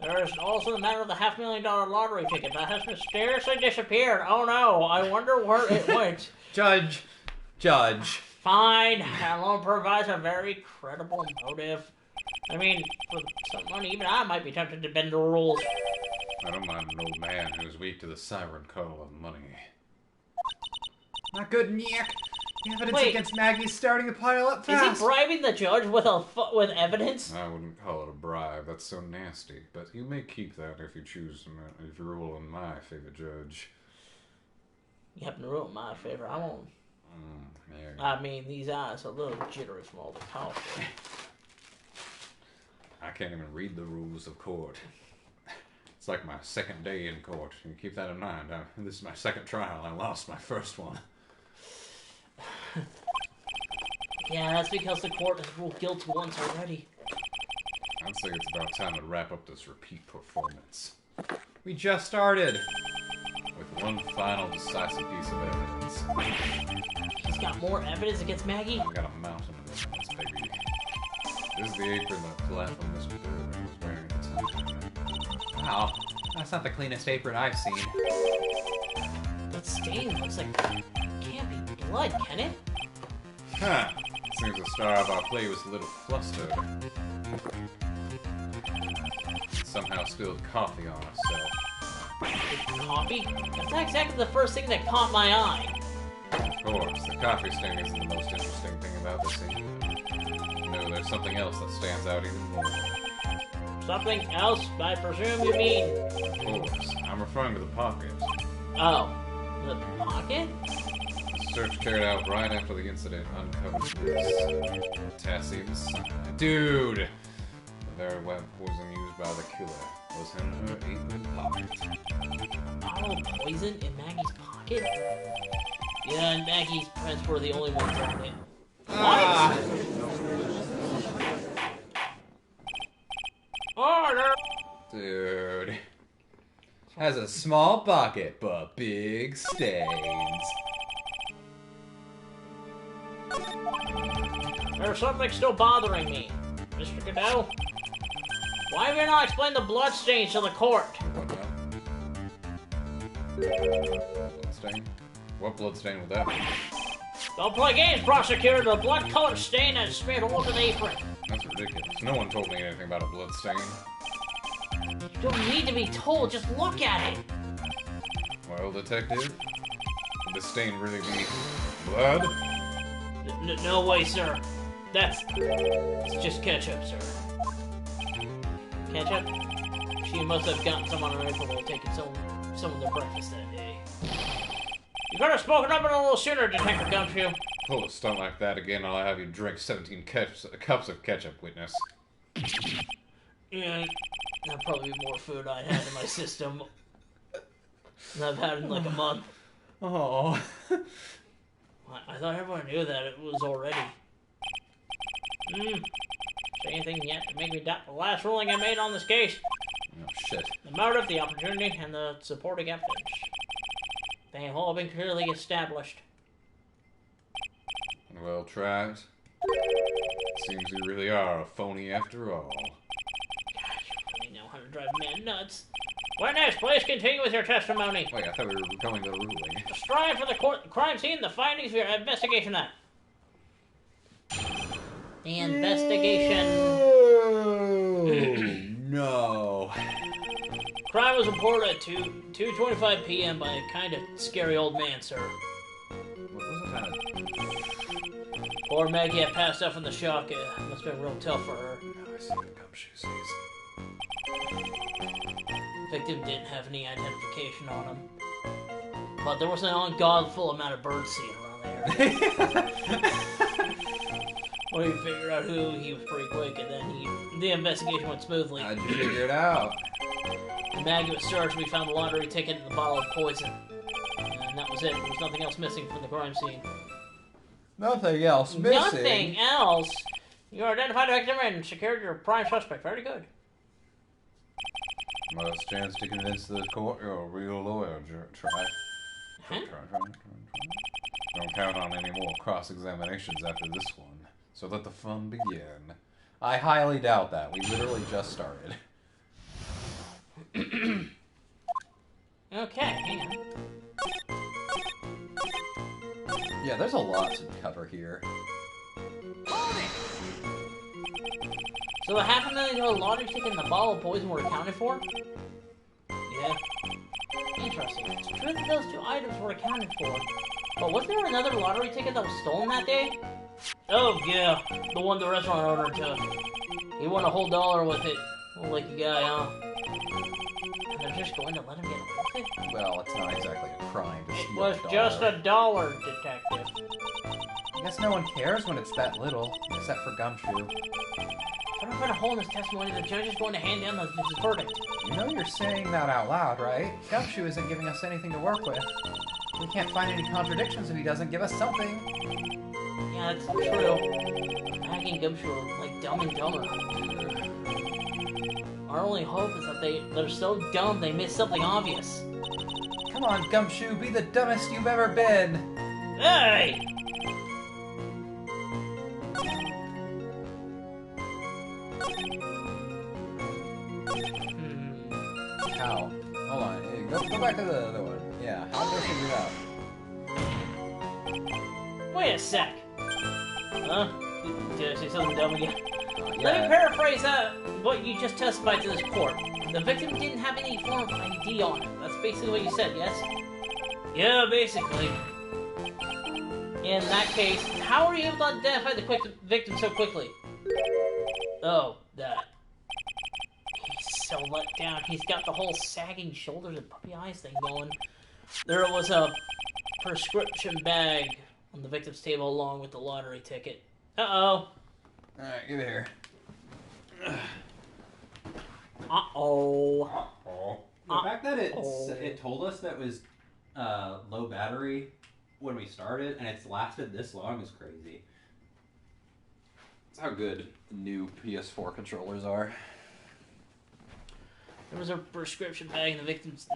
There is also the matter of the $500,000 lottery ticket that has mysteriously disappeared. Oh no, I wonder where it went. Judge. Fine, that alone provides a very credible motive. I mean, for some money, even I might be tempted to bend the rules. I don't mind an old man who's weak to the siren call of money. Not good, Nick. The evidence Wait. against Maggie's starting to pile up fast. Is he bribing the judge with evidence? I wouldn't call it a bribe. That's so nasty. But you may keep that if you choose, if you rule in my favor, Judge. You happen to rule in my favor. I won't. Yeah. I mean, these eyes are a little jittery from all the coffee. I can't even read the rules of court. It's like my second day in court. You keep that in mind. This is my second trial. I lost my first one. Yeah, that's because the court has ruled guilty once already. I'd say it's about time to wrap up this repeat performance. We just started. With one final decisive piece of evidence. He's got more evidence against Maggie? We got a mountain of evidence, baby. This is the apron that flat on Miss Burr was wearing at the time. Wow, that's not the cleanest apron I've seen. That stain looks like it can't be blood, can it? Huh. Seems the star of our play was a little flustered. Somehow spilled coffee on herself. Coffee? That's not exactly the first thing that caught my eye. Of course, the coffee stain isn't the most interesting thing about this scene. No, there's something else that stands out even more. Something else, I presume you mean? Of course, I'm referring to the pocket. Oh, the pocket? The search carried out right after the incident uncovered this potassium cyanide. Dude! The very wet poison used by the killer was in her apron pocket. Bottle of poison in Maggie's pocket? Yeah, and Maggie's prints were the only ones on it. What? Order! Dude. Has a small pocket, but big stains. There's something still bothering me. Mr. Kudos? Why have you not explained the bloodstains to the court? What now? Bloodstain? What bloodstain would that be? Don't play games, prosecutor. The blood-colored stain has smeared all over the apron. That's ridiculous. No one told me anything about a bloodstain. You don't need to be told. Just look at it. Well, detective, would this stain really be blood? No way, sir. It's just ketchup, sir. Ketchup? She must have gotten some on her apron while taking some of their breakfast that day. You could have spoken up a little sooner, Detective Gumshoe. Oh, stunt like that again, I'll have you drink 17 cups of ketchup, witness. Yeah, that'd probably be more food I had in my system than I've had in like a month. Oh. I thought everyone knew that it was already. Say anything yet to make me doubt the last ruling I made on this case? Oh, shit. The motive, the opportunity, and the supporting evidence. They have all been clearly established. Well tried. Seems you really are a phony after all. God, you really know how to drive men nuts. Witness, please continue with your testimony. Wait, I thought we were going to the ruling. Strive for the crime scene, the findings of your investigation. That. The investigation. No. Crime was reported at 2:25 p.m. by a kind of scary old man, sir. What was that? Poor Maggie had passed out from the shock. Must have been real tough for her. I see the gumshoe sees. Victim didn't have any identification on him. But there was an ungodful amount of birdseed around there. When he figured out who, he was pretty quick, and then the investigation went smoothly. How'd you figure it out? When Maggie was searched, we found the lottery ticket and the bottle of poison. was it. There was nothing else missing from the crime scene. Nothing else missing. Nothing else? You identified the victim and secured your prime suspect. Very good. Last chance to convince the court you're a real lawyer. Try. Huh? Try. Don't count on any more cross-examinations after this one. So let the fun begin. I highly doubt that. We literally just started. Okay, hang on. Yeah, there's a lot to cover here. So the $500,000 lottery ticket and the bottle of poison were accounted for? Yeah. Interesting. It's true that those two items were accounted for. But wasn't there another lottery ticket that was stolen that day? Oh, yeah. The one the restaurant owner took. He won a whole dollar with it. Well, lucky guy, huh? And they're just going to let him get away with it? Well, it's not exactly a crime to steal Was a dollar. just a dollar, detective. I guess no one cares when it's that little, except for Gumshoe. What if I put a hole in his testimony, the judge is going to hand down his verdict? You know you're saying that out loud, right? Gumshoe isn't giving us anything to work with. We can't find any contradictions if he doesn't give us something. Yeah, that's true. Maggie and Gumshoe are like Dumb and Dumber. Our only hope is that they're so dumb they miss something obvious. Come on, Gumshoe, be the dumbest you've ever been. Hey! How? Hold on. Hey, go back to the other one. Yeah, how did they figure it out? Wait a sec. Huh? Did I say something dumb again? Yeah. Let me paraphrase what you just testified to this court. The victim didn't have any form of ID on him. That's basically what you said, yes? Yeah, basically. In that case, how were you able to identify the victim so quickly? Oh, that. He's so let down. He's got the whole sagging shoulders and puppy eyes thing going. There was a prescription bag on the victim's table along with the lottery ticket. Uh-oh. Alright, give it here. Uh-oh. The fact that it told us that it was low battery when we started, and it's lasted this long is crazy. That's how good new PS4 controllers are. There was a prescription bag in the victim's...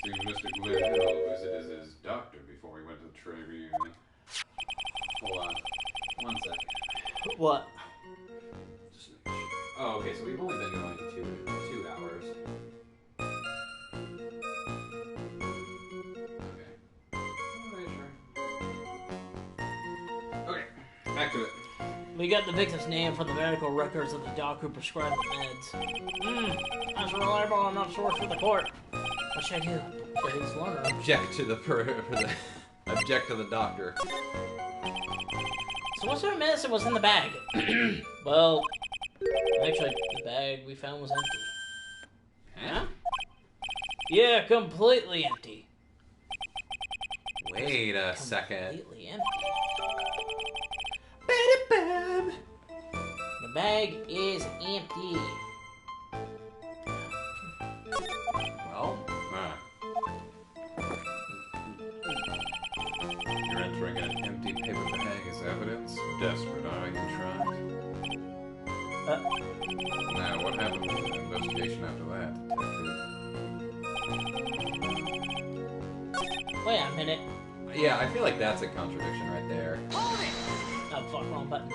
See, Mr. Glenhill visited his doctor before he went to the Tribune. Hold on. 1 second. What? Just make sure. Oh, okay, so we've only been going 2 hours. Okay, back to it. We got the victim's name from the medical records of the doc who prescribed the meds. That's a reliable enough source for the court. What should I do? Should I use one or... Object to the object to the doctor. So what sort of medicine was in the bag? Well, actually, the bag we found was empty. Huh? Yeah, completely empty. Wait a second. Completely empty. The bag is empty. Well, You're entering an empty paper bag as evidence? Desperate, are you, Trent? Now, what happened with the investigation after that, detective? Wait a minute. yeah, I feel like that's a contradiction right there. Oh, fuck, wrong button.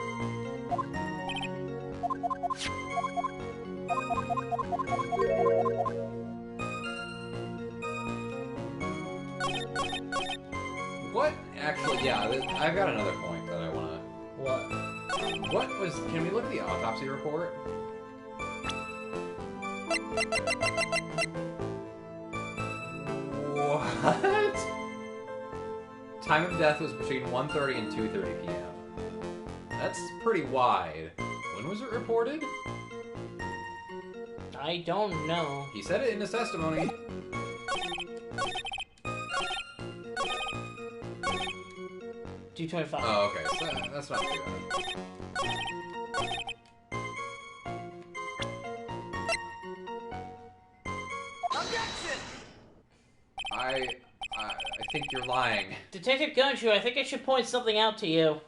What? Actually, yeah, I've got another point that I want to... What? What was... Can we look at the autopsy report? What? Time of death was between 1:30 and 2:30 p.m. That's pretty wide. When was it reported? I don't know. He said it in his testimony. $2.25. Oh, okay. So that's not too bad. I think you're lying. Detective Gumshoe, I think I should point something out to you.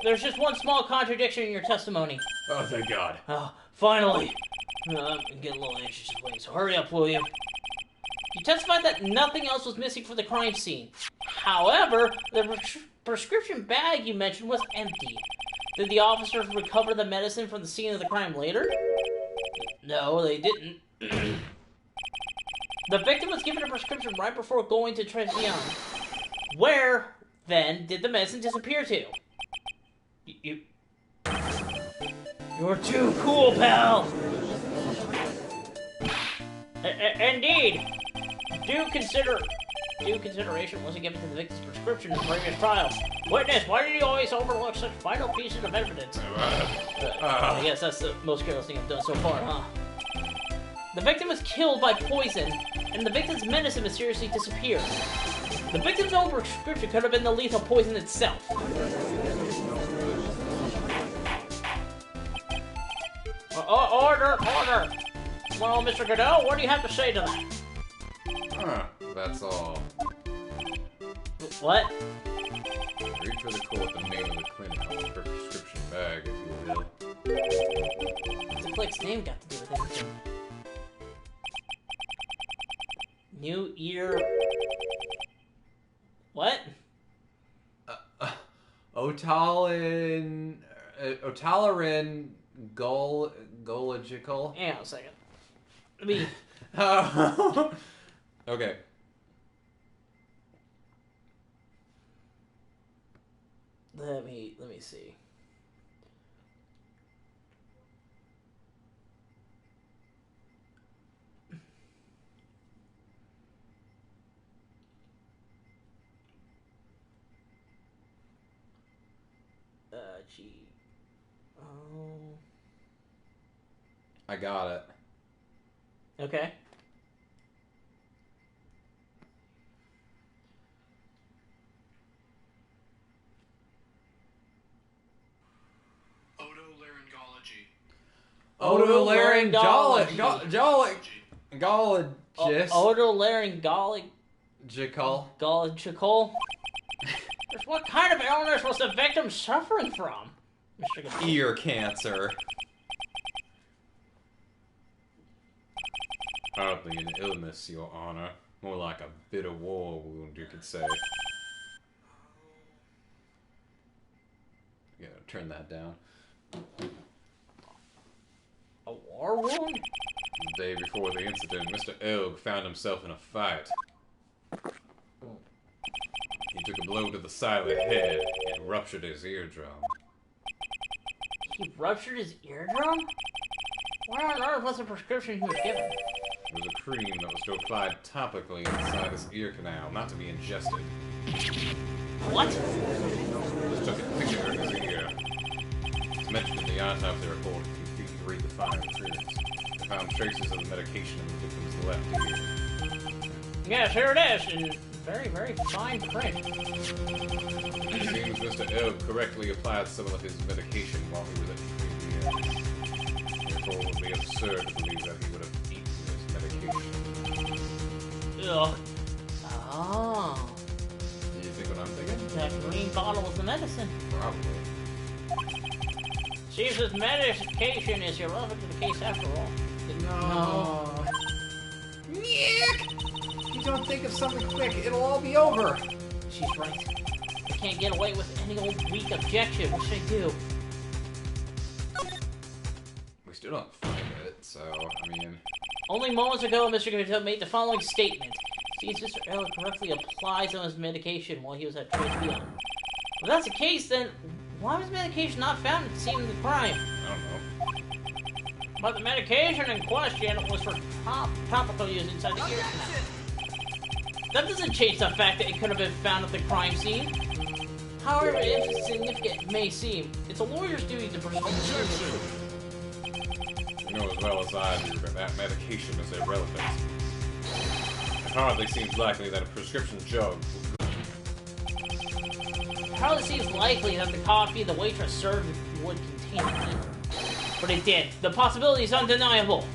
There's just one small contradiction in your testimony. Oh, thank God. Oh, finally. I'm getting a little anxious to wait, so hurry up, will you? You testified that nothing else was missing from the crime scene. However, the prescription bag you mentioned was empty. Did the officers recover the medicine from the scene of the crime later? No, they didn't. The victim was given a prescription right before going to Tribulations. Where, then, did the medicine disappear to? You're too cool, pal! Indeed! Due consideration wasn't given to the victim's prescription in the previous trial. Witness, why did you always overlook such vital pieces of evidence? I guess that's the most careless thing I've done so far, huh? The victim was killed by poison, and the victim's medicine mysteriously disappeared. The victim's own prescription could have been the lethal poison itself. Order! Well, Mr. Godot, what do you have to say to that? That's all. What? Read for the court the name of the clinic on her prescription bag, if you will. What's the clinic's name got to do with anything? New ear... What? Otalarin Gological. Hang on a second. Let me... Okay. Let me see. Gee. Oh. I got it. Okay. Otolaryngologist. Otolaryngological. What kind of illness was the victim suffering from? Mr. Godot? Ear cancer. Hardly an illness, Your Honor. More like a bitter war wound, you could say. Yeah, turn that down. A war wound? The day before the incident, Mr. Elg found himself in a fight. He took a blow to the side of the head and ruptured his eardrum. He ruptured his eardrum? Why on earth was the prescription he was given? It was a cream that was to apply topically inside his ear canal, not to be ingested. What? Just took a picture of his ear. It's mentioned in the autopsy report if you read the fine print. They found traces of the medication in the victim's left ear. Yes, here it is, in very, very fine print. It seems Mr. Elg correctly applied some of his medication while he was at Tribulations. Therefore, it would be absurd to believe that he would have eaten his medication. Ugh. Oh. Do you think what I'm thinking? That green bottle was the medicine. Probably. Seems his medication is irrelevant to the case after all. No. Nick! You don't think of something quick, it'll all be over. She's right. I can't get away with any old weak objection. What should I do? We still don't find it, so, I mean... Only moments ago, Mr. Godot made the following statement. Seems Mr. Elliot correctly applied some of his medication while he was at Tribulations. If that's the case, then why was medication not found at the scene of the crime? I don't know. But the medication in question was for topical use inside the ear canal. That doesn't change the fact that it could have been found at the crime scene. However insignificant it may seem, it's a lawyer's duty to pursue the truth. You know as well as I do that that medication is irrelevant. It hardly seems likely that a prescription drug It hardly seems likely that the coffee the waitress served would contain it. But it did. The possibility is undeniable.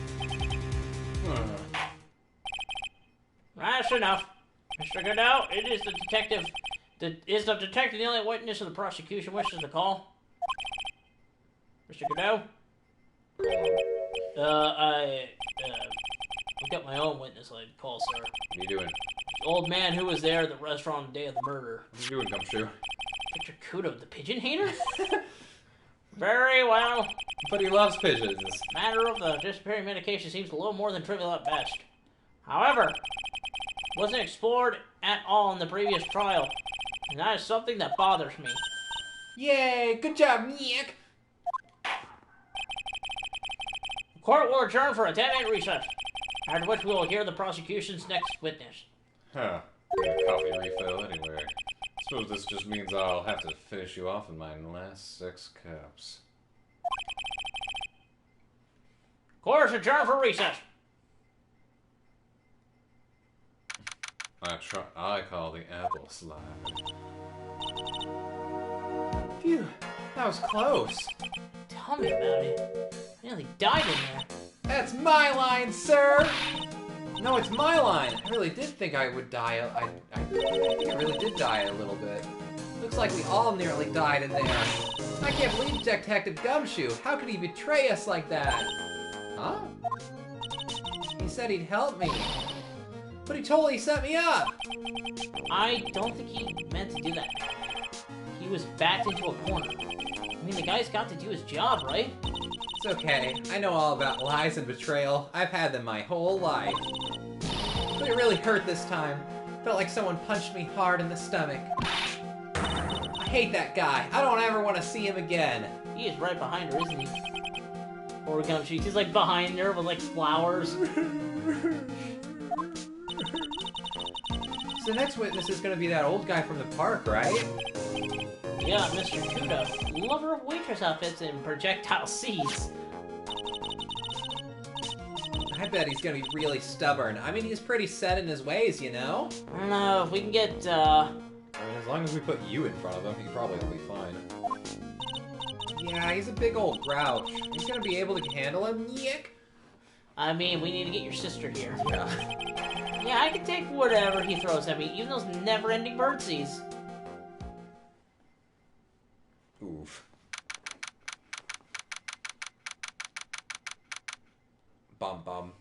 That's enough. Mr. Kudos, it is the detective. Is the detective the only witness of the prosecution wishes to call? Mr. Kudos? I've got my own witness I'd call, sir. What are you doing? The old man who was there at the restaurant on the day of the murder. What are you doing, Gumshoe? Mr. Kudos, the pigeon hater? Very well. But he loves pigeons. Matter of the disappearing medication seems a little more than trivial at best. However, wasn't explored at all in the previous trial, and that is something that bothers me. Yay, good job, Nick. The court will adjourn for a 10-minute recess, after which we will hear the prosecution's next witness. Huh. Need a coffee refill anyway. Suppose this just means I'll have to finish you off in my last 6 cups. Court is adjourned for recess. I call the apple slide. Phew, that was close. Tell me about it. I nearly died in there. That's my line, sir. No, it's my line. I really did think I would die. I think I really did die a little bit. Looks like we all nearly died in there. I can't believe Detective Gumshoe. How could he betray us like that? Huh? He said he'd help me. But he totally set me up. I don't think he meant to do that. He was backed into a corner. I mean, the guy's got to do his job, right? It's okay. I know all about lies and betrayal. I've had them my whole life. But it really hurt this time. Felt like someone punched me hard in the stomach. I hate that guy. I don't ever want to see him again. He is right behind her, isn't he? Poor Gumshoe. He's like behind her with like flowers. So the next witness is going to be that old guy from the park, right? Yeah, Mr. Kudos, lover of waitress outfits and projectile seeds. I bet he's going to be really stubborn. I mean, he's pretty set in his ways, you know? I don't know, if we can get, I mean, as long as we put you in front of him, he probably will be fine. Yeah, he's a big old grouch. He's going to be able to handle him, Yick? I mean, we need to get your sister here. Yeah. Yeah, I can take whatever he throws at me, even those never-ending birdseeds. Oof. Bum bum.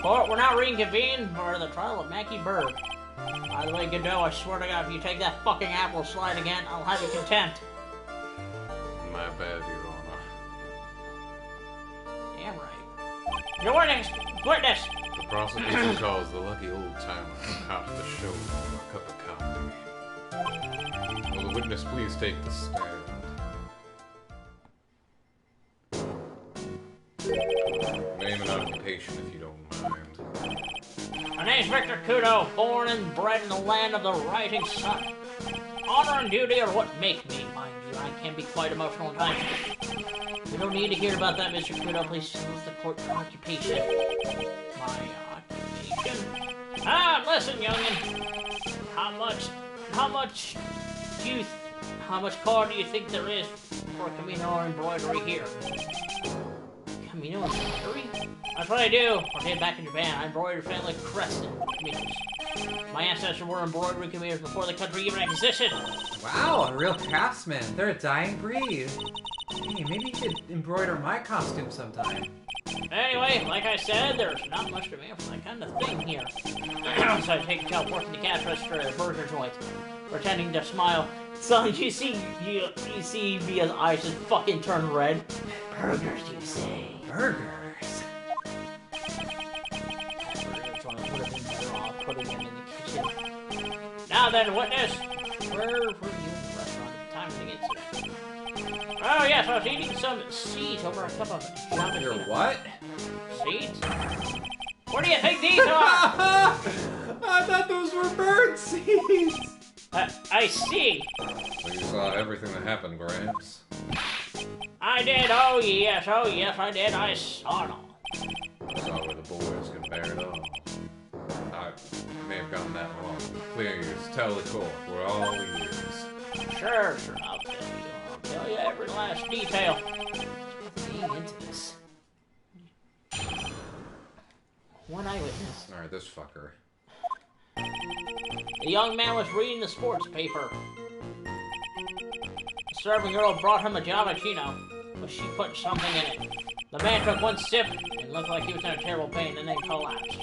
Court, we're now reconvened for the trial of Mackie Bird. By the way, Godot, I swear to God, if you take that fucking apple slide again, I'll have you contempt. My bad, Your Honor. Damn right. Your witness! Witness! The prosecution calls the lucky old timer out to the show for a cup of coffee. Will the witness please take the stand? Name and occupation, if you don't mind. My name's Victor Kudos, born and bred in the land of the rising sun. Honor and duty are what make me, mind you. I can be quite emotional at times. We don't need to hear about that, Mr. Kudos. Please tell us the court occupation. My occupation? Listen, youngin. How much cord do you think there is for Camino or embroidery here? Camino embroidery? That's what I do. Okay, back in Japan, I embroidered family crest and caminos. My ancestors were embroidery caminos before the country even existed. Wow, a real craftsman. They're a dying breed. Hey, maybe you could embroider my costume sometime. Anyway, like I said, there's not much demand for that kind of thing here. So I take a job working the cash register at a burger joint, pretending to smile. Son, you see Via's eyes just fucking turn red. Burgers, you say? Burgers? Burger joint would have been better off putting them in the kitchen. Now then, witness, where were you in the restaurant at the time to get to? Oh yes, I was eating some seeds over a cup of java. Your what? Seeds? What do you think these are? I thought those were bird seeds. I see. So you saw everything that happened, Gramps? I did. Oh yes, I did. I saw it all. You saw where the boys can bear it all. I may have gotten that wrong. Please, tell the court. We're all ears. Sure, I'll tell you. I'll tell you every last detail. Getting into this. One eyewitness. Alright, this fucker. The young man was reading the sports paper. The serving girl brought him a Javachino, but she put something in it. The man took one sip and looked like he was in a terrible pain and then collapsed.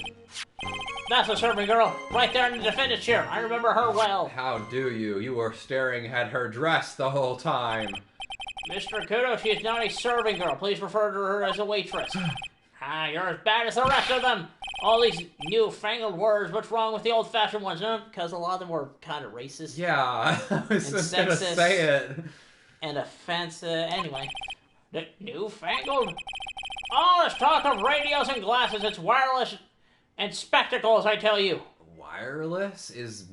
That's the serving girl, right there in the defendant's chair. I remember her well. How do you? You were staring at her dress the whole time. Mr. Kudos, she is not a serving girl. Please refer to her as a waitress. You're as bad as the rest of them. All these newfangled words. What's wrong with the old-fashioned ones? Because a lot of them were kind of racist. Yeah, I was just gonna say it. And offensive. Anyway. The newfangled? All this talk of radios and glasses. It's wireless and spectacles, I tell you. Wireless is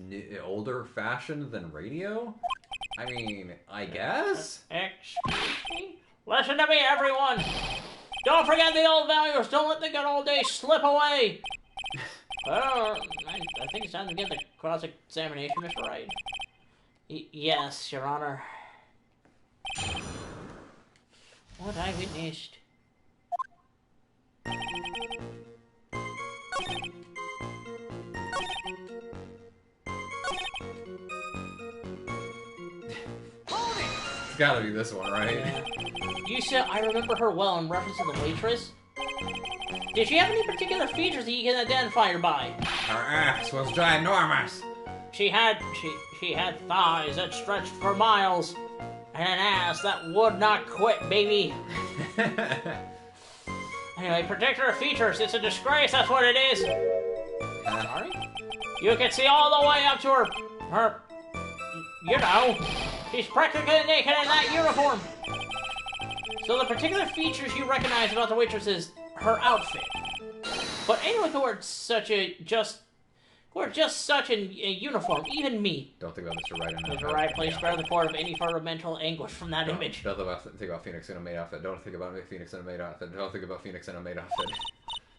older fashioned than radio? I mean, I guess? Excuse me? Listen to me, everyone. Don't forget the old values. Don't let the good old days slip away. Well, I think it's time to get the cross-examination, Mr. Wright. Yes, Your Honor. What I witnessed. It's gotta be this one, right? Yeah. You said I remember her well in reference to the waitress. Did she have any particular features that you can identify her by? Her ass was ginormous. She had thighs that stretched for miles, and an ass that would not quit, baby. Anyway, particular features. It's a disgrace. That's what it is. Sorry. You can see all the way up to her. You know, she's practically naked in that uniform. So the particular features you recognize about the waitress is her outfit. But anyone who wears just such a uniform, even me. Don't think about Mr. Wright in that. Mr. Wright, please spare the court of any further mental anguish from that image. Don't think about Phoenix in a maid outfit. Don't think about Phoenix in a maid outfit. Don't think about Phoenix in a maid outfit.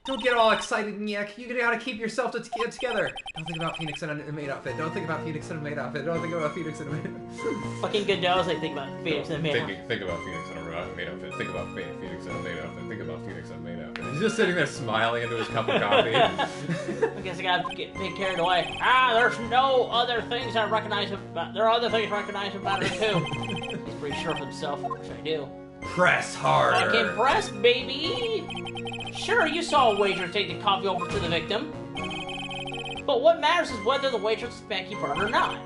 Don't get all excited, Nick. You gotta keep yourself together. Don't think about Phoenix in a maid outfit. Don't think about Phoenix in a maid outfit. Don't think about Phoenix in a maid outfit. Fucking good knows I think about Phoenix in a maid outfit. Think about Phoenix in a maid outfit. Think about Phoenix in a maid outfit. Think about Phoenix in a maid outfit. He's just sitting there smiling into his cup of coffee. I guess I gotta get carried away. There's no other things I recognize about. There are other things I recognize about her too. He's pretty sure of himself, which I do. Press harder. Fucking press, baby. Sure, you saw a waitress take the coffee over to the victim. But what matters is whether the waitress is Becky Bird or not.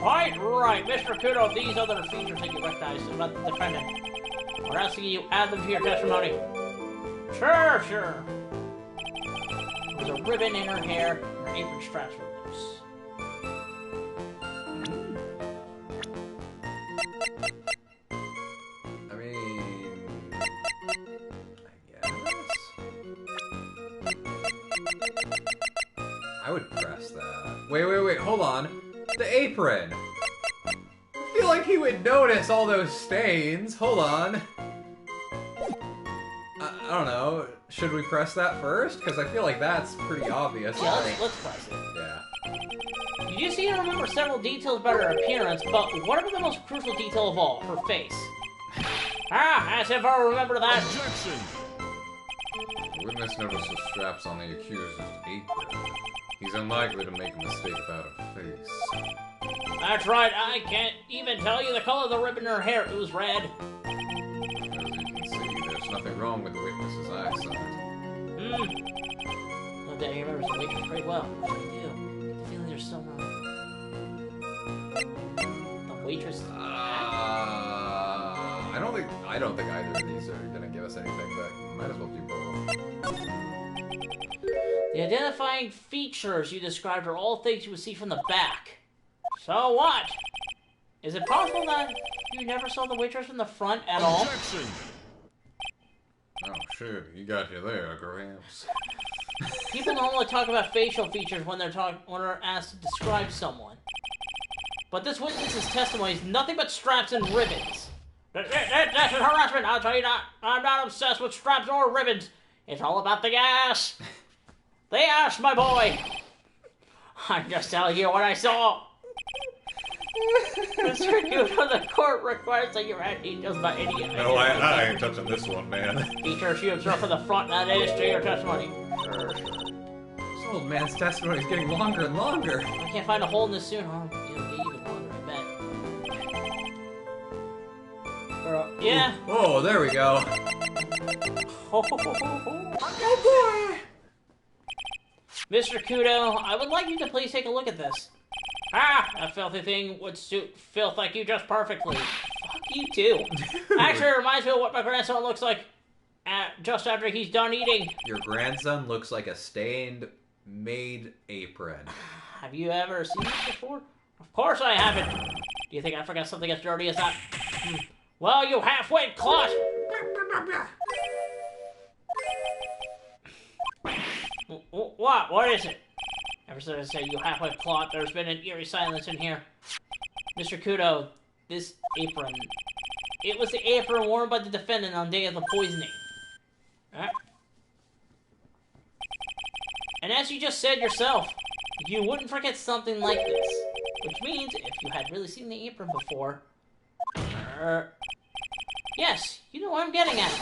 Right, Mr. Kudos, these other features that you recognize about the defendant. We're asking you add them to your testimony. Sure. There's a ribbon in her hair, and her apron straps were loose. I mean, I guess. I would press that. Wait, hold on. The apron. I feel like he would notice all those stains. Hold on. I don't know. Should we press that first? Because I feel like that's pretty obvious. Yeah, let's press it. Yeah. You just seem to remember several details about her appearance, but what about the most crucial detail of all? Her face. As if I remember that. Objection! The witness noticed the straps on the accused's apron. He's unlikely to make a mistake about a face. That's right, I can't even tell you the color of the ribbon in her hair. It was red. As you can see, there's nothing wrong with the witness's eyesight. No doubt he remembers the waitress pretty well. I do. The feeling there's some the waitress. I don't think either of these are gonna give us anything, but might as well do both. The identifying features you described are all things you would see from the back. So what? Is it possible that you never saw the waitress from the front at all? Objection! Oh, shit, you got you there, Gramps. People normally talk about facial features when they're asked to describe someone. But this witness's testimony is nothing but straps and ribbons. That's harassment, I'll tell you not. I'm not obsessed with straps or ribbons. It's all about the ass. The ass, my boy. I'm just telling you what I saw. Mr. Kudos, the court requires that you add details about any No, I ain't touching this one, man. features you observe from the front, that is to your testimony. Sure. old man's testimony is getting longer and longer. I can't find a hole in this soon. It'll get even longer, I bet. Yeah. Oh, there we go. Oh boy! Mr. Kudo, I would like you to please take a look at this. Ah, that filthy thing would suit filth like you just perfectly. Fuck you too. Actually, it reminds me of what my grandson looks like just after he's done eating. Your grandson looks like a stained maid apron. Have you ever seen this before? Of course I haven't. Do you think I forgot something as dirty as that? Well, you half-witted clot! What? What is it? Ever since I say you half-witted clot, there's been an eerie silence in here. Mr. Kudo, this apron. It was the apron worn by the defendant on the day of the poisoning. And as you just said yourself, you wouldn't forget something like this. Which means, if you had really seen the apron before... yes, you know what I'm getting at.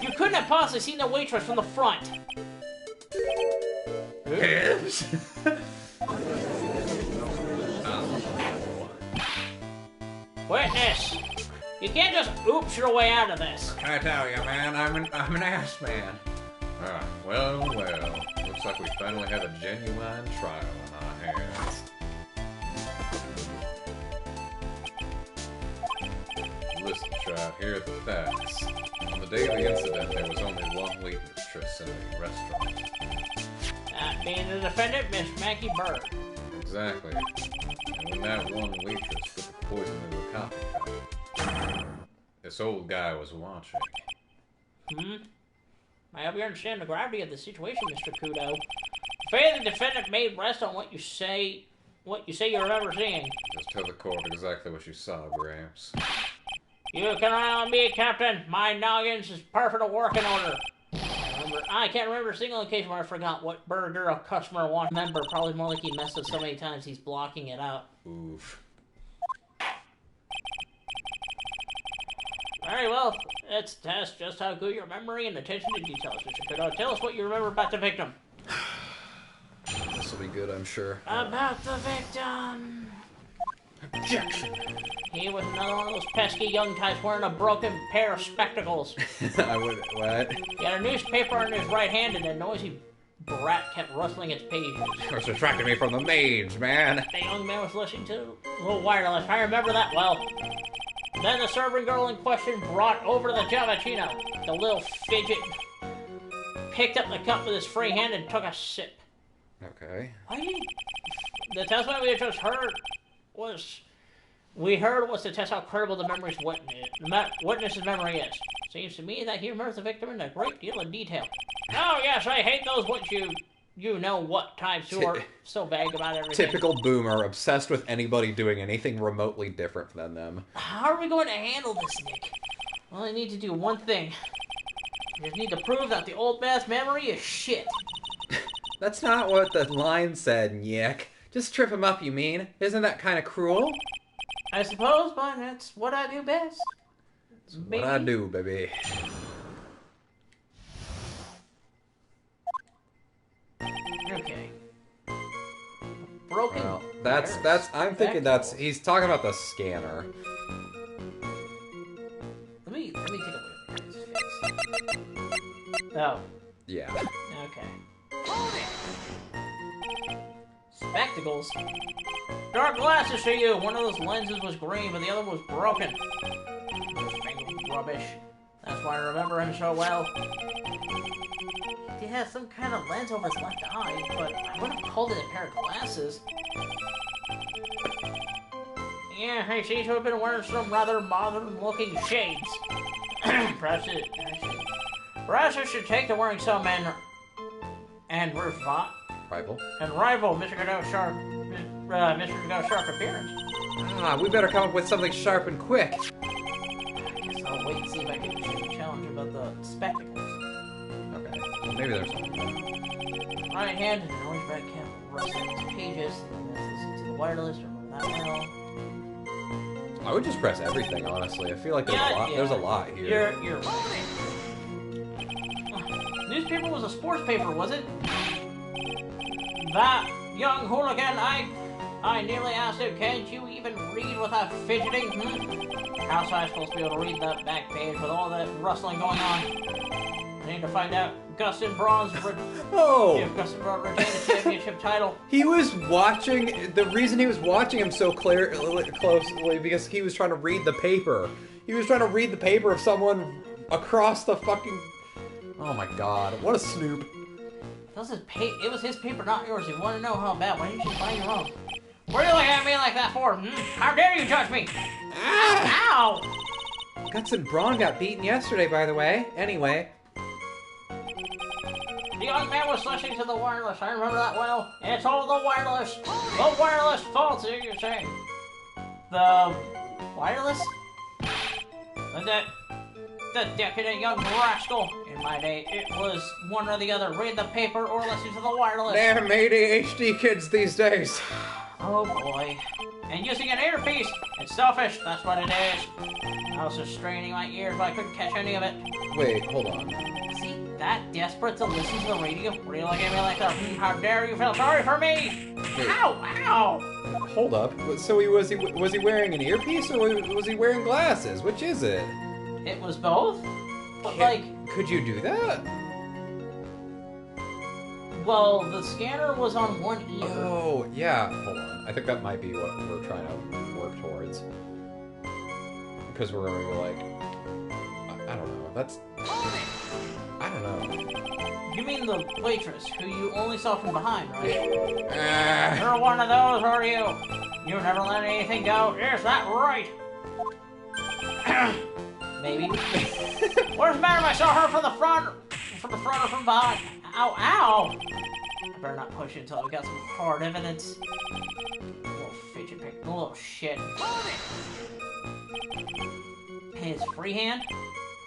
You couldn't have possibly seen the waitress from the front. Yes. Witness! You can't just oops your way out of this. Can I tell you, man? I'm an ass man. Ah, well. Looks like we finally have a genuine trial on our hands. Listen, child, here are the facts. On the day of the incident, there was only one waitress in the restaurant. That being the defendant, Miss Maggie Bird. Exactly. And when that one waitress put the poison into the coffee cup, this old guy was watching. I hope you understand the gravity of the situation, Mr. Kudo. Afraid the defendant may rest on what you say you remember seeing. Just tell the court exactly what you saw, Gramps. You can rely on me, Captain. My noggins is perfect working order. I can't remember a single occasion where I forgot what burger a customer wanted. Remember, probably more like he messed up so many times he's blocking it out. Oof. Very well. Let's test just how good your memory and attention to details, Mr. Kudo. Tell us what you remember about the victim. This will be good, I'm sure. About the victim. Objection. He was another one of those pesky young types wearing a broken pair of spectacles. I would. What? He had a newspaper in his right hand, and a noisy brat kept rustling its pages. What's distracting me from the maids, man? The young man was listening to a little wireless. I remember that well. Then the servant girl in question brought over the Javachino. The little fidget picked up the cup with his free hand and took a sip. Okay. The testimony we just heard was to test how credible the witness's memory is. Seems to me that he remembers the victim in a great deal of detail. Oh yes, I hate those you know what types who are so vague about everything. Typical boomer, obsessed with anybody doing anything remotely different than them. How are we going to handle this, Nick? Well, I need to do one thing. We just need to prove that the old man's memory is shit. That's not what the line said, Nyek. Just trip him up, you mean? Isn't that kind of cruel? I suppose, but that's what I do best. What I do, baby. Okay. Broken. Well, I'm thinking he's talking about the scanner. Let me take a look at his face. Oh. Yeah. Okay. Spectacles? Dark glasses for you! One of those lenses was green, but the other was broken. Those fangled rubbish. That's why I remember him so well. He has some kind of lens over his left eye, but I wouldn't have called it a pair of glasses. Yeah, he seems to have been wearing some rather modern-looking shades. Perhaps I should take to wearing some and rival Mr. Godot's sharp appearance. Ah, we better come up with something sharp and quick. I guess I'll wait and see if I can challenge about the spectacles. Okay, well, maybe there's something. Right hand and an orange back cap rustling its pages, and then listen to the wireless or that well. I would just press everything, honestly. I feel like there's a lot here. You're right. Newspaper was a sports paper, was it? That young hooligan, I nearly asked him, can't you even read without fidgeting? How's I supposed to be able to read that back page with all that rustling going on? I need to find out. Gustin Braun's if Gustin Braun retained the championship title. He was watching. The reason he was watching him so closely because he was trying to read the paper. He was trying to read the paper of someone across the fucking. Oh my god! What a snoop! It was his paper, not yours. If you want to know how bad, why didn't you buy your own? What are you looking at me like that for? How dare you judge me? Ah! Ow! Guts and Braun got beaten yesterday, by the way. Anyway. The young man was listening to the wireless. I remember that well. It's all the wireless. The wireless fault, you're saying. The wireless? The decadent young rascal. In my day, it was one or the other. Read the paper or listen to the wireless. Damn ADHD kids these days. Oh boy. And using an earpiece. It's selfish, that's what it is. I was just straining my ears, but I couldn't catch any of it. Wait, hold on. See, that desperate to listen to the radio? Really looking at me like that? How dare you feel sorry for me? Wait. Ow! Ow! Hold up. So was he wearing an earpiece or was he wearing glasses? Which is it? It was both? But Could you do that? well, the scanner was on one ear. Oh, yeah. Hold on. I think that might be what we're trying to work towards. Because we're going to go like... I don't know. That's... I don't know. You mean the waitress, who you only saw from behind, right? Ah. You're one of those, are you? You never let anything go. Is that right? Maybe. What's the matter if I saw her from the front or from behind? Ow, ow! I better not push it until we got some hard evidence. Little fidget pick, little shit. His free hand?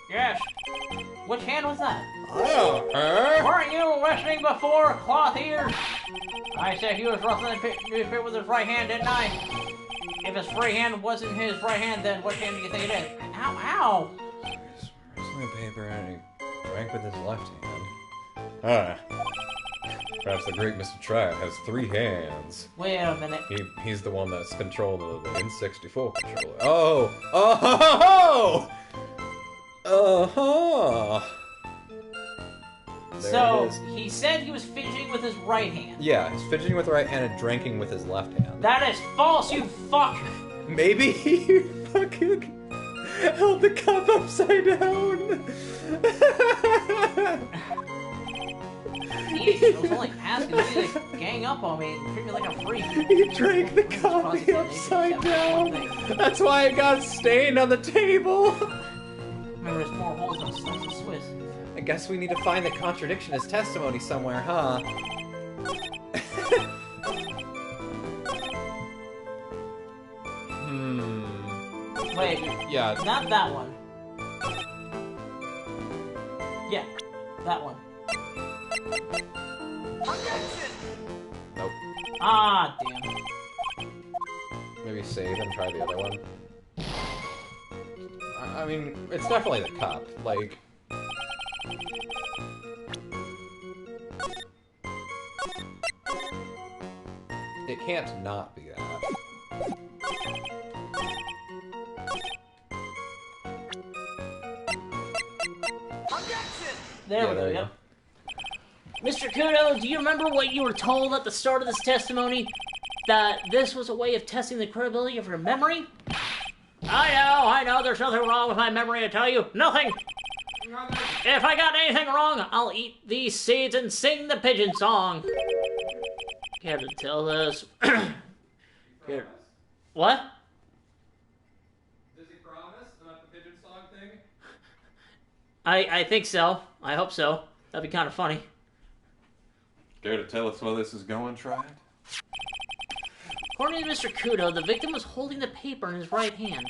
Yes. Which hand was that? Oh, Weren't you listening before, cloth ears? I said he was ruffling the newspaper with his right hand, didn't I? If his free hand wasn't his right hand, then what hand do you think it is? Ow, ow! Wrestling paper and he drank with his left hand. Perhaps the great Mr. Triad has 3 hands. Wait a minute. He's the one that's controlled the N64 controller. Oh! Oh! Uh-huh! So, he said he was fidgeting with his right hand. Yeah, he's fidgeting with the right hand and drinking with his left hand. That is false, you fuck! Maybe he fucking held the cup upside down. Jeez, I was only asking you to gang up on me and treat me like a freak. He drank the coffee upside down. That's why it got stained on the table. Remember, there's more holes than a slice of Swiss. I guess we need to find the contradiction as testimony somewhere, huh? Wait, Yeah. not that one. Yeah, that one. Nope. Ah, damn. Maybe save and try the other one. I mean, it's definitely the cup. Like... It can't not be that. There we go. you go. Mr. Kudos, do you remember what you were told at the start of this testimony? That this was a way of testing the credibility of your memory? I know, there's nothing wrong with my memory, I tell you. Nothing! If I got anything wrong, I'll eat these seeds and sing the pigeon song. Care to tell us? Here. What? Does he promise about the pigeon song thing? I think so. I hope so. That'd be kind of funny. Care to tell us where this is going, Triad? According to Mr. Kudo, the victim was holding the paper in his right hand,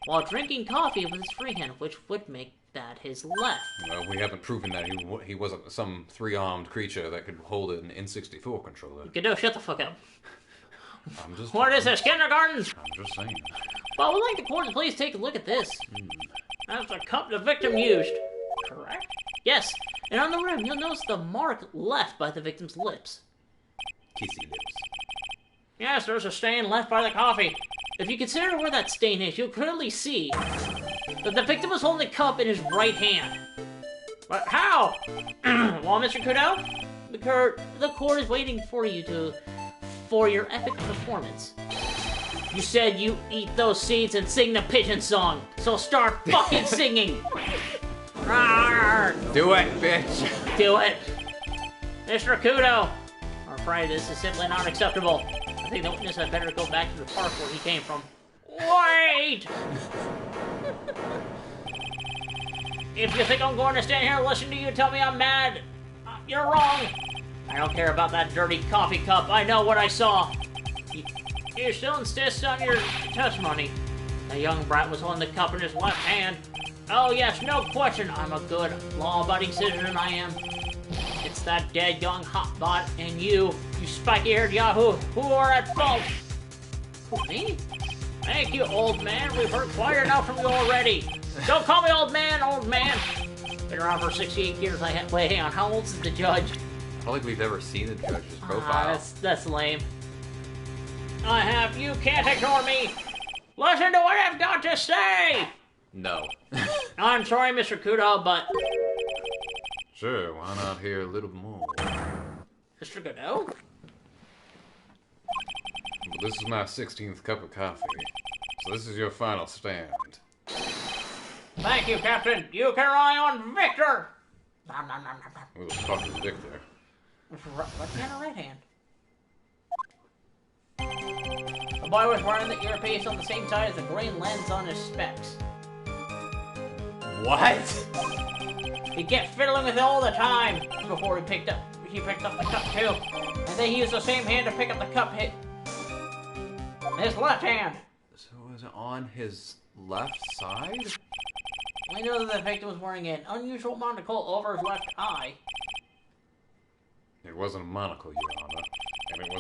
while drinking coffee with his free hand, which would make that his left. Well, we haven't proven that he wasn't some 3-armed creature that could hold an N64 controller. Kudo, shut the fuck up. I'm just... What is this, kindergarten? I'm just saying. Well, we'd like the court to please take a look at this. That's the cup the victim used. Correct? Yes, and on the rim, you'll notice the mark left by the victim's lips. kissy lips. Yes, there's a stain left by the coffee. If you consider where that stain is, you'll clearly see that the victim was holding the cup in his right hand. But how? Well, Mr. Kudo, the court is waiting for you for your epic performance. You said you eat those seeds and sing the pigeon song, so start fucking singing! Rawr. Do it, bitch! Do it! Mr. Kudo! I'm afraid this is simply not acceptable. I think the witness had better go back to the park where he came from. Wait! If you think I'm going to stand here and listen to you tell me I'm mad, you're wrong. I don't care about that dirty coffee cup. I know what I saw. You still insist on your testimony. The young brat was holding the cup in his left hand. Oh yes, no question. I'm a good, law-abiding citizen, I am. It's that dead young hotbot and you spiky-haired yahoo, who are at fault. Who, me? Thank you, old man. We've heard quite enough from you already. Don't call me old man, old man. Been around for 68 years. Wait, hang on. How old is the judge? I don't think we've ever seen the judge's profile. That's lame. You can't ignore me. Listen to what I've got to say. No. I'm sorry, Mr. Kudo, but... Sure, why not hear a little more? Mr. Kudo? Well, this is my 16th cup of coffee, so this is your final stand. Thank you, Captain. You can rely on Victor. Who the fuck is Victor? Left hand or right hand? The boy was wearing the earpiece on the same side as the green lens on his specs. What? He'd get fiddling with it all the time before he picked up the cup too. And then he used the same hand to pick up the cup his left hand. So was it on his left side? We know that the victim was wearing an unusual monocle over his left eye. It wasn't a monocle, Your Honor, and it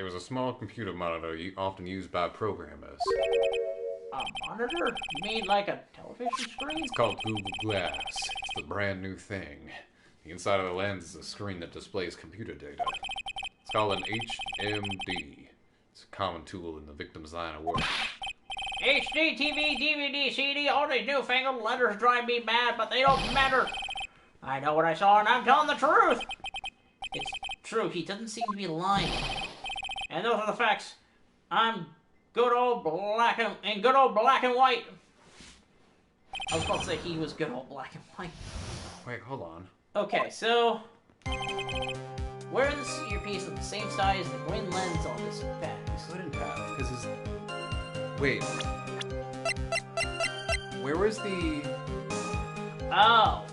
was a small computer monitor often used by programmers. A monitor? You mean like a television screen? It's called Google Glass. It's the brand new thing. The inside of the lens is a screen that displays computer data. It's called an HMD. It's a common tool in the victim's line of work. HD, TV, DVD, CD, all these newfangled letters drive me mad, but they don't matter. I know what I saw, and I'm telling the truth. It's true, he doesn't seem to be lying. And those are the facts. I'm good old black and white. I was about to say he was good old black and white. Wait, hold on. Okay, so wearing this earpiece of the same size as the green lens on his specs. Couldn't have, because his... Wait. Where was the... Oh.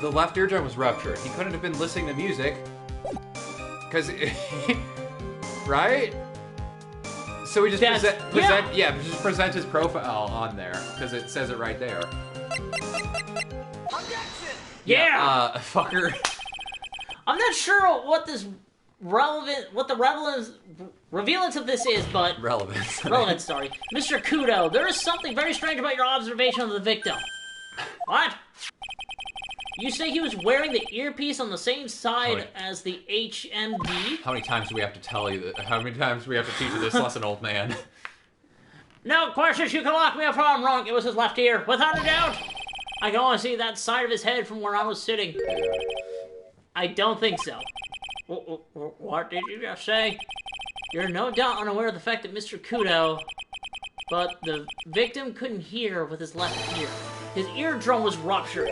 The left eardrum was ruptured. He couldn't have been listening to music. Because... right? So we just just present his profile on there, because it says it right there. Yeah! Fucker. I'm not sure what the relevance of this is, but... Relevance, sorry. Mr. Kudo, there is something very strange about your observation of the victim. What? You say he was wearing the earpiece on the same side as the HMD? How many times do we have to tell you that? How many times do we have to teach you this lesson, old man? No questions, you can lock me up if I'm wrong. It was his left ear, without a doubt. I can only see that side of his head from where I was sitting. I don't think so. What did you just say? You're no doubt unaware of the fact that Mr. Kudo, but the victim couldn't hear with his left ear. His eardrum was ruptured.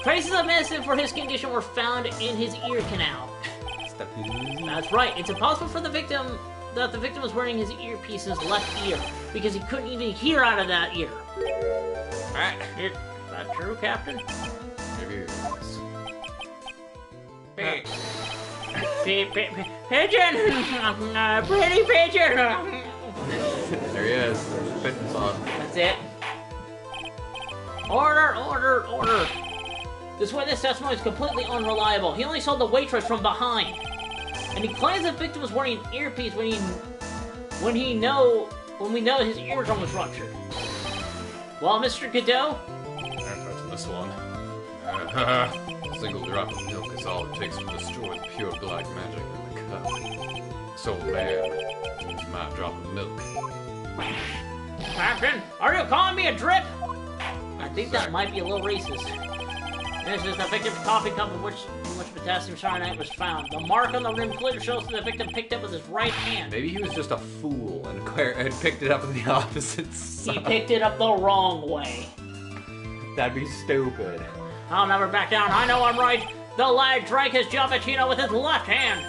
Traces of medicine for his condition were found in his ear canal. That's right. It's impossible for the victim was wearing his earpiece in his left ear because he couldn't even hear out of that ear. Is that true, Captain? Maybe it is. Pigeon! Pretty pigeon! There he is. There's the pigeon song. That's it. Order! This witness testimony is completely unreliable. He only saw the waitress from behind. And he claims the victim was wearing an earpiece when we know his eardrum was ruptured. Well, Mr. Kudo? I'm touching this one. A single drop of milk is all it takes to destroy the pure black magic in the cup. This old man is my drop of milk. Captain, are you calling me a drip? I think that might be a little racist. This is the victim's coffee cup in which potassium cyanide was found. The mark on the rim clearly shows that the victim picked up with his right hand. Maybe he was just a fool and picked it up in the opposite side. He picked it up the wrong way. That'd be stupid. I'll never back down. I know I'm right. The lad drank his Giovacchino with his left hand.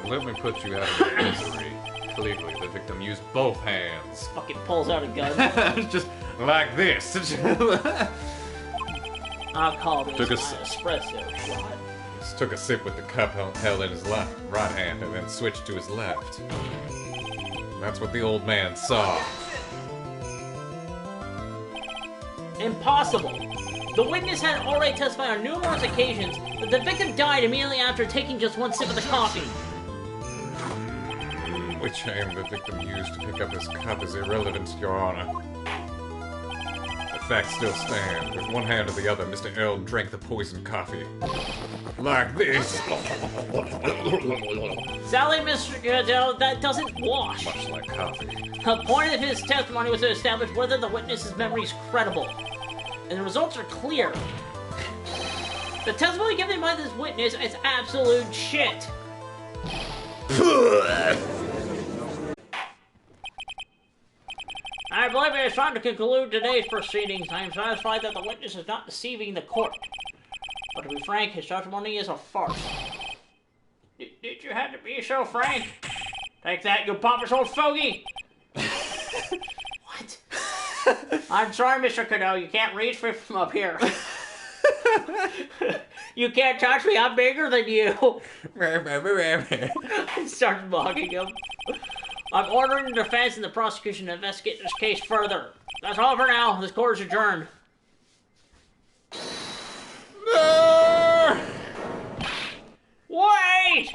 Let me put you out of your misery. Clearly, the victim used both hands. Fucking pulls out a gun. Just like this. I'll call this Took my a espresso shot. Just took a sip with the cup held in his right hand and then switched to his left. That's what the old man saw. Impossible. The witness had already testified on numerous occasions that the victim died immediately after taking just one sip of the coffee. Which hand the victim used to pick up his cup is irrelevant, Your Honor. The fact still stands. With one hand or the other, Mr. Earl drank the poisoned coffee. Like this. Sadly, Mr. Goodell, that doesn't wash. Much like coffee. The point of his testimony was to establish whether the witness's memory is credible. And the results are clear. The testimony given by this witness is absolute shit. I believe it is time to conclude today's proceedings. I am satisfied that the witness is not deceiving the court. But to be frank, his testimony is a farce. Did you have to be so frank? Take that, you pompous old fogey! What? I'm sorry, Mr. Kudos, you can't reach me from up here. You can't touch me, I'm bigger than you. He starts mocking him. I'm ordering the defense and the prosecution to investigate this case further. That's all for now. This court is adjourned. No! Wait!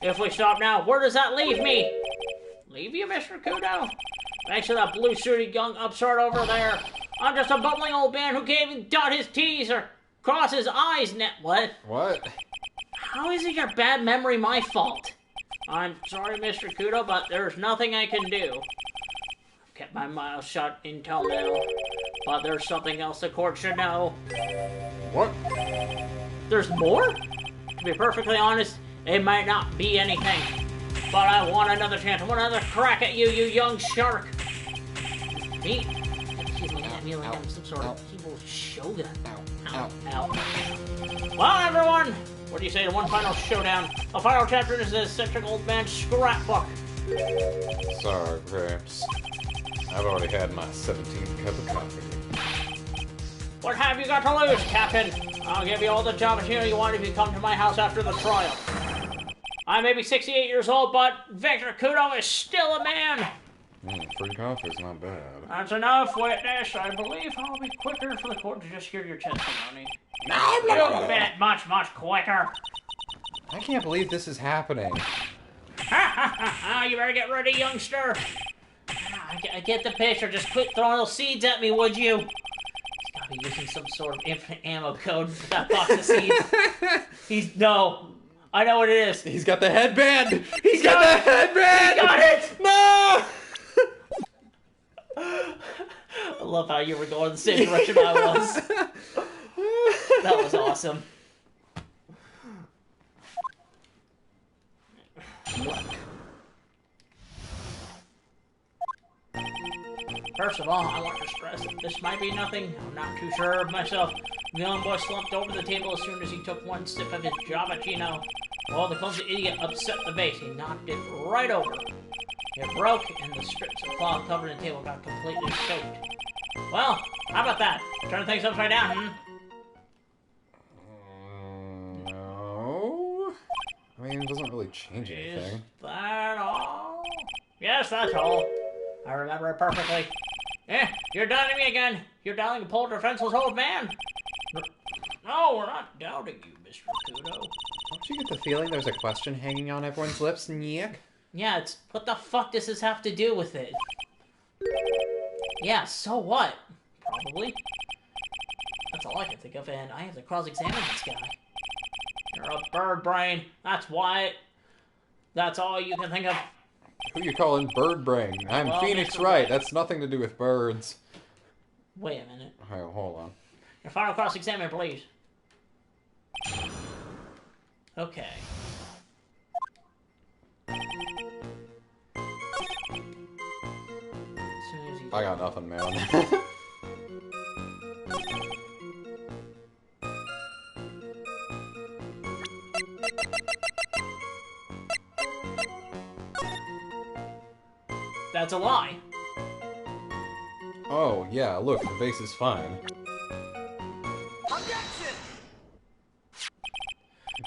If we stop now, where does that leave me? Leave you, Mr. Kudos? Thanks to that blue-suited young upstart over there. I'm just a bumbling old man who can't even dot his T's or cross his I's net. What? What? How is it your bad memory my fault? I'm sorry, Mr. Kudos, but there's nothing I can do. I've kept my mouth shut until now, but there's something else the court should know. What? There's more? To be perfectly honest, it might not be anything. But I want another chance, I want another crack at you, you young shark. Me? He's looking at me like I'm some sort of evil shogun. Ow. Ow. Well, everyone, what do you say to one final showdown? A final chapter in this eccentric old man's scrapbook. Sorry, Gramps. I've already had my 17th cup of coffee. What have you got to lose, Captain? I'll give you all the Giovacchino you want if you come to my house after the trial. I may be 68 years old, but Victor Kudos is still a man. Free coffee's not bad. That's enough, witness. I believe I'll be quicker for the court to just hear your testimony. No! You bet much quicker. I can't believe this is happening. You better get ready, youngster. I get the picture. Just quit throwing those seeds at me, would you? He's gotta be using some sort of infinite ammo code for that box of seeds. No. I know what it is. He's got the headband! He's got the headband! He got it! No! I love how you were going the same direction I was. That was awesome. First of all, I want to stress that this might be nothing. I'm not too sure of myself. The young boy slumped over the table as soon as he took one sip of his Giovacchino. Well, the clumsy idiot upset the vase. He knocked it right over. It broke, and the strips of cloth covering the table got completely soaked. Well, how about that? Turn things upside down, No. I mean, it doesn't really change Is anything. that all? Yes, that's all. I remember it perfectly. You're doubting me again. You're doubting a poor defenseless old man. No, we're not doubting you, Mr. Kudos. Don't you get the feeling there's a question hanging on everyone's lips, Nick? Yeah, it's what the fuck does this have to do with it? Yeah, so what? Probably. That's all I can think of, and I have to cross-examine this guy. You're a bird brain. That's why. That's all you can think of. Who you calling bird brain? I'm Well, Phoenix Mr. Wright. Wright. That's nothing to do with birds. Wait a minute. Alright, hold on. Your final cross-examine, please. Okay. As soon as you... I got nothing, man. That's a lie. Oh, yeah, look, the vase is fine.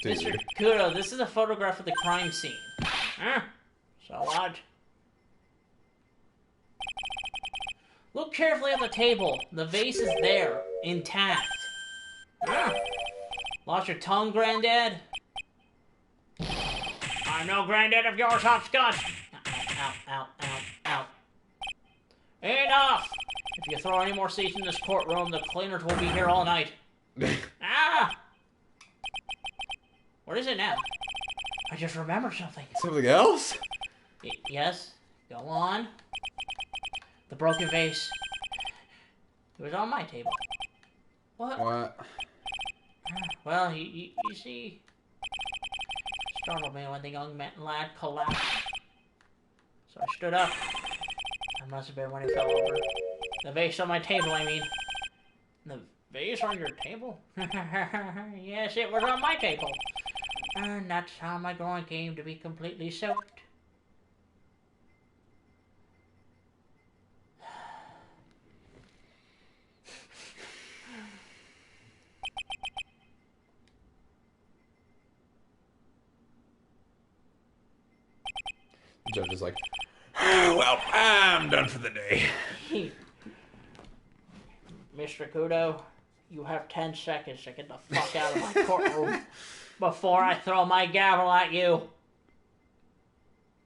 Dude. Mr. Kudo, this is a photograph of the crime scene. Huh? So what? Look carefully at the table. The vase is there, intact. Huh? Lost your tongue, Granddad? I'm no granddad of yours, hopscotch! Ow, ow, ow, ow. Enough! If you throw any more seats in this courtroom, the cleaners will be here all night. Ah! What is it now? I just remembered something. Something else? Yes? Go on. The broken vase. It was on my table. What? What? Well, you see... Startled me when the young lad collapsed. So I stood up. That must have been when he fell over. The vase on my table, I mean. The vase on your table? Yes, it was on my table. And that's how my groin came to be completely soaked. The judge is like, "Ah, well, I'm done for the day." Mr. Kudo, you have 10 seconds to get the fuck out of my courtroom before I throw my gavel at you.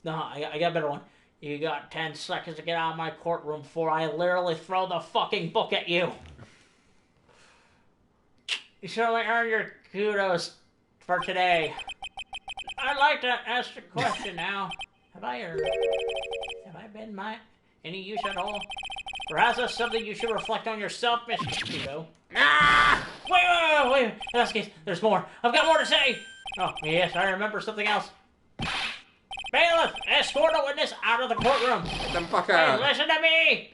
No, I got a better one. You got 10 seconds to get out of my courtroom before I literally throw the fucking book at you. You certainly earned your kudos for today. I'd like to ask a question now. Have I been any use at all? Perhaps that's something you should reflect on yourself, Mr. Kudo. Ah! Wait. In this case, there's more. I've got more to say. Oh, yes, I remember something else. Bailiff, escort a witness out of the courtroom. Get them fuck Hey, out. listen to me.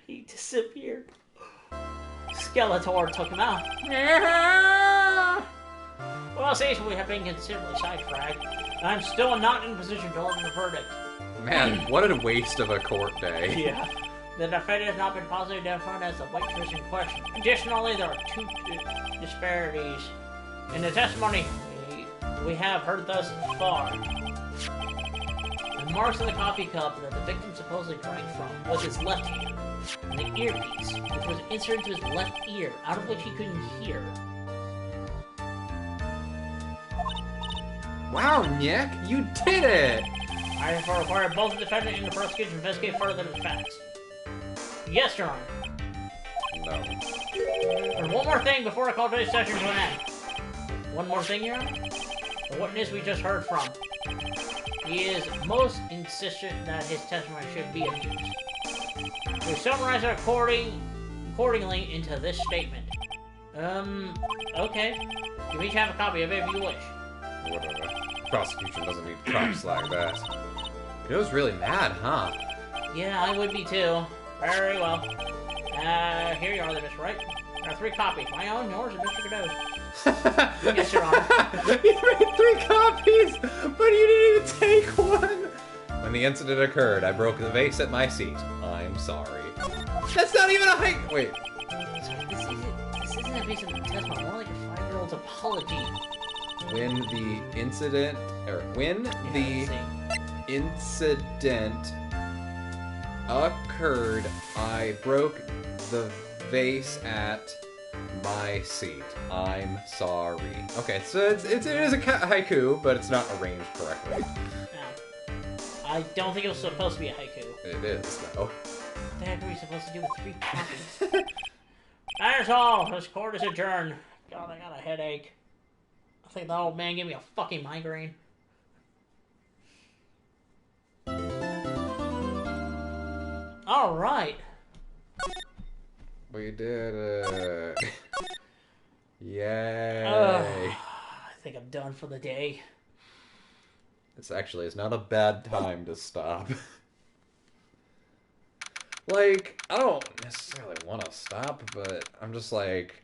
He disappeared. Skeletor took him out. Well, since we have been considerably sidetracked, I'm still not in a position to learn the verdict. Man, what a waste of a court day. Yeah. The defendant has not been positively identified as the waitress in question. Additionally, there are two disparities in the testimony we have heard thus far. The marks of the coffee cup that the victim supposedly drank from was his left hand, and the earpiece, which was inserted into his left ear, out of which he couldn't hear. Wow, Nick, you did it! I therefore require both the defendant and the prosecution to investigate further the facts. Yes, Your Honor. No. And one more thing before I call today's session to an end. One more thing, Your Honor. The witness we just heard from. He is most insistent that his testimony should be abused. We summarize it accordingly into this statement. Okay. You each have a copy of it if you wish. Whatever. Prosecution doesn't need props like that. It was really mad, huh? Yeah, I would be too. Very well. Here you are, then, Mr. Wright. There are 3 copies. My own, yours, and Mr. Kudos. Yes, Your Honor. You made 3 copies, but you didn't even take one! When the incident occurred, I broke the vase at my seat. I'm sorry. That's not even a hike! Wait. Sorry, this isn't a piece of testimony. More like a 5-year-old's apology. When the incident occurred, I broke the vase at my seat. I'm sorry. Okay, so it is a haiku, but it's not arranged correctly. No. I don't think it was supposed to be a haiku. It is, though. What the heck are we supposed to do with 3 copies? That's all. This court is adjourned. God, I got a headache. I think that old man gave me a fucking migraine. All right. We did it. Yay. I think I'm done for the day. It's not a bad time to stop. Like, I don't necessarily want to stop, but I'm just like,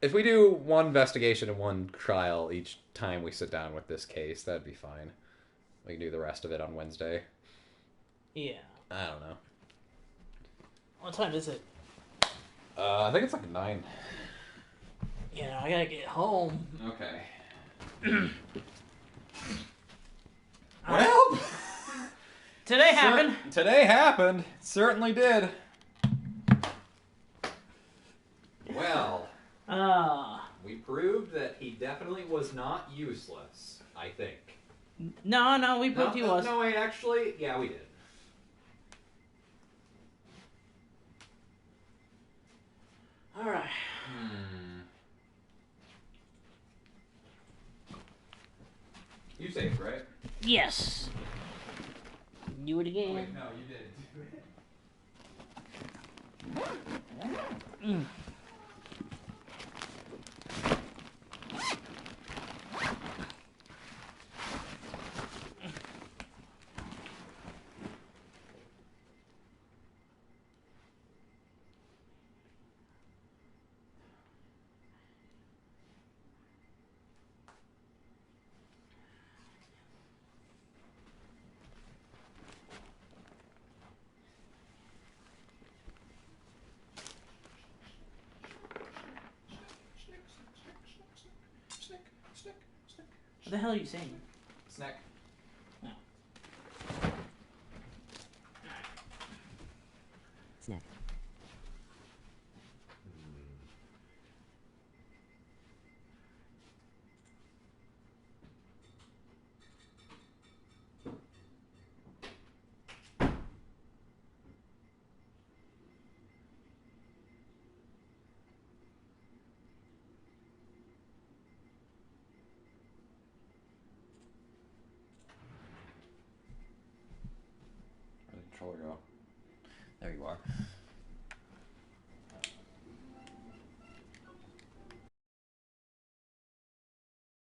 if we do one investigation and one trial each time we sit down with this case, that'd be fine. We can do the rest of it on Wednesday. Yeah. I don't know. What time is it? I think it's like 9. Yeah, I gotta get home. Okay. Well, Today happened. Today happened. It certainly did. Well, we proved that he definitely was not useless, I think. No, we proved he was. No, wait, actually, yeah, we did. All right. You saved, right? Yes. Do it again. Wait, no, you didn't. What the hell are you saying? Snack. Snack. Where did the controller go? There you are.